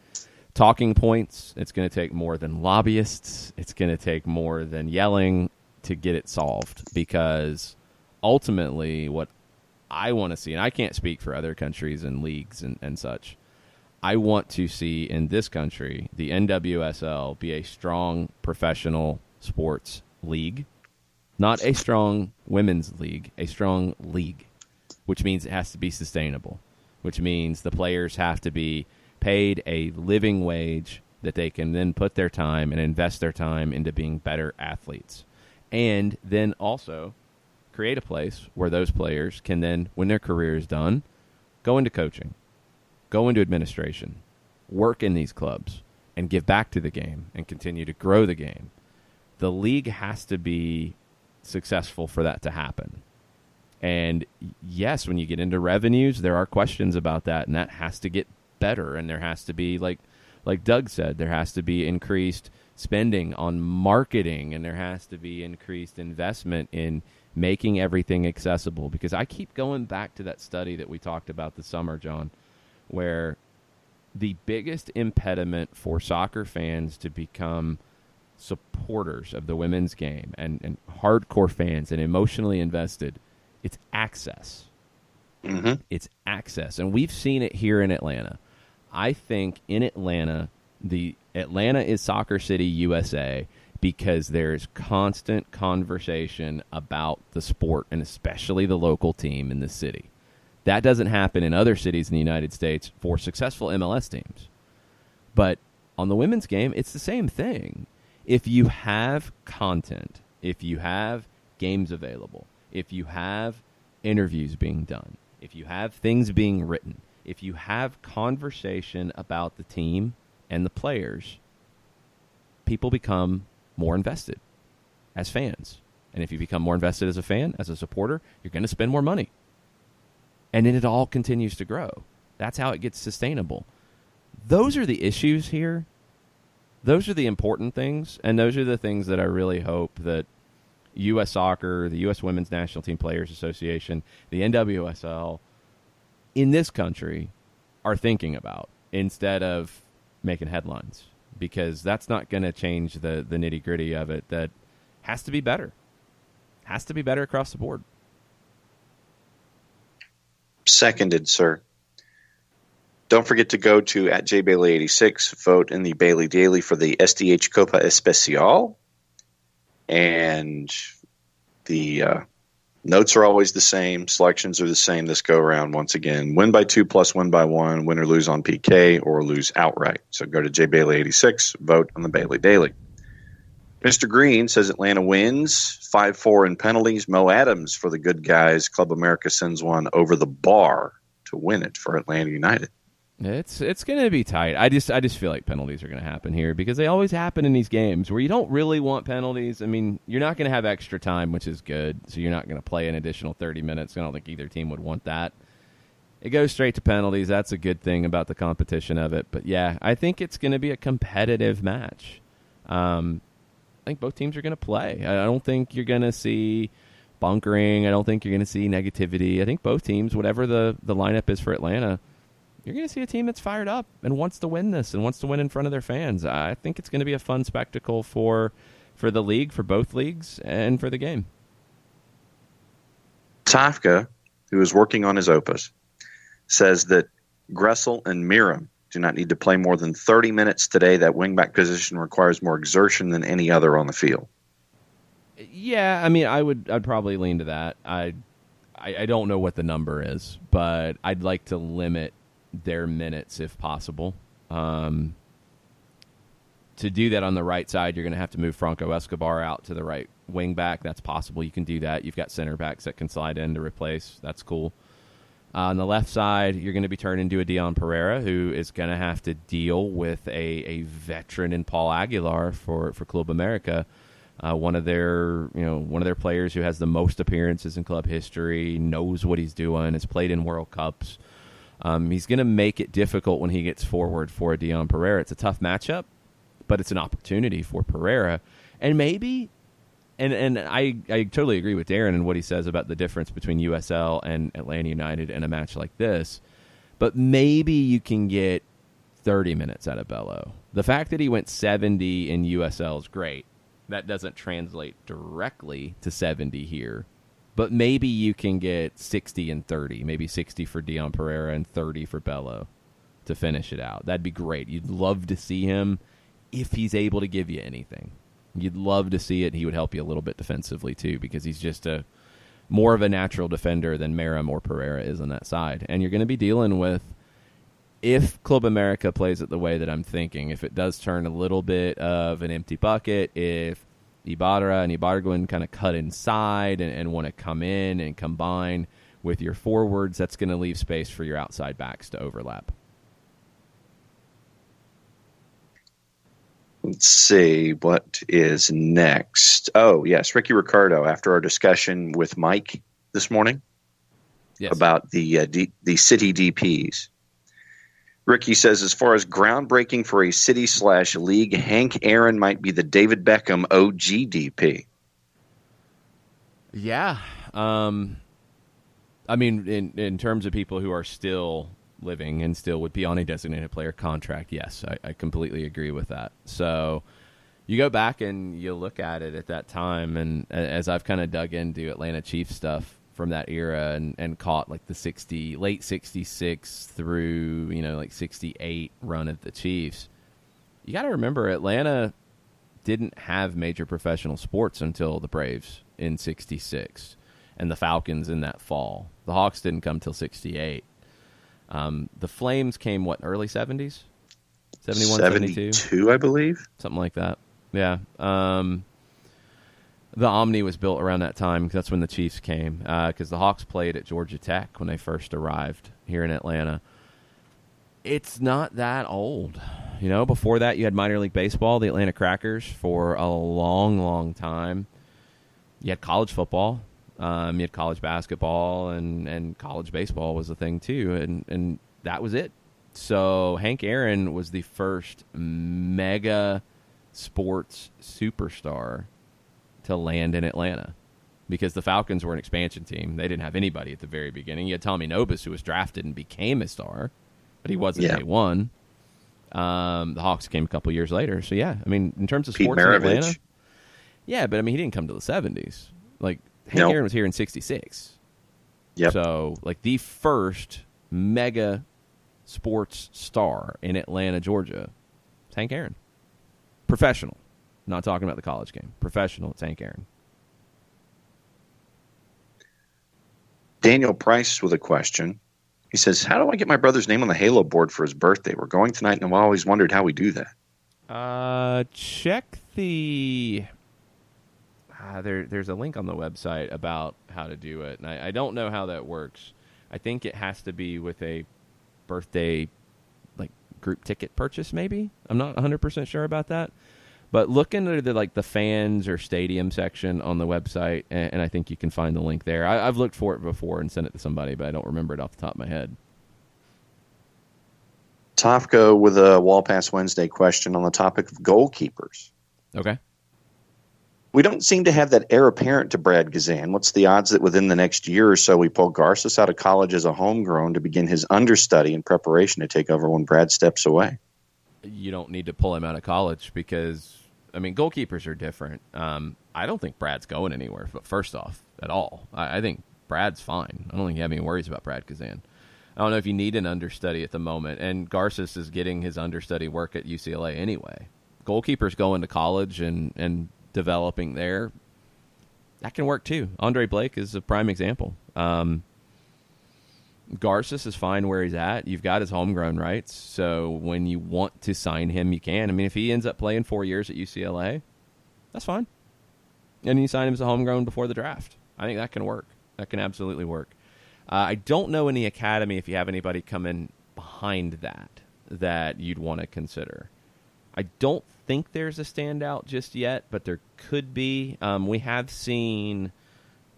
talking points. It's going to take more than lobbyists. It's going to take more than yelling to get it solved, because ultimately what I want to see, and I can't speak for other countries and leagues and such, I want to see in this country the NWSL be a strong professional sports league, not a strong women's league, a strong league, which means it has to be sustainable, which means the players have to be paid a living wage that they can then put their time and invest their time into being better athletes. And then also create a place where those players can then, when their career is done, go into coaching, go into administration, work in these clubs, and give back to the game and continue to grow the game. The league has to be successful for that to happen. And yes, when you get into revenues, there are questions about that, and that has to get better. And there has to be, like Doug said, there has to be increased spending on marketing, and there has to be increased investment in making everything accessible. Because I keep going back to that study that we talked about this summer, John, where the biggest impediment for soccer fans to become supporters of the women's game and hardcore fans and emotionally invested, it's access. Mm-hmm. It's access. And we've seen it here in Atlanta. I think in Atlanta, the Atlanta is Soccer City, USA, because there's constant conversation about the sport and especially the local team in the city. That doesn't happen in other cities in the United States for successful MLS teams. But on the women's game, it's the same thing. If you have content, if you have games available, if you have interviews being done, if you have things being written, if you have conversation about the team and the players, people become more invested as fans. And if you become more invested as a fan, as a supporter, you're going to spend more money. And then it all continues to grow. That's how it gets sustainable. Those are the issues here. Those are the important things, and those are the things that I really hope that U.S. Soccer, the U.S. Women's National Team Players Association, the NWSL in this country are thinking about instead of making headlines, because that's not going to change the nitty-gritty of it. That has to be better. Has to be better across the board. Seconded, sir. Don't forget to go to @JBailey86, vote in the Bailey Daily for the SDH Copa Especial. And the notes are always the same. Selections are the same this go around once again. Win by 2 plus win by 1, win or lose on PK, or lose outright. So go to JBailey86, vote on the Bailey Daily. Mr. Green says Atlanta wins 5-4 in penalties. Mo Adams for the good guys. Club America sends one over the bar to win it for Atlanta United. It's going to be tight. I just feel like penalties are going to happen here, because they always happen in these games where you don't really want penalties. I mean, you're not going to have extra time, which is good, so you're not going to play an additional 30 minutes. I don't think either team would want that. It goes straight to penalties. That's a good thing about the competition of it. But, yeah, I think it's going to be a competitive match. I think both teams are going to play. I don't think you're going to see bunkering. I don't think you're going to see negativity. I think both teams, whatever the lineup is for Atlanta, you're going to see a team that's fired up and wants to win this and wants to win in front of their fans. I think it's going to be a fun spectacle for the league, for both leagues, and for the game. Tafka, who is working on his opus, says that Gressel and Miram do not need to play more than 30 minutes today. That wingback position requires more exertion than any other on the field. Yeah, I mean, I'd probably lean to that. I don't know what the number is, but I'd like to limit their minutes if possible. To do that on the right side, you're going to have to move Franco Escobar out to the right wing back. That's possible. You can do that. You've got center backs that can slide in to replace. That's cool. On the left side, you're going to be turned into a Dion Pereira, who is going to have to deal with a veteran in Paul Aguilar for Club America. One of their players who has the most appearances in club history, knows what he's doing, has played in World Cups. He's going to make it difficult when he gets forward for a Dion Pereira. It's a tough matchup, but it's an opportunity for Pereira. And maybe, and I totally agree with Darren and what he says about the difference between USL and Atlanta United in a match like this, but maybe you can get 30 minutes out of Bello. The fact that he went 70 in USL is great. That doesn't translate directly to 70 here, but maybe you can get 60 and 30, maybe 60 for Dion Pereira and 30 for Bello to finish it out. That'd be great. You'd love to see him if he's able to give you anything. You'd love to see it. He would help you a little bit defensively too, because he's just more of a natural defender than Miram or Pereira is on that side. And you're going to be dealing with, if Club America plays it the way that I'm thinking, if it does turn a little bit of an empty bucket, if Ibarra and Ibargüen kind of cut inside and want to come in and combine with your forwards, that's going to leave space for your outside backs to overlap. Let's see what is next. Oh, yes, Ricky Ricardo, after our discussion with Mike this morning about the city DPs. Ricky says, as far as groundbreaking for a city/league, Hank Aaron might be the David Beckham OG DP. Yeah. I mean, in terms of people who are still living and still would be on a designated player contract, yes, I completely agree with that. So you go back and you look at it at that time, and as I've kind of dug into Atlanta Chiefs stuff from that era and caught like the late 66 through, like 68 run of the Chiefs, you got to remember Atlanta didn't have major professional sports until the Braves in 66 and the Falcons in that fall. The Hawks didn't come till 68. The Flames came, early 70s? 71, 72, I believe. Something like that. Yeah. The Omni was built around that time because that's when the Chiefs came, because the Hawks played at Georgia Tech when they first arrived here in Atlanta. It's not that old. Before that, you had minor league baseball, the Atlanta Crackers, for a long, long time. You had college football. You had college basketball, and college baseball was a thing too, and that was it. So Hank Aaron was the first mega sports superstar to land in Atlanta, because the Falcons were an expansion team. They didn't have anybody at the very beginning. You had Tommy Nobis, who was drafted and became a star, but he wasn't day one. The Hawks came a couple years later. So, yeah, I mean, in terms of Pete sports Maravich. in Atlanta, yeah, but I mean, he didn't come to the 70s. Like, Hank Aaron was here in 66. Yep. So, like, the first mega sports star in Atlanta, Georgia, is Hank Aaron. Professional. Not talking about the college game. Professional, it's Hank Aaron. Daniel Price with a question. He says, how do I get my brother's name on the Halo board for his birthday? We're going tonight, and I've always wondered how we do that. Check the... there's a link on the website about how to do it, and I don't know how that works. I think it has to be with a birthday group ticket purchase, maybe? I'm not 100% sure about that. But look into the fans or stadium section on the website, and I think you can find the link there. I've looked for it before and sent it to somebody, but I don't remember it off the top of my head. Tofko with a Wall Pass Wednesday question on the topic of goalkeepers. Okay. We don't seem to have that heir apparent to Brad Gazan. What's the odds that within the next year or so we pull Garces out of college as a homegrown to begin his understudy in preparation to take over when Brad steps away? You don't need to pull him out of college because, I mean, goalkeepers are different. I don't think Brad's going anywhere, but first off, at all. I think Brad's fine. I don't think you have any worries about Brad Gazan. I don't know if you need an understudy at the moment, and Garces is getting his understudy work at UCLA anyway. Goalkeepers going to college and developing there, that can work too. Andre Blake is a prime example. Garces is fine where he's at. You've got his homegrown rights, so when you want to sign him, you can. I mean, if he ends up playing 4 years at UCLA, that's fine. And you sign him as a homegrown before the draft. I think that can work. That can absolutely work. I don't know in the academy if you have anybody come in behind that you'd want to consider. I don't think there's a standout just yet, but there could be. We have seen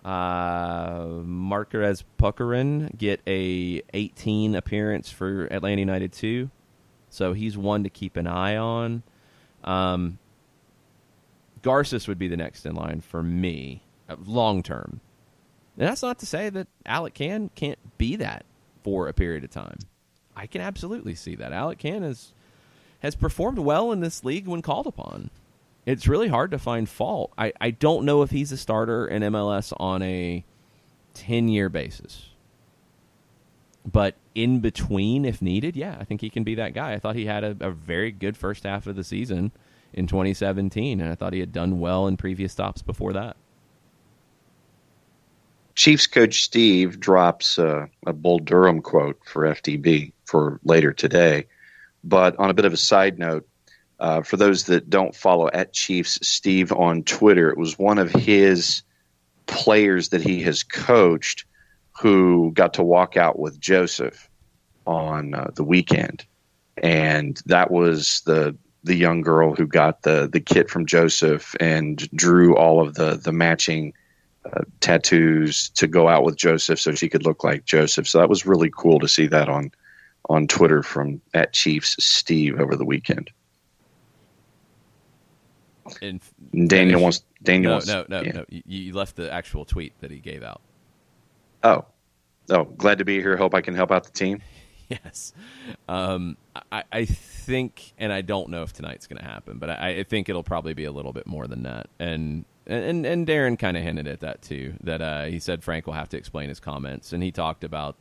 Marquez Pucarin get a 18 appearance for Atlanta United 2, so he's one to keep an eye on. Garces would be the next in line for me, long term. And that's not to say that Alec can't be that for a period of time. I can absolutely see that. Alec Can has performed well in this league when called upon. It's really hard to find fault. I don't know if he's a starter in MLS on a 10-year basis. But in between, if needed, yeah, I think he can be that guy. I thought he had a very good first half of the season in 2017, and I thought he had done well in previous stops before that. Chiefs coach Steve drops a Bull Durham quote for FDB for later today. But on a bit of a side note, for those that don't follow at Chiefs Steve on Twitter, it was one of his players that he has coached who got to walk out with Joseph on the weekend. And that was the young girl who got the kit from Joseph and drew all of the matching tattoos to go out with Joseph so she could look like Joseph. So that was really cool to see that on Twitter from at Chiefs Steve over the weekend. And Daniel wants. No. You left the actual tweet that he gave out. Oh, glad to be here. Hope I can help out the team. Yes. I think, and I don't know if tonight's going to happen, but I think it'll probably be a little bit more than that. And Darren kind of hinted at that too, that he said Frank will have to explain his comments. And he talked about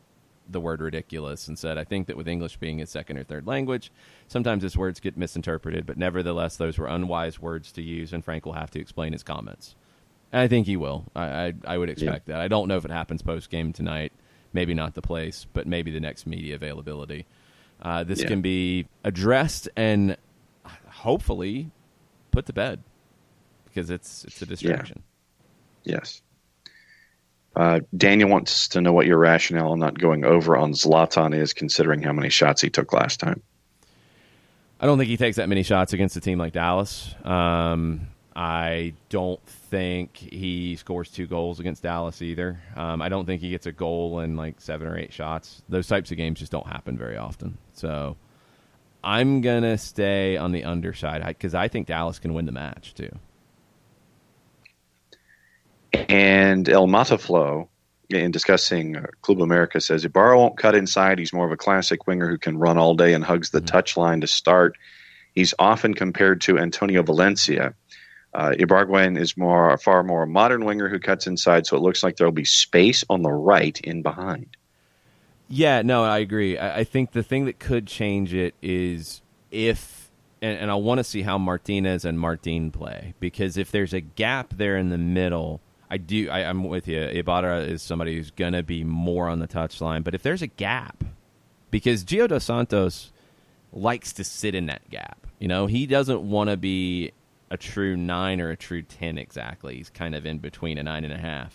the word ridiculous and said, I think that with English being his second or third language, sometimes his words get misinterpreted, but nevertheless, those were unwise words to use, and Frank will have to explain his comments. And I think he will. I would expect that. I don't know if it happens post-game tonight. Maybe not the place, but maybe the next media availability. This can be addressed and hopefully put to bed because it's a distraction. Yeah. Yes. Daniel wants to know what your rationale on not going over on Zlatan is, considering how many shots he took last time. I don't think he takes that many shots against a team like Dallas. I don't think he scores 2 goals against Dallas either. I don't think he gets a goal in like 7 or 8 shots. Those types of games just don't happen very often. So I'm going to stay on the underside because I think Dallas can win the match too. And El Mataflow, in discussing Club America, says Ibarra won't cut inside. He's more of a classic winger who can run all day and hugs the touchline to start. He's often compared to Antonio Valencia. Ibargüen is far more a modern winger who cuts inside, so it looks like there'll be space on the right in behind. Yeah, no, I agree. I think the thing that could change it is if, and I want to see how Martinez and Martin play, because if there's a gap there in the middle, I'm with you. Ibarra is somebody who's going to be more on the touchline, but if there's a gap, because Gio Dos Santos likes to sit in that gap, he doesn't want to be a true 9 or a true 10 exactly. He's kind of in between a 9.5.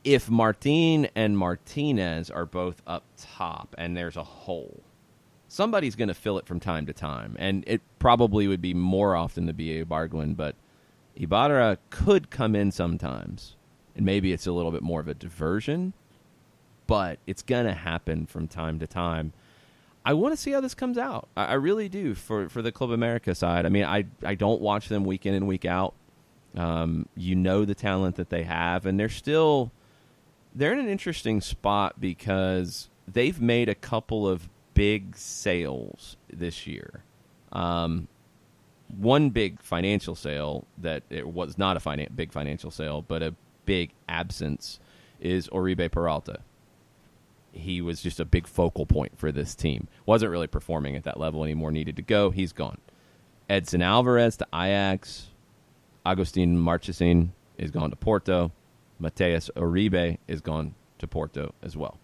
If Martin and Martinez are both up top and there's a hole, somebody's going to fill it from time to time. And it probably would be more often to be Ibargüen, but Ibarra could come in sometimes. And maybe it's a little bit more of a diversion, but it's going to happen from time to time. I want to see how this comes out. I really do for the Club America side. I mean, I don't watch them week in and week out. You know the talent that they have, and they're in an interesting spot because they've made a couple of big sales this year. One big financial sale that it was not a big financial sale, but a big absence is Oribe Peralta. He was just a big focal point for this team. Wasn't really performing at that level anymore, needed to go. He's gone. Edson Alvarez to Ajax. Agustin Marchesín is gone to Porto. Mateus Uribe is gone to Porto as well.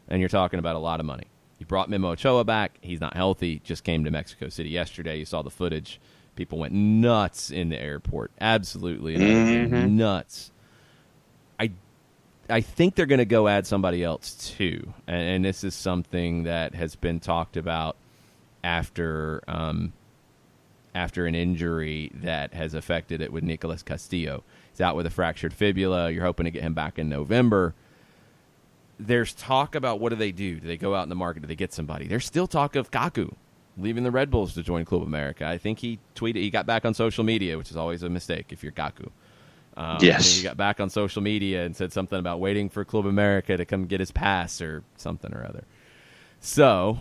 And you're talking about a lot of money. You brought Memo Ochoa back. He's not healthy. Just came to Mexico City yesterday. You saw the footage. People went nuts in the airport. Absolutely nuts. I think they're going to go add somebody else too. And this is something that has been talked about after an injury that has affected it with Nicolas Castillo. He's out with a fractured fibula. You're hoping to get him back in November. There's talk about what do they do? Do they go out in the market? Do they get somebody? There's still talk of Kaku leaving the Red Bulls to join Club America. I think he got back on social media, which is always a mistake if you're Kaku. Yes. He got back on social media and said something about waiting for Club America to come get his pass or something or other. So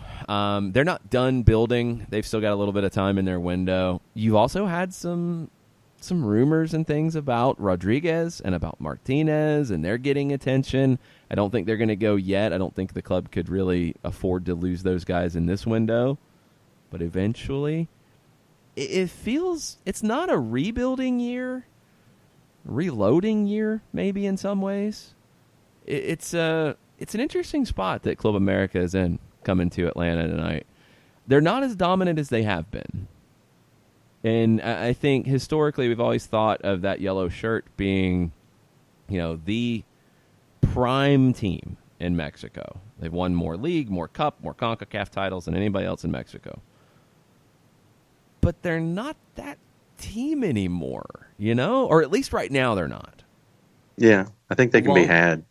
they're not done building. They've still got a little bit of time in their window. You've also had some rumors and things about Rodriguez and about Martinez, and they're getting attention. I don't think they're going to go yet. I don't think the club could really afford to lose those guys in this window. But eventually, it feels it's not a rebuilding year, reloading year maybe in some ways. It's an interesting spot that Club America is in coming to Atlanta tonight. They're not as dominant as they have been. And I think historically we've always thought of that yellow shirt being, the prime team in Mexico. They've won more league, more cup, more CONCACAF titles than anybody else in Mexico. But they're not that team anymore, Or at least right now they're not. Yeah, I think they can be had.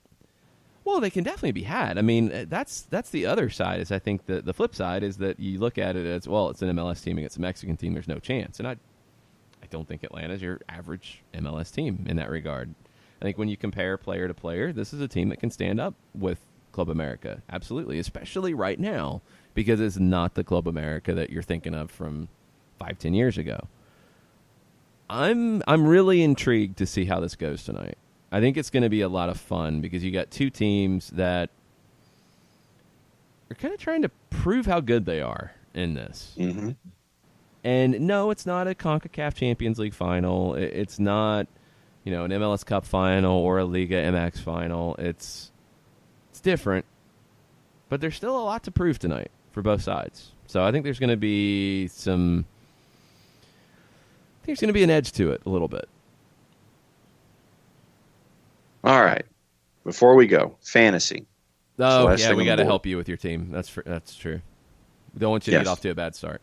Well, they can definitely be had. I mean, that's the other side. Is I think the flip side is that you look at it as, well, it's an MLS team against a Mexican team. There's no chance. And I don't think Atlanta's your average MLS team in that regard. I think when you compare player to player, this is a team that can stand up with Club America. Absolutely, especially right now, because it's not the Club America that you're thinking of from 5-10 years ago. I'm really intrigued to see how this goes tonight. I think it's going to be a lot of fun because you got two teams that are kind of trying to prove how good they are in this. Mm-hmm. And no, it's not a CONCACAF Champions League final. It's not, an MLS Cup final or a Liga MX final. It's different, but there's still a lot to prove tonight for both sides. So I think there's going to be an edge to it a little bit. All right. Before we go, fantasy. Oh, yeah, we got to help you with your team. That's true. We don't want you to get off to a bad start.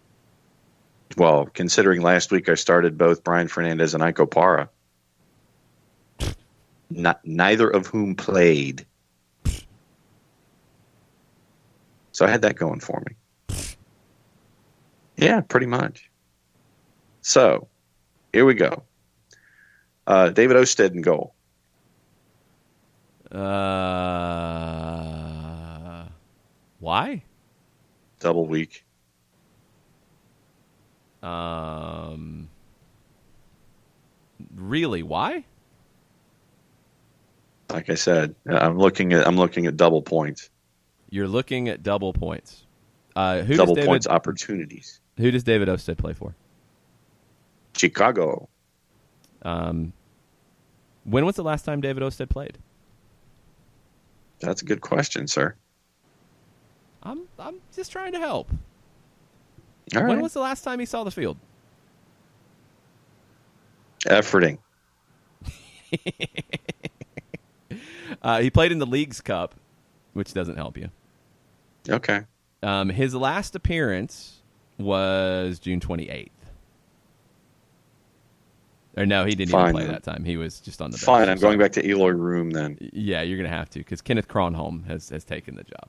Well, considering last week I started both Brian Fernandez and Iko Para, neither of whom played. So I had that going for me. Yeah, pretty much. So, here we go. David Osted in goal. Why? Double week. Really? Why? Like I said, I'm looking at double points. You're looking at double points. Points opportunities. Who does David Osted play for? Chicago. When was the last time David Osted played? That's a good question, sir. I'm just trying to help. All right. When was the last time he saw the field? Efforting. He played in the Leagues Cup, which doesn't help you. Okay. His last appearance was June 28th. Or no, he didn't even play that time. He was just on the bench. Fine, I'm going back to Eloy Room then. Yeah, you're going to have to because Kenneth Kronholm has taken the job.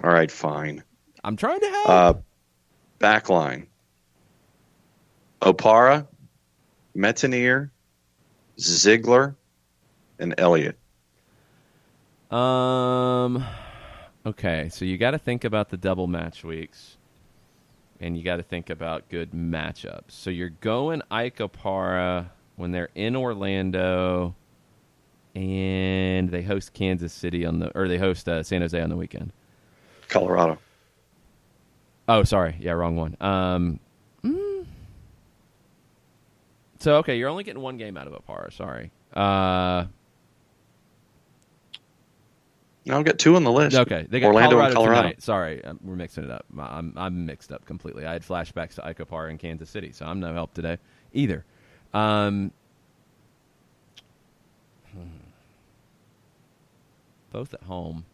All right, fine. I'm trying to help. Backline. Opara, Metanier, Ziegler, and Elliott. Okay, so you got to think about the double match weeks, and you got to think about good matchups. So you're going Icopara when they're in Orlando, and they host Kansas City they host San Jose on the weekend. Colorado. Oh, sorry, yeah, wrong one. So okay, you're only getting one game out of Opara. Sorry. I'll get 2 on the list. Okay, they got Orlando Colorado and Colorado tonight. Sorry, we're mixing it up. I'm mixed up completely. I had flashbacks to Icopara and Kansas City, so I'm no help today either. Both at home.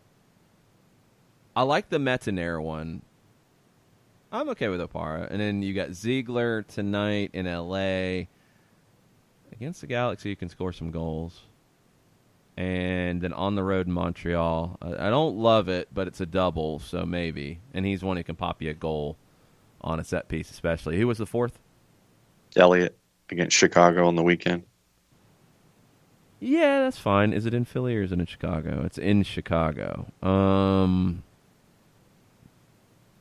I like the Metanair one. I'm okay with Opara. And then you got Ziegler tonight in L.A. Against the Galaxy, you can score some goals. And then on the road in Montreal. I don't love it, but it's a double, so maybe. And he's one who can pop you a goal on a set piece especially. Who was the fourth? Elliott against Chicago on the weekend. Yeah, that's fine. Is it in Philly or is it in Chicago? It's in Chicago.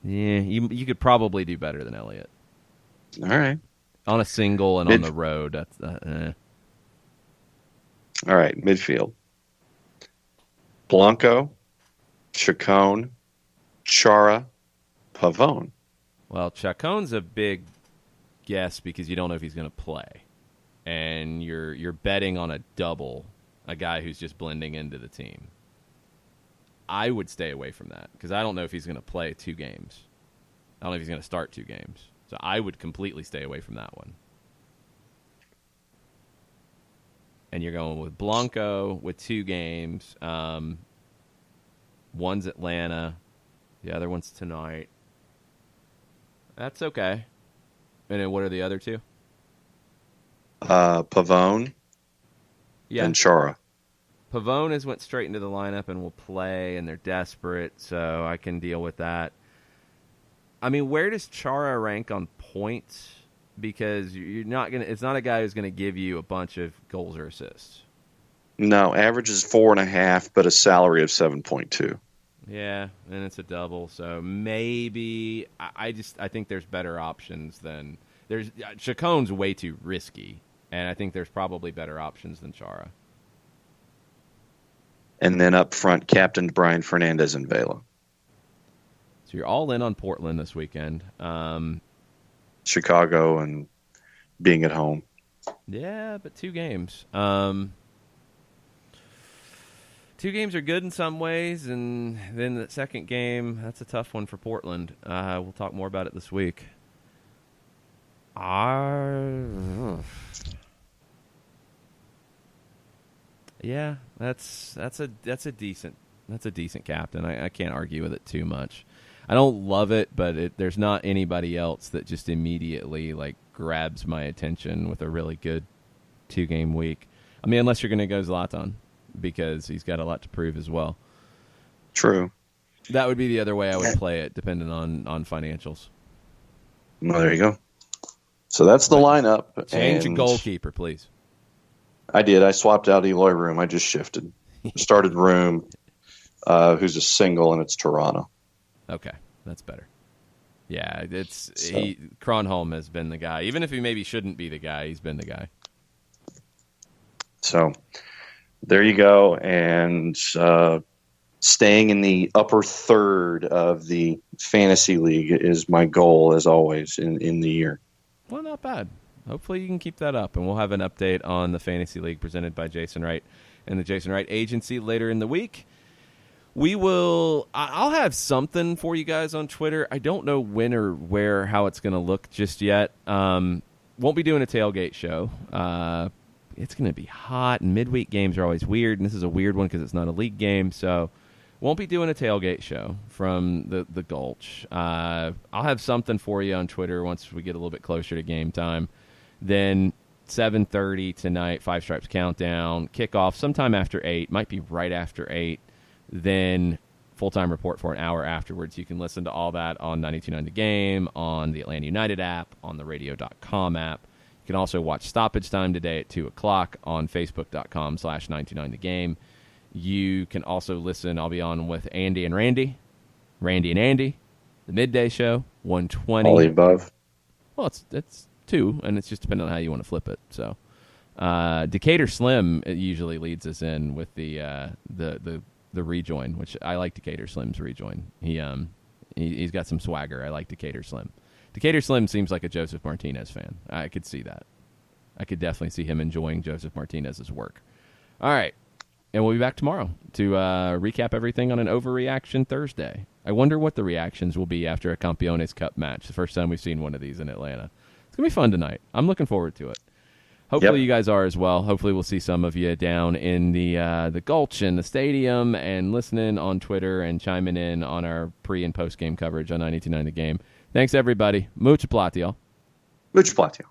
Yeah, you could probably do better than Elliott. All right. On a single and on the road, that's All right, midfield. Blanco, Chacon, Chara, Pavone. Well, Chacon's a big guess because you don't know if he's going to play. And you're betting on a double, a guy who's just blending into the team. I would stay away from that because I don't know if he's going to play 2 games. I don't know if he's going to start 2 games. So I would completely stay away from that one. And you're going with Blanco with 2 games. One's Atlanta. The other one's tonight. That's okay. And then what are the other 2? Pavone and Chara. Pavone has went straight into the lineup and will play, and they're desperate, so I can deal with that. I mean, where does Chara rank on points? Because you're not gonna. It's not a guy who's going to give you a bunch of goals or assists. No, average is 4.5, but a salary of 7.2. Yeah, and it's a double, so maybe I think there's better options than Chacon's way too risky, and I think there's probably better options than Chara. And then up front, captained Brian Fernandez and Vela. So you're all in on Portland this weekend. Chicago and being at home. Yeah, but 2 games. 2 games are good in some ways, and then the second game, that's a tough one for Portland. We'll talk more about it this week. Yeah, that's a decent captain. I can't argue with it too much. I don't love it, but there's not anybody else that just immediately grabs my attention with a really good 2-game week. I mean, unless you're going to go Zlatan, because he's got a lot to prove as well. True. That would be the other way I would play it, depending on financials. Well, there you go. So that's the lineup. Change a goalkeeper, please. I did. I swapped out Eloy Room. I just shifted. Started Room, who's a single, and it's Toronto. Okay, that's better. Yeah, Kronholm has been the guy. Even if he maybe shouldn't be the guy, he's been the guy. So there you go. And staying in the upper third of the fantasy league is my goal, as always, in the year. Well, not bad. Hopefully you can keep that up, and we'll have an update on the Fantasy League presented by Jason Wright and the Jason Wright Agency later in the week. I'll have something for you guys on Twitter. I don't know when or where, how it's going to look just yet. Won't be doing a tailgate show. It's going to be hot, and midweek games are always weird, and this is a weird one because it's not a league game, so won't be doing a tailgate show from the Gulch. I'll have something for you on Twitter once we get a little bit closer to game time. Then 7:30 tonight, Five Stripes Countdown, kickoff sometime after 8, might be right after 8. Then full-time report for an hour afterwards. You can listen to all that on 92.9 The Game, on the Atlanta United app, on the radio.com app. You You can also watch Stoppage Time today at 2 o'clock on Facebook.com/929thegame. You can also listen. I'll be on with Andy and Randy and Andy, the midday show, 120. All the above. Well, it's 2, and it's just depending on how you want to flip it. So, Decatur Slim usually leads us in with the rejoin, which I like. Decatur Slim's rejoin. He's got some swagger. I like Decatur Slim. Decatur Slim seems like a Joseph Martinez fan. I could see that. I could definitely see him enjoying Joseph Martinez's work. All right. And we'll be back tomorrow to recap everything on an Overreaction Thursday. I wonder what the reactions will be after a Campeones Cup match. The first time we've seen one of these in Atlanta. It's going to be fun tonight. I'm looking forward to it. Hopefully you guys are as well. Hopefully we'll see some of you down in the Gulch and the stadium and listening on Twitter and chiming in on our pre- and post-game coverage on 92.9 The Game. Thanks, everybody. Mucho platio. Mucho platio.